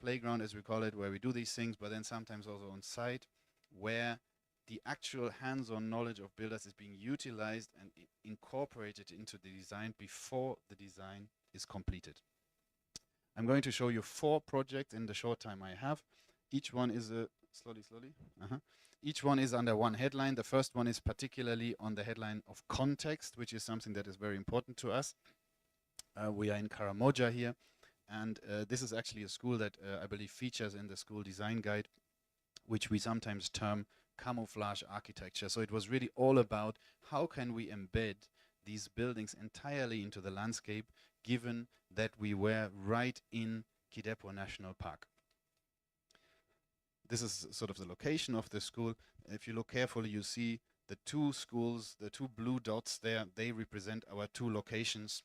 playground, as we call it, where we do these things, but then sometimes also on site, where the actual hands-on knowledge of builders is being utilized and incorporated into the design before the design is completed. I'm going to show you 4 projects in the short time I have. Each one is Each one is under one headline. The first one is particularly on the headline of context, which is something that is very important to us. We are in Karamoja here, and this is actually a school that I believe features in the school design guide, which we sometimes term camouflage architecture. So it was really all about how can we embed these buildings entirely into the landscape, given that we were right in Kidepo National Park. this is sort of the location of the school. If you look carefully, you see the two schools, the two blue dots there, they represent our two locations.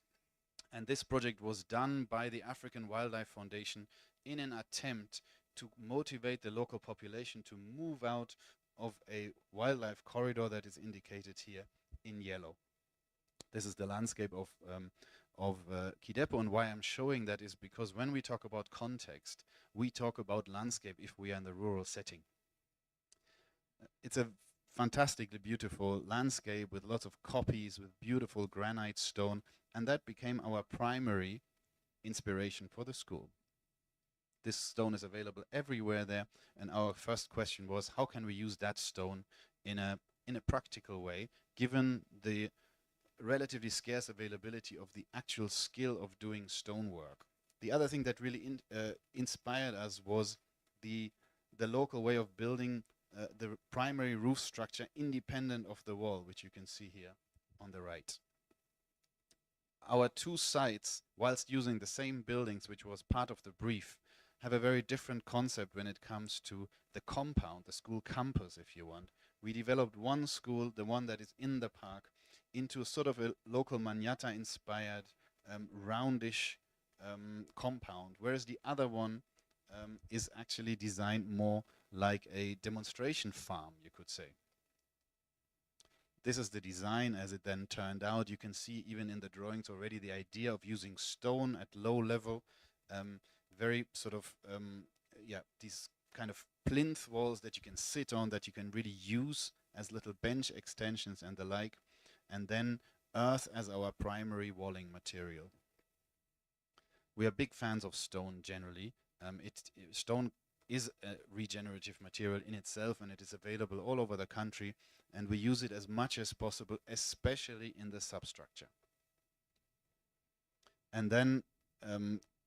And this project was done by the African Wildlife Foundation in an attempt to motivate the local population to move out of a wildlife corridor that is indicated here in yellow. This is the landscape of Kidepo, and why I'm showing that is because when we talk about context, we talk about landscape if we are in the rural setting. It's a fantastically beautiful landscape with lots of kopjes, with beautiful granite stone, and that became our primary inspiration for the school. This stone is available everywhere there, and our first question was, how can we use that stone in a practical way, given the relatively scarce availability of the actual skill of doing stonework. The other thing that really inspired us was the local way of building the primary roof structure independent of the wall, which you can see here on the right. Our two sites, whilst using the same buildings, which was part of the brief, have a very different concept when it comes to the compound, the school campus, if you want. We developed one school, the one that is in the park, into sort of a local Manyatta-inspired roundish compound, whereas the other one is actually designed more like a demonstration farm, you could say. This is the design as it then turned out. You can see even in the drawings already the idea of using stone at low level, very sort of, these kind of plinth walls that you can sit on, that you can really use as little bench extensions and the like, and then earth as our primary walling material. We are big fans of stone generally. Stone is a regenerative material in itself, and it is available all over the country, and we use it as much as possible, especially in the substructure. And then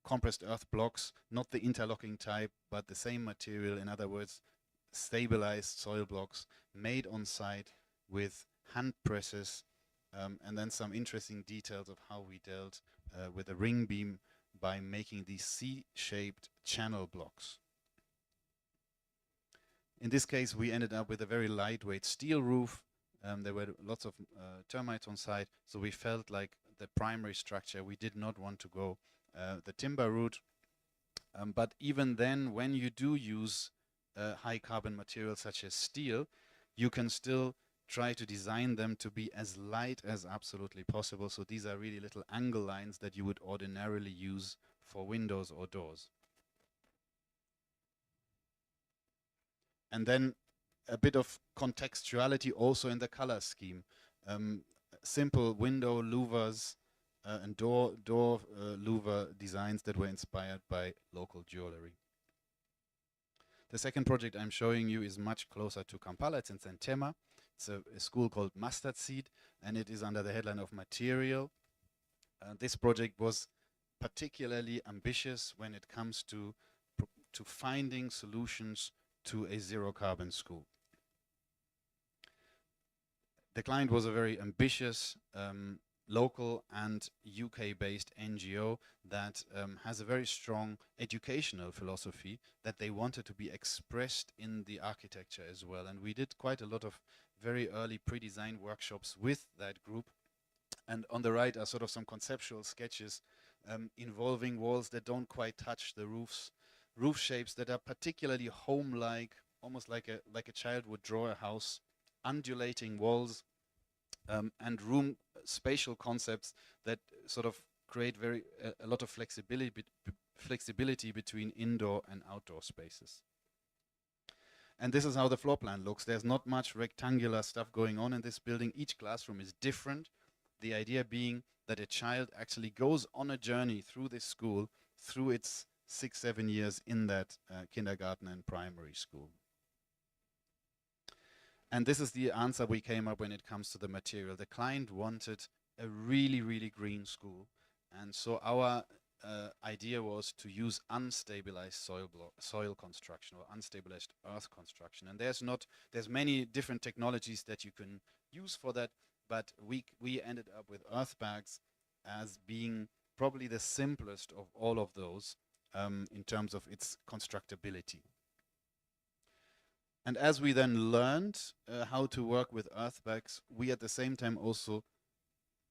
compressed earth blocks, not the interlocking type, but the same material, in other words, stabilized soil blocks made on site with hand presses, and then some interesting details of how we dealt with a ring beam by making these C-shaped channel blocks. In this case, we ended up with a very lightweight steel roof. There were lots of termites on site, so we felt like the primary structure, we did not want to go the timber route. But even then, when you do use high carbon materials such as steel, you can still try to design them to be as light as absolutely possible. So these are really little angle lines that you would ordinarily use for windows or doors. And then a bit of contextuality also in the color scheme. Simple window louvers and door louver designs that were inspired by local jewelry. The second project I'm showing you is much closer to Kampala. It's in Sentema. It's a school called Mustard Seed, and it is under the headline of material. This project was particularly ambitious when it comes to finding solutions to a zero carbon school. The client was a very ambitious local and UK-based NGO that has a very strong educational philosophy that they wanted to be expressed in the architecture as well. And we did quite a lot of very early pre-design workshops with that group. And on the right are sort of some conceptual sketches involving walls that don't quite touch the roofs, roof shapes that are particularly home-like, almost like a child would draw a house, undulating walls, and room spatial concepts that sort of create a lot of flexibility between indoor and outdoor spaces. And this is how the floor plan looks. There's not much rectangular stuff going on in this building. Each classroom is different. The idea being that a child actually goes on a journey through this school, through its 6-7 years in that kindergarten and primary school. And this is the answer we came up when it comes to the material. The client wanted a really, really green school. And so our idea was to use unstabilized soil construction or unstabilized earth construction. And there's many different technologies that you can use for that, but we ended up with earth bags as being probably the simplest of all of those in terms of its constructability. And as we then learned how to work with earth bags, we at the same time also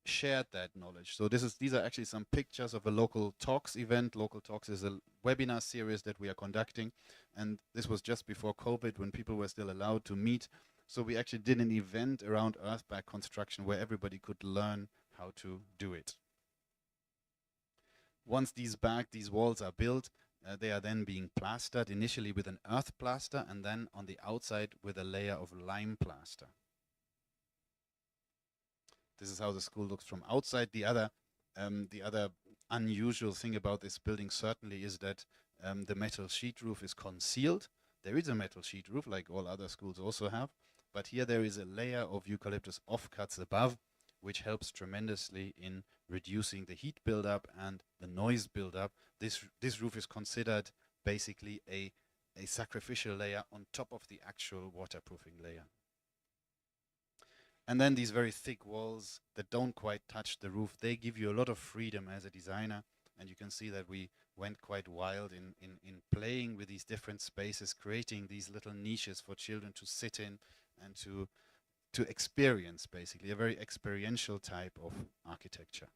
shared that knowledge. So these are actually some pictures of a Local Talks event. Local Talks is a webinar series that we are conducting, and this was just before COVID when people were still allowed to meet. So we actually did an event around earth bag construction where everybody could learn how to do it. Once these walls are built, they are then being plastered, initially with an earth plaster and then on the outside with a layer of lime plaster. This is how the school looks from outside. The other unusual thing about this building certainly is that the metal sheet roof is concealed. There is a metal sheet roof like all other schools also have, but here there is a layer of eucalyptus offcuts above, which helps tremendously in reducing the heat buildup and the noise buildup. This roof is considered basically a sacrificial layer on top of the actual waterproofing layer. And then these very thick walls that don't quite touch the roof, they give you a lot of freedom as a designer. And you can see that we went quite wild in playing with these different spaces, creating these little niches for children to sit in and to experience, basically, a very experiential type of architecture.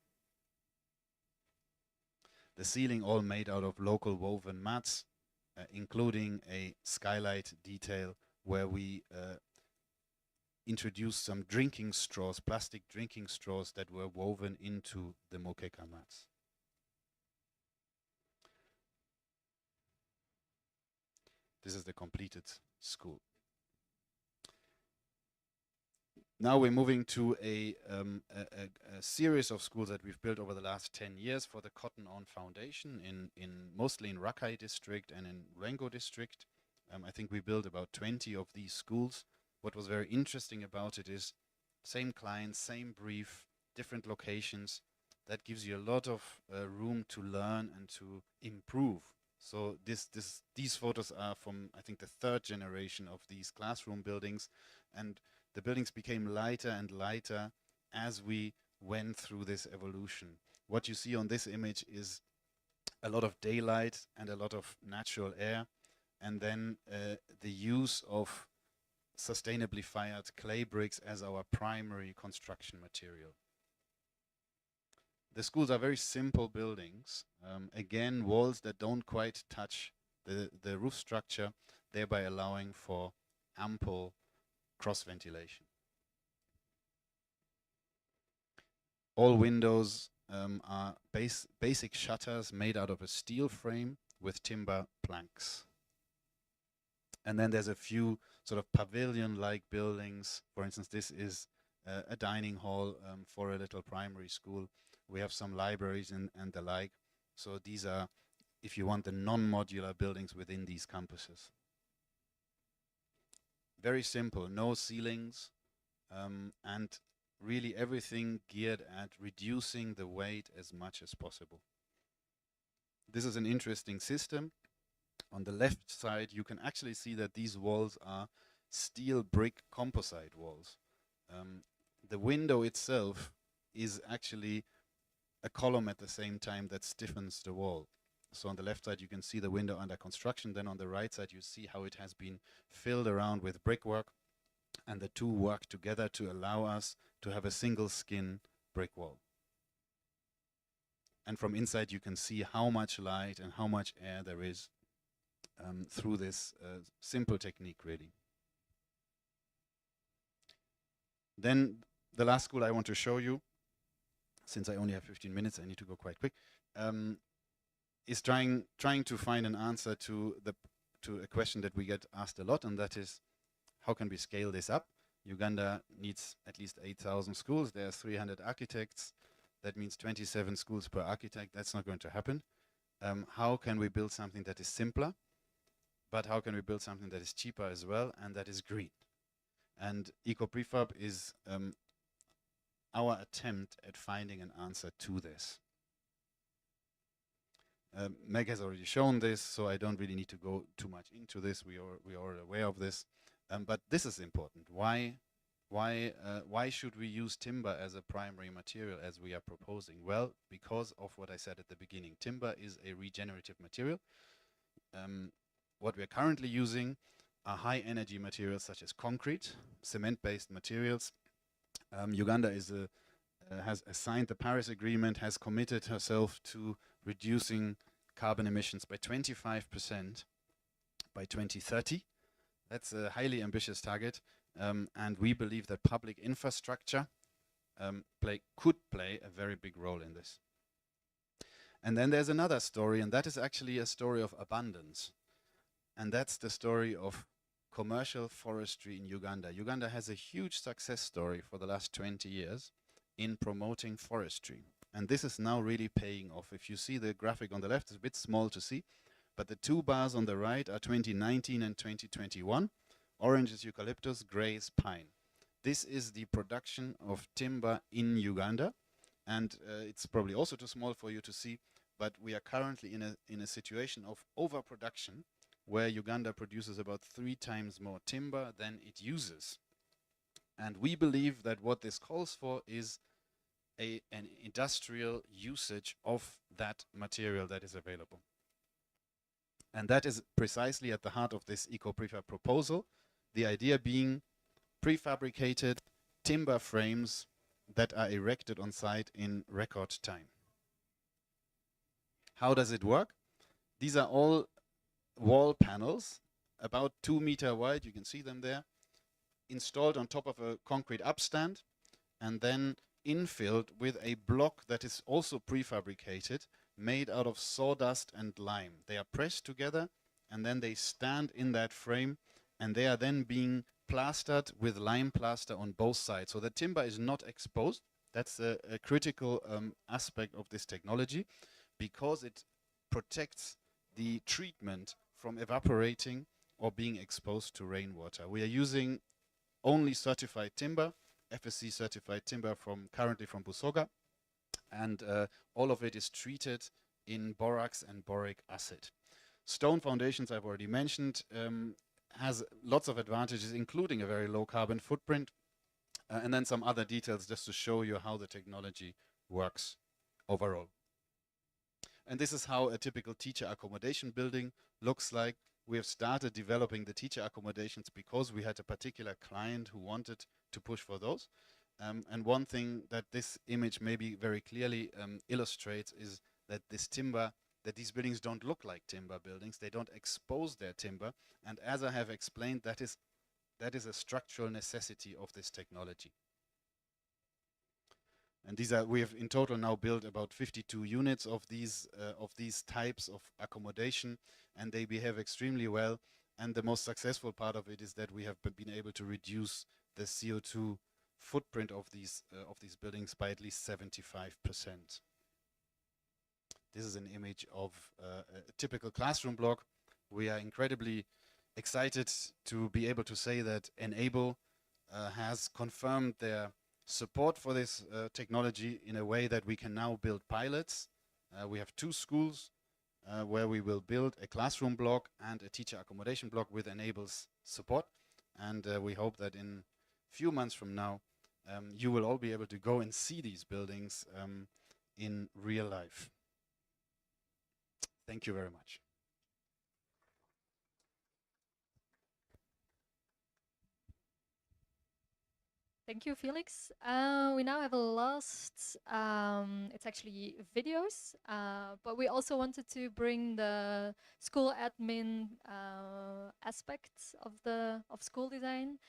The ceiling all made out of local woven mats, including a skylight detail where we introduced some drinking straws, plastic drinking straws that were woven into the moqueca mats. This is the completed school. Now we're moving to a series of schools that we've built over the last 10 years for the Cotton On Foundation, mostly in Rakai district and in Rengo district. I think we built about 20 of these schools. What was very interesting about it is same clients, same brief, different locations. That gives you a lot of room to learn and to improve. So these photos are from, I think, the third generation of these classroom buildings, and the buildings became lighter and lighter as we went through this evolution. What you see on this image is a lot of daylight and a lot of natural air, and then the use of sustainably fired clay bricks as our primary construction material. The schools are very simple buildings. Again, walls that don't quite touch the roof structure, thereby allowing for ample cross ventilation. All windows are basic shutters made out of a steel frame with timber planks. And then there's a few sort of pavilion-like buildings. For instance, this is a dining hall for a little primary school. We have some libraries and the like. So these are, if you want, the non-modular buildings within these campuses. Very simple, no ceilings, and really everything geared at reducing the weight as much as possible. This is an interesting system. On the left side, you can actually see that these walls are steel brick composite walls. The window itself is actually a column at the same time that stiffens the wall. So on the left side, you can see the window under construction. Then on the right side, you see how it has been filled around with brickwork. And the two work together to allow us to have a single skin brick wall. And from inside, you can see how much light and how much air there is through this simple technique, really. Then the last school I want to show you, since I only have 15 minutes, I need to go quite quick, is trying to find an answer to a question that we get asked a lot, and that is, how can we scale this up? Uganda needs at least 8,000 schools. There are 300 architects. That means 27 schools per architect. That's not going to happen. How can we build something that is simpler, but how can we build something that is cheaper as well and that is green? And eco-prefab is our attempt at finding an answer to this. Meg has already shown this, so I don't really need to go too much into this. We are aware of this, but this is important. Why should we use timber as a primary material as we are proposing? Well, because of what I said at the beginning. Timber is a regenerative material. What we are currently using are high energy materials such as concrete, cement-based materials. Uganda has signed the Paris Agreement, has committed herself to reducing carbon emissions by 25% by 2030. That's a highly ambitious target, and we believe that public infrastructure could play a very big role in this. And then there's another story, and that is actually a story of abundance. And that's the story of commercial forestry in Uganda. Uganda has a huge success story for the last 20 years in promoting forestry. And this is now really paying off. If you see the graphic on the left, it's a bit small to see, but the two bars on the right are 2019 and 2021. Orange is eucalyptus, gray is pine. This is the production of timber in Uganda. And it's probably also too small for you to see, but we are currently in a situation of overproduction where Uganda produces about 3 times more timber than it uses. And we believe that what this calls for is an industrial usage of that material that is available. And that is precisely at the heart of this eco-prefab proposal, the idea being prefabricated timber frames that are erected on site in record time. How does it work? These are all wall panels, about 2 meters wide, you can see them there, installed on top of a concrete upstand, and then infilled with a block that is also prefabricated, made out of sawdust and lime. They are pressed together, and then they stand in that frame, and they are then being plastered with lime plaster on both sides. So the timber is not exposed. That's a critical aspect of this technology, because it protects the treatment from evaporating or being exposed to rainwater. We are using only certified timber, FSC certified timber currently from Busoga, and all of it is treated in borax and boric acid. Stone foundations, I've already mentioned, has lots of advantages, including a very low carbon footprint, and then some other details just to show you how the technology works overall. And this is how a typical teacher accommodation building looks like. We have started developing the teacher accommodations because we had a particular client who wanted to push for those. And one thing that this image maybe very clearly illustrates is that that these buildings don't look like timber buildings. They don't expose their timber. And as I have explained, that is a structural necessity of this technology. And we have in total now built about 52 units of these types of accommodation, and they behave extremely well. And the most successful part of it is that we have been able to reduce the CO2 footprint of these buildings by at least 75%. This is an image of a typical classroom block. We are incredibly excited to be able to say that Enable has confirmed their support for this technology in a way that we can now build pilots. We have 2 schools where we will build a classroom block and a teacher accommodation block with Enable's support. And we hope that in a few months from now, you will all be able to go and see these buildings in real life. Thank you very much. Thank you, Felix. We now have a last, it's actually videos, but we also wanted to bring the school admin aspects of school design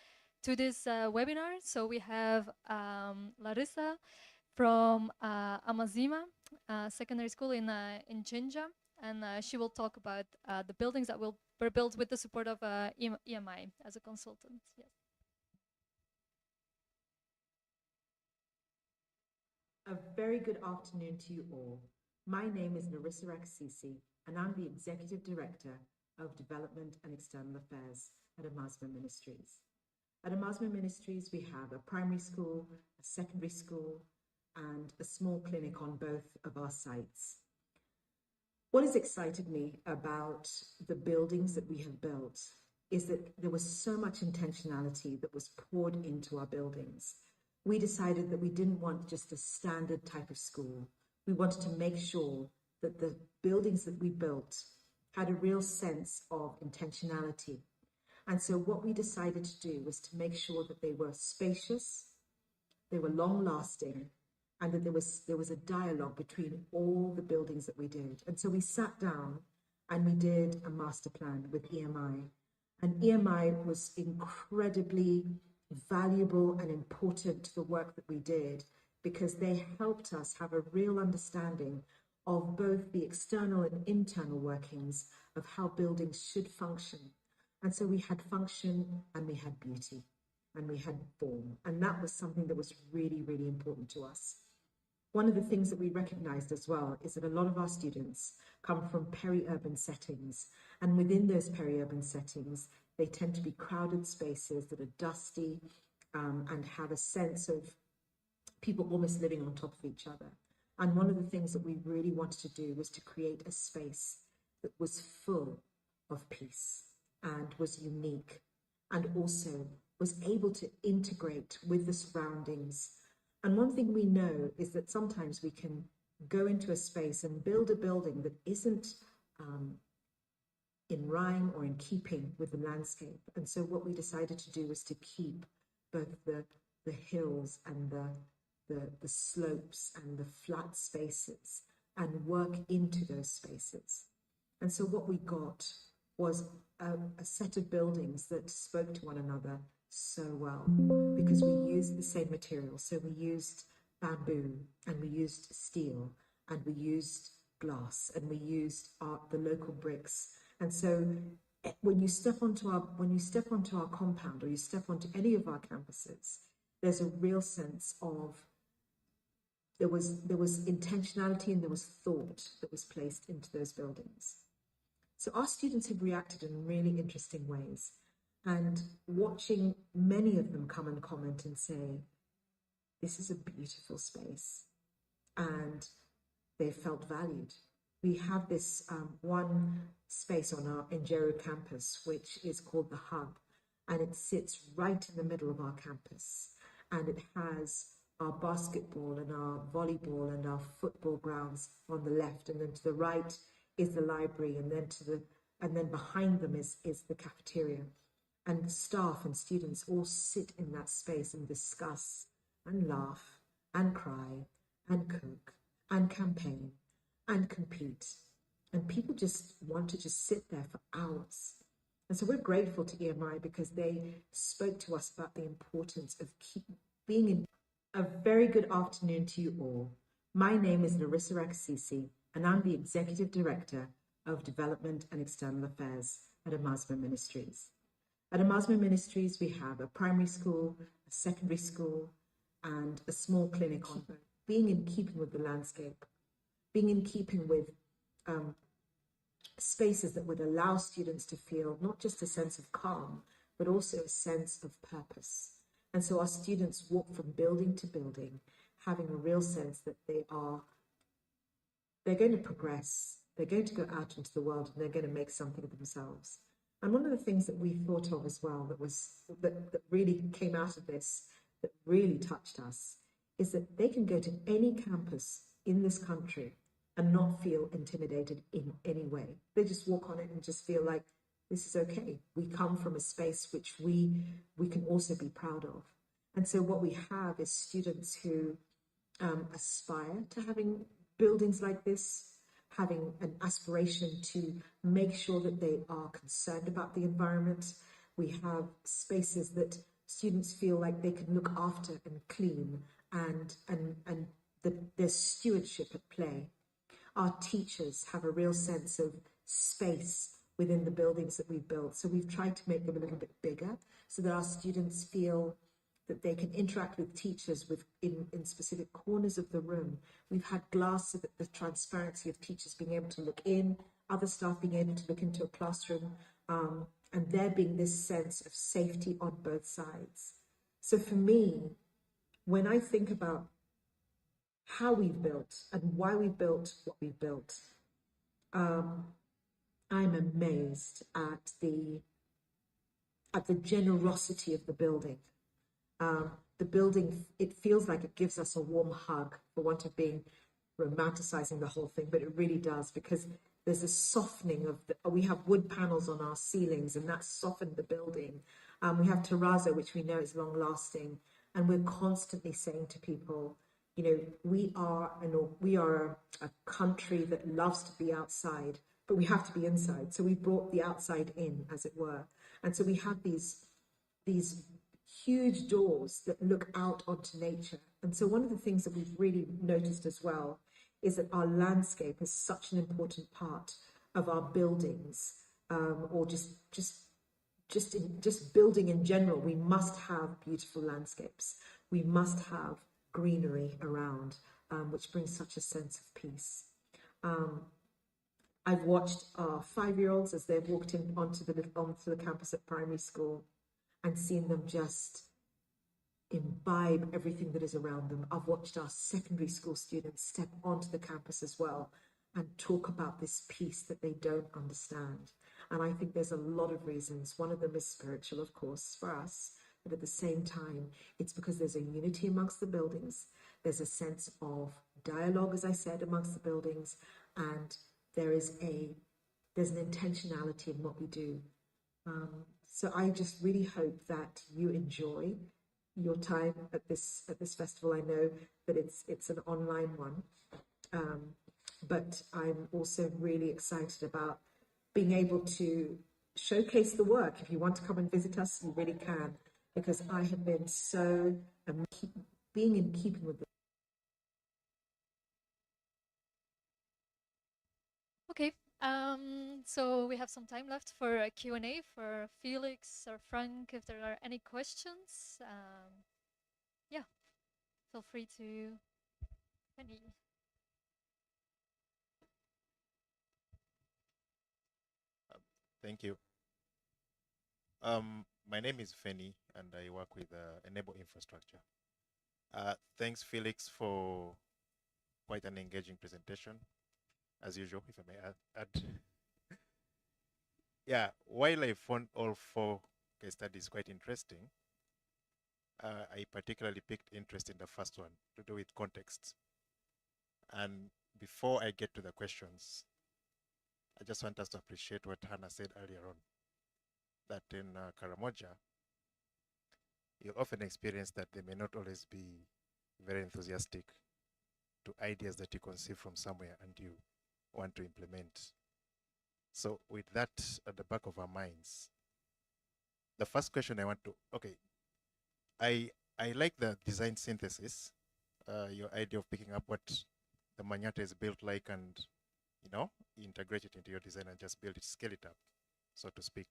to this webinar. So we have Larissa from Amazima Secondary School in Jinja, and she will talk about the buildings that were built with the support of EMI as a consultant. Yes. A very good afternoon to you all. My name is Narissa Raksisi, and I'm the Executive Director of Development and External Affairs at Amasma Ministries. At Amasma Ministries, we have a primary school, a secondary school, and a small clinic on both of our sites. What has excited me about the buildings that we have built is that there was so much intentionality that was poured into our buildings. We decided that we didn't want just a standard type of school. We wanted to make sure that the buildings that we built had a real sense of intentionality. And so what we decided to do was to make sure that they were spacious, they were long lasting, and that there was a dialogue between all the buildings that we did. And so we sat down and we did a master plan with EMI. And EMI was incredibly valuable and important to the work that we did, because they helped us have a real understanding of both the external and internal workings of how buildings should function. And so we had function and we had beauty and we had form. And that was something that was really, really important to us. One of the things that we recognized as well is that a lot of our students come from peri-urban settings. And within those peri-urban settings, they tend to be crowded spaces that are dusty and have a sense of people almost living on top of each other. And one of the things that we really wanted to do was to create a space that was full of peace and was unique, and also was able to integrate with the surroundings. And one thing we know is that sometimes we can go into a space and build a building that isn't in rhyme or in keeping with the landscape. And so what we decided to do was to keep both the hills and the slopes and the flat spaces and work into those spaces. And so what we got was a set of buildings that spoke to one another so well, because we used the same materials. So we used bamboo, and we used steel, and we used glass, and we used the local bricks. And so when you step onto our compound, or you step onto any of our campuses, there's a real sense of there was intentionality and there was thought that was placed into those buildings. So our students have reacted in really interesting ways, and watching many of them come and comment and say, this is a beautiful space, and they felt valued. We have this one space on our Njero campus, which is called the Hub, and it sits right in the middle of our campus, and it has our basketball and our volleyball and our football grounds on the left, and then to the right is the library, and then behind them is the cafeteria. And staff and students all sit in that space and discuss and laugh and cry and cook and campaign and compete. And people just want to just sit there for hours. And so we're grateful to EMI because they spoke to us about the importance of being in. A very good afternoon to you all. My name is Narissa Raksisi, and I'm the Executive Director of Development and External Affairs at Amasma Ministries. At Amasma Ministries, we have a primary school, a secondary school, and a small clinic on both, being in keeping with the landscape, being in keeping with spaces that would allow students to feel not just a sense of calm, but also a sense of purpose. And so our students walk from building to building, having a real sense that they're going to progress, they're going to go out into the world, and they're going to make something of themselves. And one of the things that we thought of as well that really came out of this, that really touched us, is that they can go to any campus in this country and not feel intimidated in any way. They just walk on it and just feel like, this is okay. We come from a space which we can also be proud of. And so what we have is students who aspire to having buildings like this, having an aspiration to make sure that they are concerned about the environment. We have spaces that students feel like they can look after and clean, and there's stewardship at play. Our teachers have a real sense of space within the buildings that we've built. So we've tried to make them a little bit bigger so that our students feel that they can interact with teachers in specific corners of the room. We've had glass so that the transparency of teachers being able to look in, other staff being able to look into a classroom, and there being this sense of safety on both sides. So for me, when I think about how we've built and why we built what we built, I'm amazed at the generosity of the building. The building, it feels like it gives us a warm hug, for want of being romanticizing the whole thing, but it really does, because There's a softening of we have wood panels on our ceilings, and that's softened the building. We have terrazzo, which we know is long lasting, and we're constantly saying to people, you know, we are a country that loves to be outside, but we have to be inside. So we brought the outside in, as it were, and so we have these huge doors that look out onto nature. And so one of the things that we've really noticed as well is that our landscape is such an important part of our buildings, or just building in general. We must have beautiful landscapes. We must have greenery around, which brings such a sense of peace. I've watched our 5-year-olds as they've walked in onto the campus at primary school and seen them just imbibe everything that is around them. I've watched our secondary school students step onto the campus as well and talk about this peace that they don't understand. And I think there's a lot of reasons. One of them is spiritual, of course, for us, but at the same time, it's because there's a unity amongst the buildings. There's a sense of dialogue, as I said, amongst the buildings, and there's an intentionality in what we do. So I just really hope that you enjoy your time at this festival. I know that it's an online one, but I'm also really excited about being able to showcase the work. If you want to come and visit us, you really can, because I have been so being in keeping with the Okay, so we have some time left for a Q&A for Felix or Frank, if there are any questions. Yeah, feel free to. Penny. Thank you. My name is Feni, and I work with Enable Infrastructure. Thanks, Felix, for quite an engaging presentation, as usual, if I may add. Yeah, while I found all 4 case studies quite interesting, I particularly picked interest in the first one to do with context. And before I get to the questions, I just want us to appreciate what Hannah said earlier on, that in Karamoja, you'll often experience that they may not always be very enthusiastic to ideas that you conceive from somewhere and you want to implement. So with that at the back of our minds, the first question I want to, okay, I like the design synthesis, your idea of picking up what the Manyata is built like and, you know, integrate it into your design and just build it, scale it up, so to speak.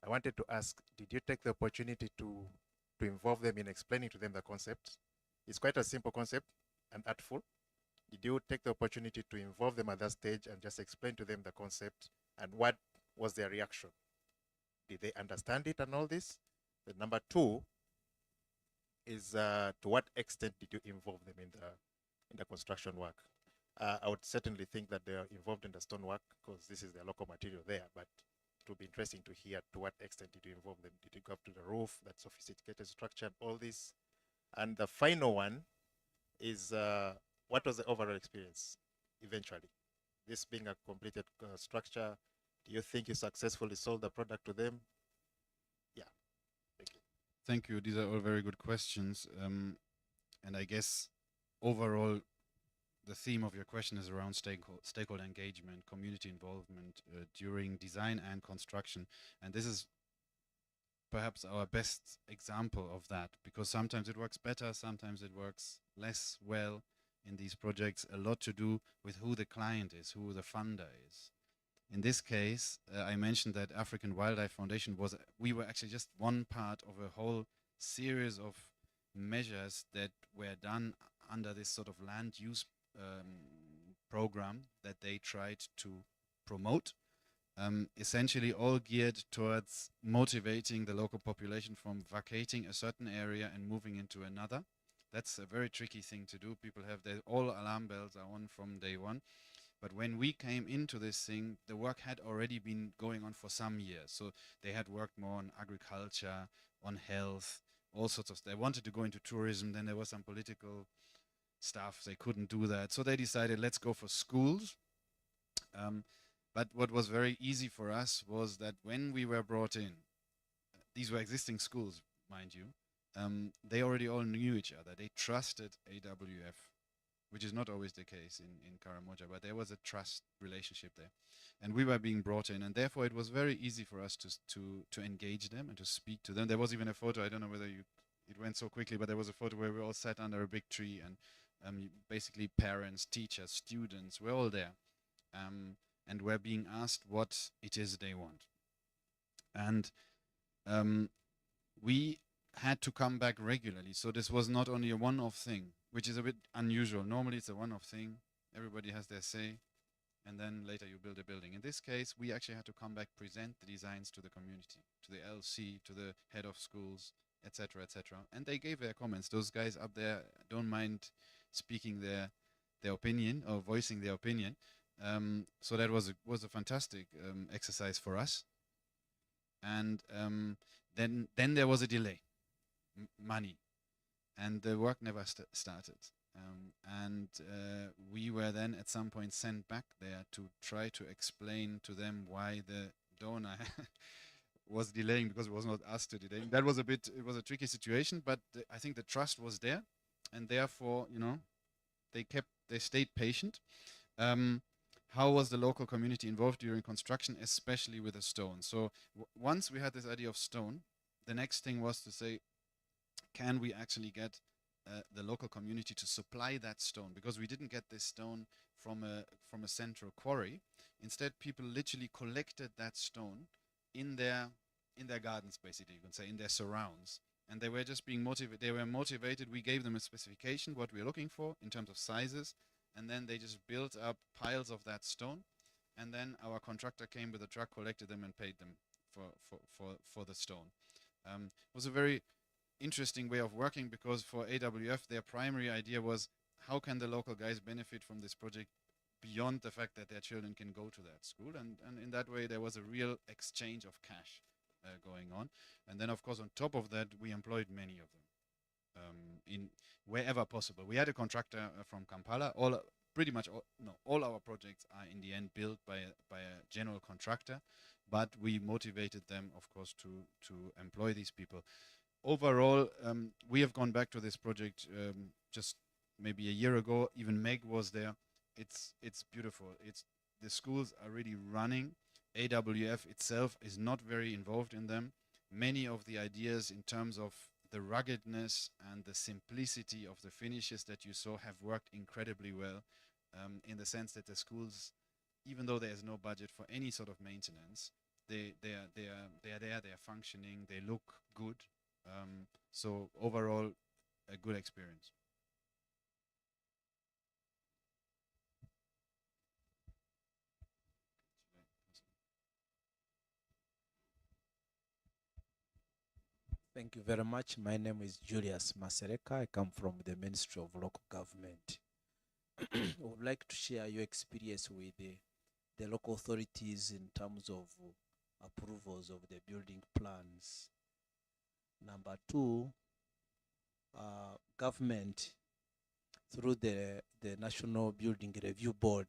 I wanted to ask, did you take the opportunity to involve them in explaining to them the concept? It's quite a simple concept and artful. Did you take the opportunity to involve them at that stage and just explain to them the concept, and what was their reaction? Did they understand it and all this? The number 2 is to what extent did you involve them in the construction work? I would certainly think that they are involved in the stonework because this is their local material there, but it would be interesting to hear to what extent did you involve them? Did you go up to the roof, that sophisticated structure and all this? And the final one is what was the overall experience eventually? This being a completed structure, do you think you successfully sold the product to them? Yeah, thank you. Thank you. These are all very good questions. And I guess overall, the theme of your question is around stakeholder engagement, community involvement during design and construction. And this is perhaps our best example of that, because sometimes it works better, sometimes it works less well in these projects. A lot to do with who the client is, who the funder is. In this case, I mentioned that African Wildlife Foundation we were actually just one part of a whole series of measures that were done under this sort of land use program that they tried to promote, essentially all geared towards motivating the local population from vacating a certain area and moving into another. That's a very tricky thing to do. People have all alarm bells are on from day one. But when we came into this thing, the work had already been going on for some years. So they had worked more on agriculture, on health, all sorts of stuff. They wanted to go into tourism, then there was some political stuff. They couldn't do that. So they decided, let's go for schools. But what was very easy for us was that when we were brought in, these were existing schools, mind you, they already all knew each other. They trusted AWF, which is not always the case in Karamoja, but there was a trust relationship there. And we were being brought in, and therefore it was very easy for us to engage them and to speak to them. There was even a photo, I don't know whether it went so quickly, but there was a photo where we all sat under a big tree, and basically parents, teachers, students, we're all there. And we're being asked what it is they want. And we had to come back regularly. So this was not only a one-off thing, which is a bit unusual. Normally it's a one-off thing. Everybody has their say, and then later you build a building. In this case, we actually had to come back, present the designs to the community, to the LC, to the head of schools, etc., etc. And they gave their comments. Those guys up there don't mind speaking their opinion or voicing their opinion. So that was a fantastic exercise for us. And then there was a delay, money, and the work never started. And we were then at some point sent back there to try to explain to them why the donor was delaying, because it was not us to delay. That was it was a tricky situation, but I think the trust was there, and therefore, they stayed patient. How was the local community involved during construction, especially with the stone? So once we had this idea of stone, the next thing was to say, can we actually get the local community to supply that stone? Because we didn't get this stone from a central quarry. Instead, people literally collected that stone in their gardens, basically, you can say, in their surrounds. And they were just being motivated. They were motivated. We gave them a specification, what we were looking for in terms of sizes. And then they just built up piles of that stone. And then our contractor came with a truck, collected them, and paid them for the stone. It was a very interesting way of working, because for AWF, their primary idea was, how can the local guys benefit from this project beyond the fact that their children can go to that school? And in that way, there was a real exchange of cash going on. And then, of course, on top of that, we employed many of them. In wherever possible. We had a contractor from Kampala. Pretty much all our projects are in the end built by a general contractor, but we motivated them, of course, to employ these people. Overall, we have gone back to this project just maybe a year ago. Even Meg was there. It's beautiful. The schools are really running. AWF itself is not very involved in them. Many of the ideas in terms of the ruggedness and the simplicity of the finishes that you saw have worked incredibly well, in the sense that the schools, even though there's no budget for any sort of maintenance, they are there, they are functioning, they look good. So overall, a good experience. Thank you very much. My name is Julius Masereka. I come from the Ministry of Local Government. I would like to share your experience with the local authorities in terms of approvals of the building plans. Number two, government through the National Building Review Board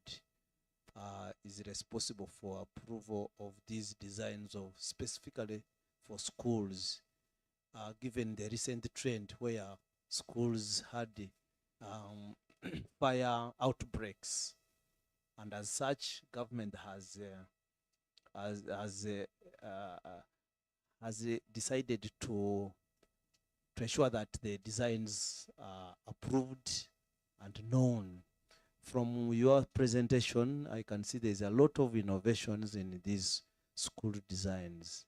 is responsible for approval of these designs of specifically for schools. Given the recent trend where schools had fire outbreaks, and as such, government has decided to ensure that the designs are approved and known. From your presentation, I can see there's a lot of innovations in these school designs.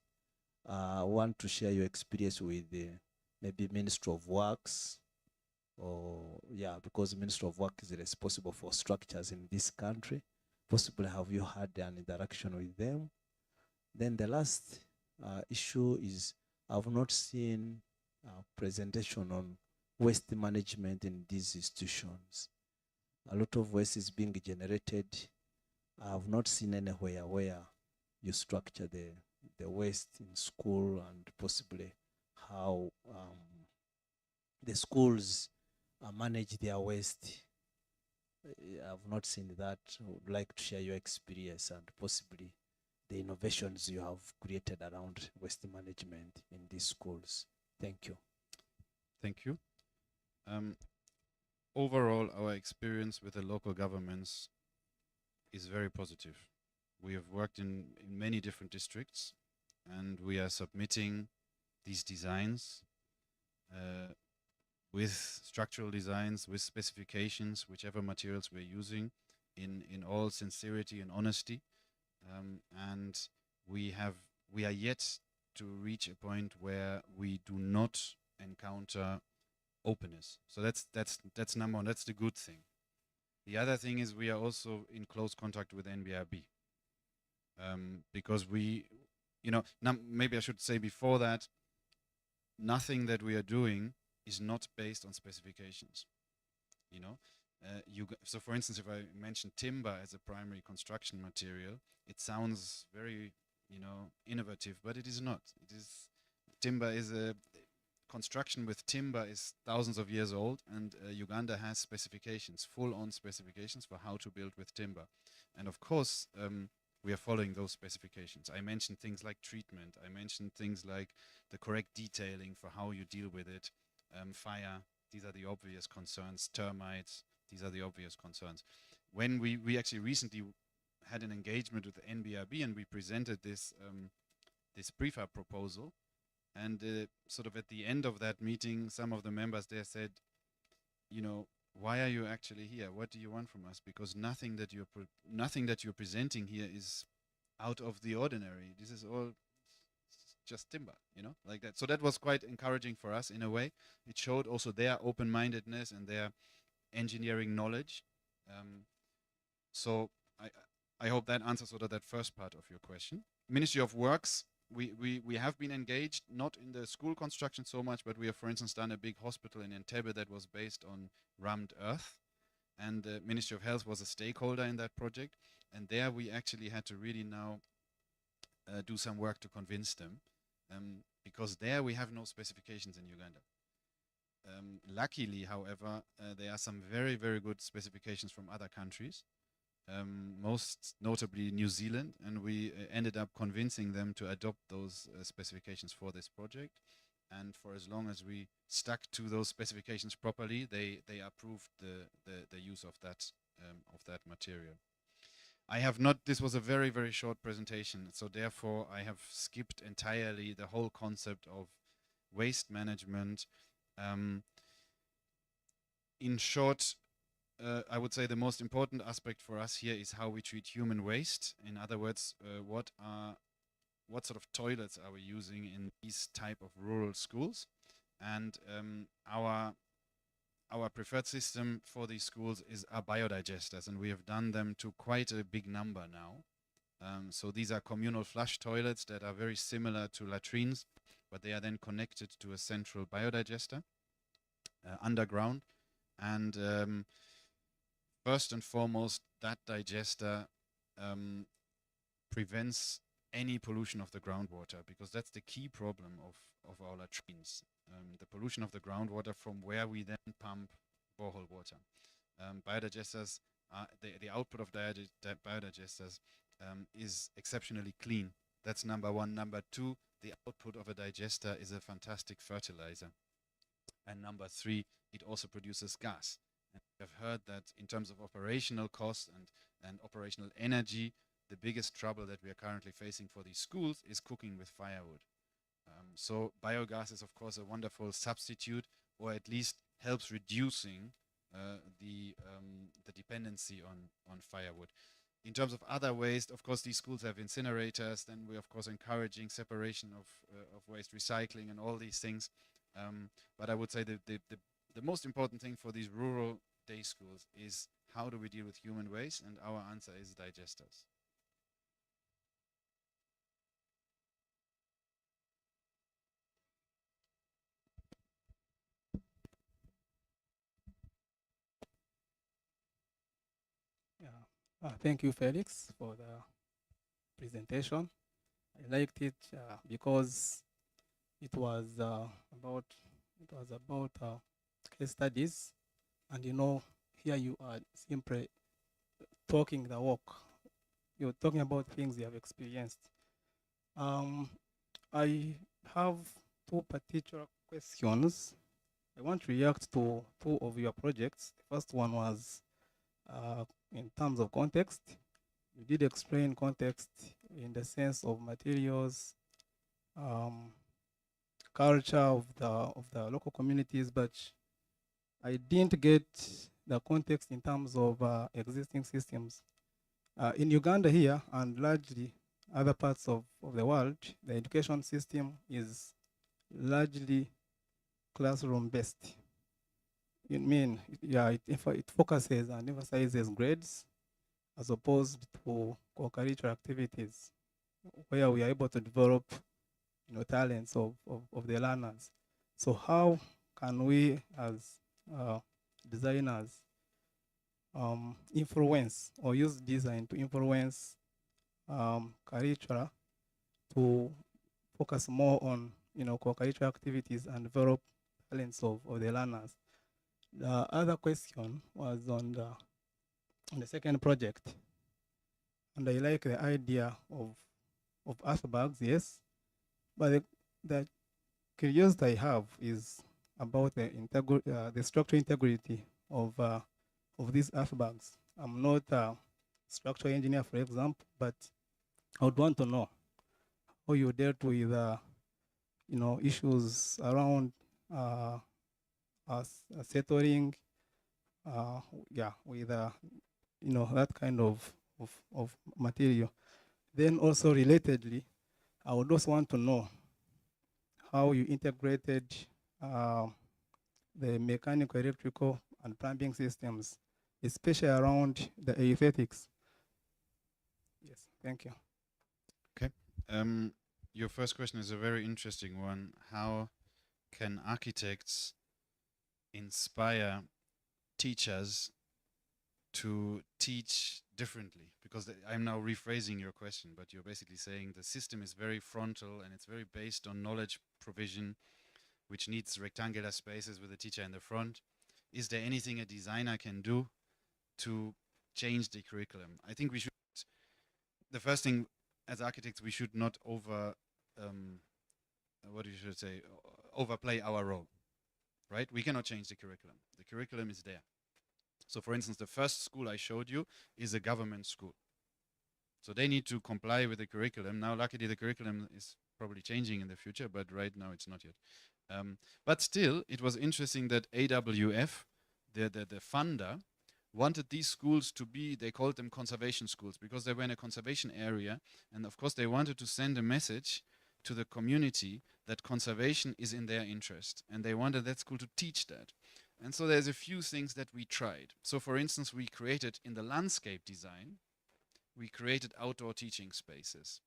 I want to share your experience with maybe Ministry of Works, or because Ministry of Work is responsible for structures in this country. Possibly have you had an interaction with them? Then the last issue is, I've not seen a presentation on waste management in these institutions. A lot of waste is being generated. I have not seen anywhere where you structure the waste in school, and possibly how the schools manage their waste. I've not seen that. Would like to share your experience and possibly the innovations you have created around waste management in these schools. Thank you. Thank you. Overall, our experience with the local governments is very positive. We have worked in many different districts, and we are submitting these designs with structural designs, with specifications, whichever materials we're using, in all sincerity and honesty. And we are yet to reach a point where we do not encounter openness. So that's number one. That's the good thing. The other thing is we are also in close contact with NBRB, because we, maybe I should say before that, nothing that we are doing is not based on specifications. So for instance, if I mention timber as a primary construction material, it sounds very, innovative, but it is not. Construction with timber is thousands of years old, and Uganda has specifications, full-on specifications for how to build with timber. And of course, we are following those specifications. I mentioned things like treatment. I mentioned things like the correct detailing for how you deal with it. Fire, these are the obvious concerns. Termites, these are the obvious concerns. When we actually recently had an engagement with the NBRB, and we presented this prefab proposal, and sort of at the end of that meeting, some of the members there said, why are you actually here? What do you want from us? Because nothing that you're presenting here is out of the ordinary. This is all just timber, like that. So that was quite encouraging for us in a way. It showed also their open-mindedness and their engineering knowledge. So I hope that answers sort of that first part of your question. Ministry of Works, we have been engaged, not in the school construction so much, but we have, for instance, done a big hospital in Entebbe that was based on rammed earth. And the Ministry of Health was a stakeholder in that project. And there we actually had to really now do some work to convince them, because there we have no specifications in Uganda. Luckily, however, there are some very, very good specifications from other countries, most notably New Zealand, and we ended up convincing them to adopt those specifications for this project. And for as long as we stuck to those specifications properly, they approved the use of that material. This was a very, very short presentation, so therefore I have skipped entirely the whole concept of waste management. In short, I would say the most important aspect for us here is how we treat human waste. In other words, what sort of toilets are we using in these type of rural schools? And our preferred system for these schools are biodigesters, and we have done them to quite a big number now. So these are communal flush toilets that are very similar to latrines, but they are then connected to a central biodigester underground. And first and foremost, that digester prevents any pollution of the groundwater, because that's the key problem of our latrines. The pollution of the groundwater from where we then pump borehole water. Biodigesters, the output of biodigesters is exceptionally clean. That's number one. Number two, the output of a digester is a fantastic fertilizer. And number three, it also produces gas. And we have heard that in terms of operational costs and operational energy, the biggest trouble that we are currently facing for these schools is cooking with firewood. So biogas is, of course, a wonderful substitute, or at least helps reducing the dependency on firewood. In terms of other waste, of course, these schools have incinerators. Then we're, of course, encouraging separation of waste, recycling, and all these things. But I would say the most important thing for these rural day schools is how do we deal with human waste, and our answer is digesters. Thank you, Felix, for the presentation. I liked it because it was about case studies, and here you are simply talking the walk. You're talking about things you have experienced. I have two particular questions. I want to react to two of your projects. The first one was in terms of context. You did explain context in the sense of materials, culture of the local communities, but I didn't get the context in terms of existing systems. In Uganda here, and largely other parts of the world, the education system is largely classroom-based. It focuses and emphasizes grades as opposed to co-curricular activities, where we are able to develop, talents of the learners. So how can we, as designers, influence or use design to influence curricula to focus more on co-curricular activities and develop talents of the learners? The other question was on the second project, and I like the idea of earthbags, yes, but the curiosity I have is about the structural integrity of these earthbags. I'm not a structural engineer, for example, but I would want to know how you dealt with issues around settling, with that kind of material. Then also relatedly, I would also want to know how you integrated the mechanical, electrical, and plumbing systems, especially around the aesthetics. Yes, thank you. Okay. Your first question is a very interesting one. How can architects inspire teachers to teach differently? Because I'm now rephrasing your question, but you're basically saying the system is very frontal and it's very based on knowledge provision, which needs rectangular spaces with a teacher in the front. Is there anything a designer can do to change the curriculum? I think we should, the first thing as architects, we should not overplay our role, right? We cannot change the curriculum. The curriculum is there. So for instance, the first school I showed you is a government school. So they need to comply with the curriculum. Now, luckily, the curriculum is probably changing in the future, but right now it's not yet. But still, it was interesting that AWF, the funder, wanted these schools to be, they called them conservation schools because they were in a conservation area. And of course, they wanted to send a message to the community that conservation is in their interest. And they wanted that school to teach that. And so there's a few things that we tried. So for instance, we created in the landscape design, we created outdoor teaching spaces.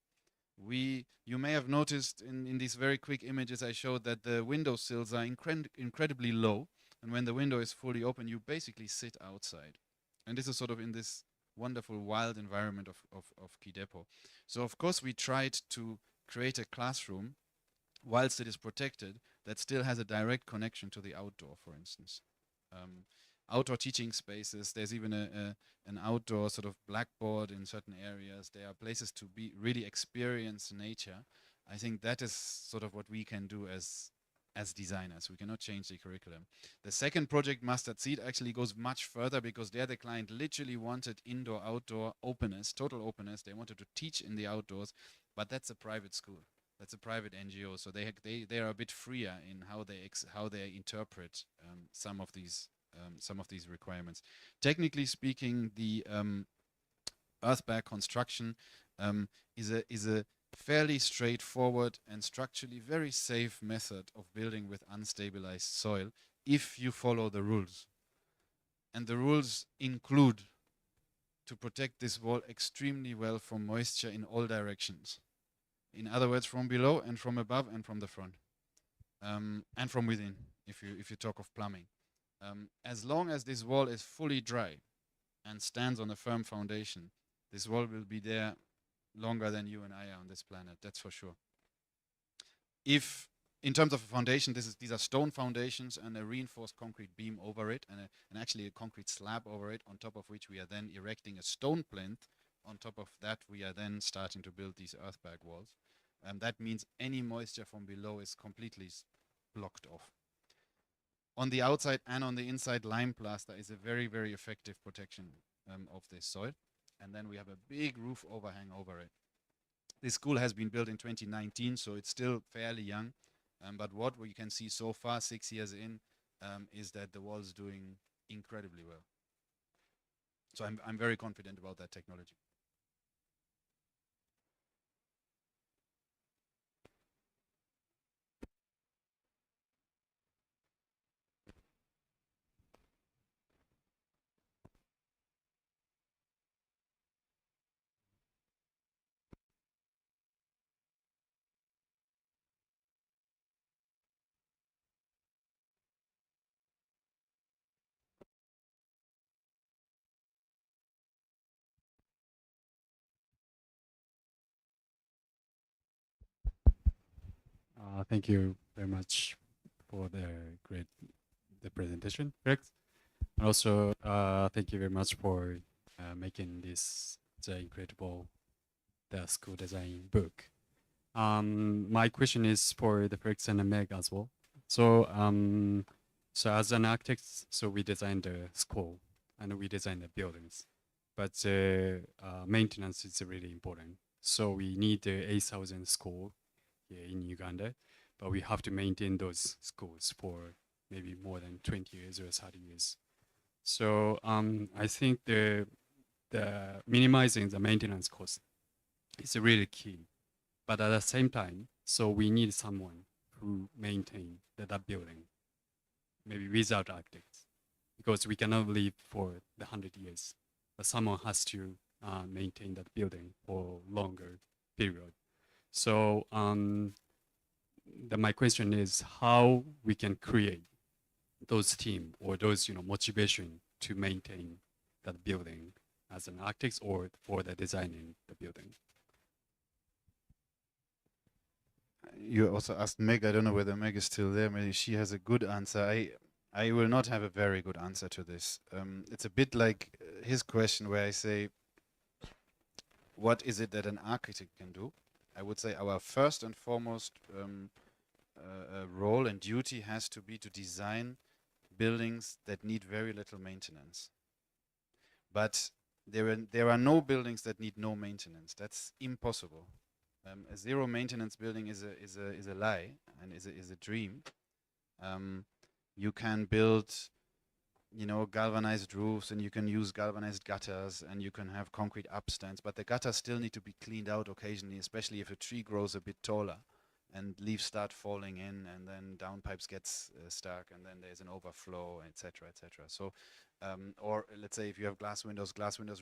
You may have noticed in these very quick images I showed that the windowsills are incredibly low. And when the window is fully open, you basically sit outside. And this is sort of in this wonderful wild environment of Kidepo. So of course we tried to create a classroom whilst it is protected that still has a direct connection to the outdoor, for instance. Outdoor teaching spaces, there's even an outdoor sort of blackboard in certain areas. There are places to really experience nature. I think that is sort of what we can do as designers. We cannot change the curriculum. The second project, Mustard Seed, actually goes much further because there the client literally wanted indoor-outdoor openness, total openness. They wanted to teach in the outdoors, but that's a private school. That's a private NGO, so they are a bit freer in how they interpret some of these requirements. Technically speaking, the earthbag construction is a fairly straightforward and structurally very safe method of building with unstabilized soil if you follow the rules. And the rules include to protect this wall extremely well from moisture in all directions. In other words, from below and from above and from the front. And from within, if you talk of plumbing. As long as this wall is fully dry and stands on a firm foundation, this wall will be there longer than you and I are on this planet, that's for sure. If in terms of a foundation, these are stone foundations and a reinforced concrete beam over it, and actually a concrete slab over it, on top of which we are then erecting a stone plinth. On top of that, we are then starting to build these earthbag walls. That means any moisture from below is completely blocked off. On the outside and on the inside, lime plaster is a very, very effective protection of this soil. And then we have a big roof overhang over it. This school has been built in 2019, so it's still fairly young. But what we can see so far, 6 years in, is that the wall is doing incredibly well. So I'm very confident about that technology. Thank you very much for the presentation, Rex. And also, thank you very much for making this the incredible school design book. My question is for the Rex and Meg as well. So, so as an architect, so we design the school and we design the buildings, but maintenance is really important. So we need the 8,000 school here in Uganda, but we have to maintain those schools for maybe more than 20 years or 30 years. So I think the minimizing the maintenance cost is really key. But at the same time, so we need someone who maintain that building, maybe without architects, because we cannot live for the 100 years. But someone has to maintain that building for longer period. So my question is how we can create those team or those motivation to maintain that building as an architect or for the designing the building. You also asked Meg. I don't know whether Meg is still there. Maybe she has a good answer. I will not have a very good answer to this. It's a bit like his question where I say, what is it that an architect can do? I would say our first and foremost role and duty has to be to design buildings that need very little maintenance. But there are no buildings that need no maintenance. That's impossible. A zero maintenance building is a lie and is a dream. You can build, galvanized roofs, and you can use galvanized gutters, and you can have concrete upstands, but the gutters still need to be cleaned out occasionally, especially if a tree grows a bit taller and leaves start falling in, and then downpipes gets stuck, and then there's an overflow, etc., etc. So, or let's say if you have glass windows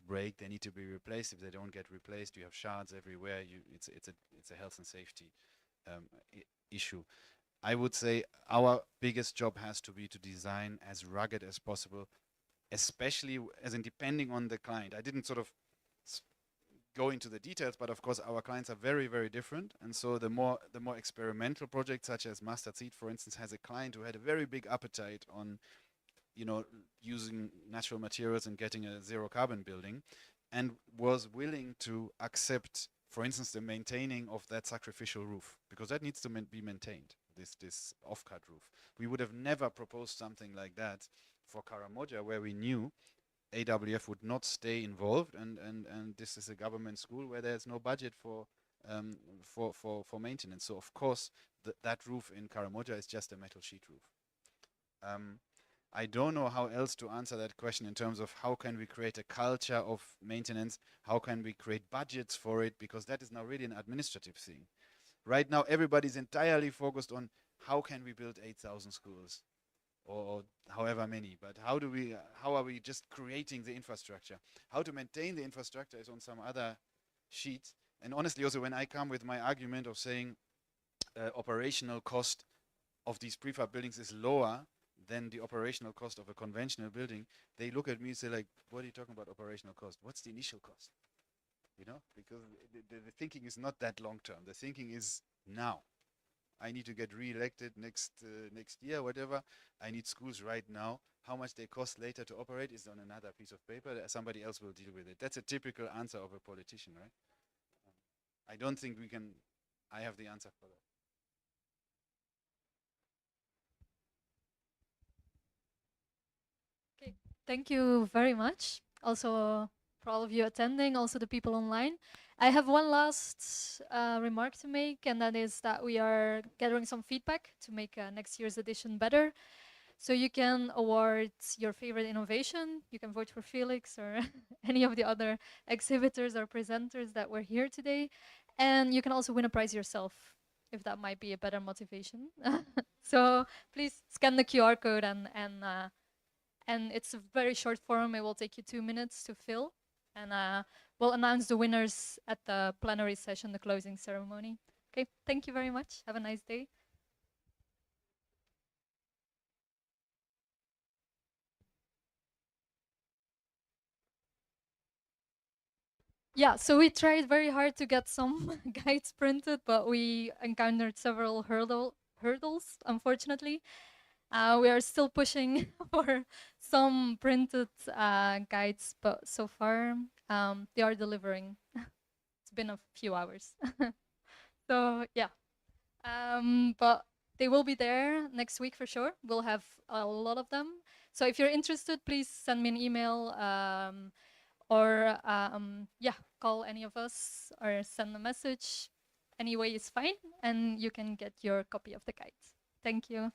break, they need to be replaced. If they don't get replaced, you have shards everywhere. It's a health and safety issue. I would say our biggest job has to be to design as rugged as possible, especially depending on the client. I didn't sort of go into the details, but of course our clients are very, very different. And so the more experimental projects, such as Mustard Seed, for instance, has a client who had a very big appetite on, using natural materials and getting a zero carbon building, and was willing to accept, for instance, the maintaining of that sacrificial roof, because that needs to be maintained. This off-cut roof. We would have never proposed something like that for Karamoja, where we knew AWF would not stay involved, and this is a government school where there's no budget for maintenance. So of course that roof in Karamoja is just a metal sheet roof. I don't know how else to answer that question in terms of how can we create a culture of maintenance, how can we create budgets for it, because that is now really an administrative thing. Right now, everybody's entirely focused on how can we build 8,000 schools, or however many. But how are we just creating the infrastructure? How to maintain the infrastructure is on some other sheet. And honestly, also when I come with my argument of saying operational cost of these prefab buildings is lower than the operational cost of a conventional building, they look at me and say, like, what are you talking about operational cost? What's the initial cost? Because the thinking is not that long term. The thinking is now. I need to get re-elected next year, whatever. I need schools right now. How much they cost later to operate is on another piece of paper. Somebody else will deal with it. That's a typical answer of a politician, right? I don't think I have the answer for that. Okay, thank you very much. Also, for all of you attending, also the people online. I have one last remark to make, and that is that we are gathering some feedback to make next year's edition better. So you can award your favorite innovation. You can vote for Felix or any of the other exhibitors or presenters that were here today. And you can also win a prize yourself, if that might be a better motivation. So please scan the QR code, and it's a very short form. It will take you 2 minutes to fill. And we'll announce the winners at the plenary session, the closing ceremony. Okay, thank you very much. Have a nice day. Yeah, so we tried very hard to get some guides printed, but we encountered several hurdles, unfortunately. We are still pushing for some printed guides, but so far they are delivering. It's been a few hours. So yeah, but they will be there next week for sure. We'll have a lot of them. So if you're interested, please send me an email or yeah, call any of us or send a message. Any way is fine, and you can get your copy of the guide. Thank you.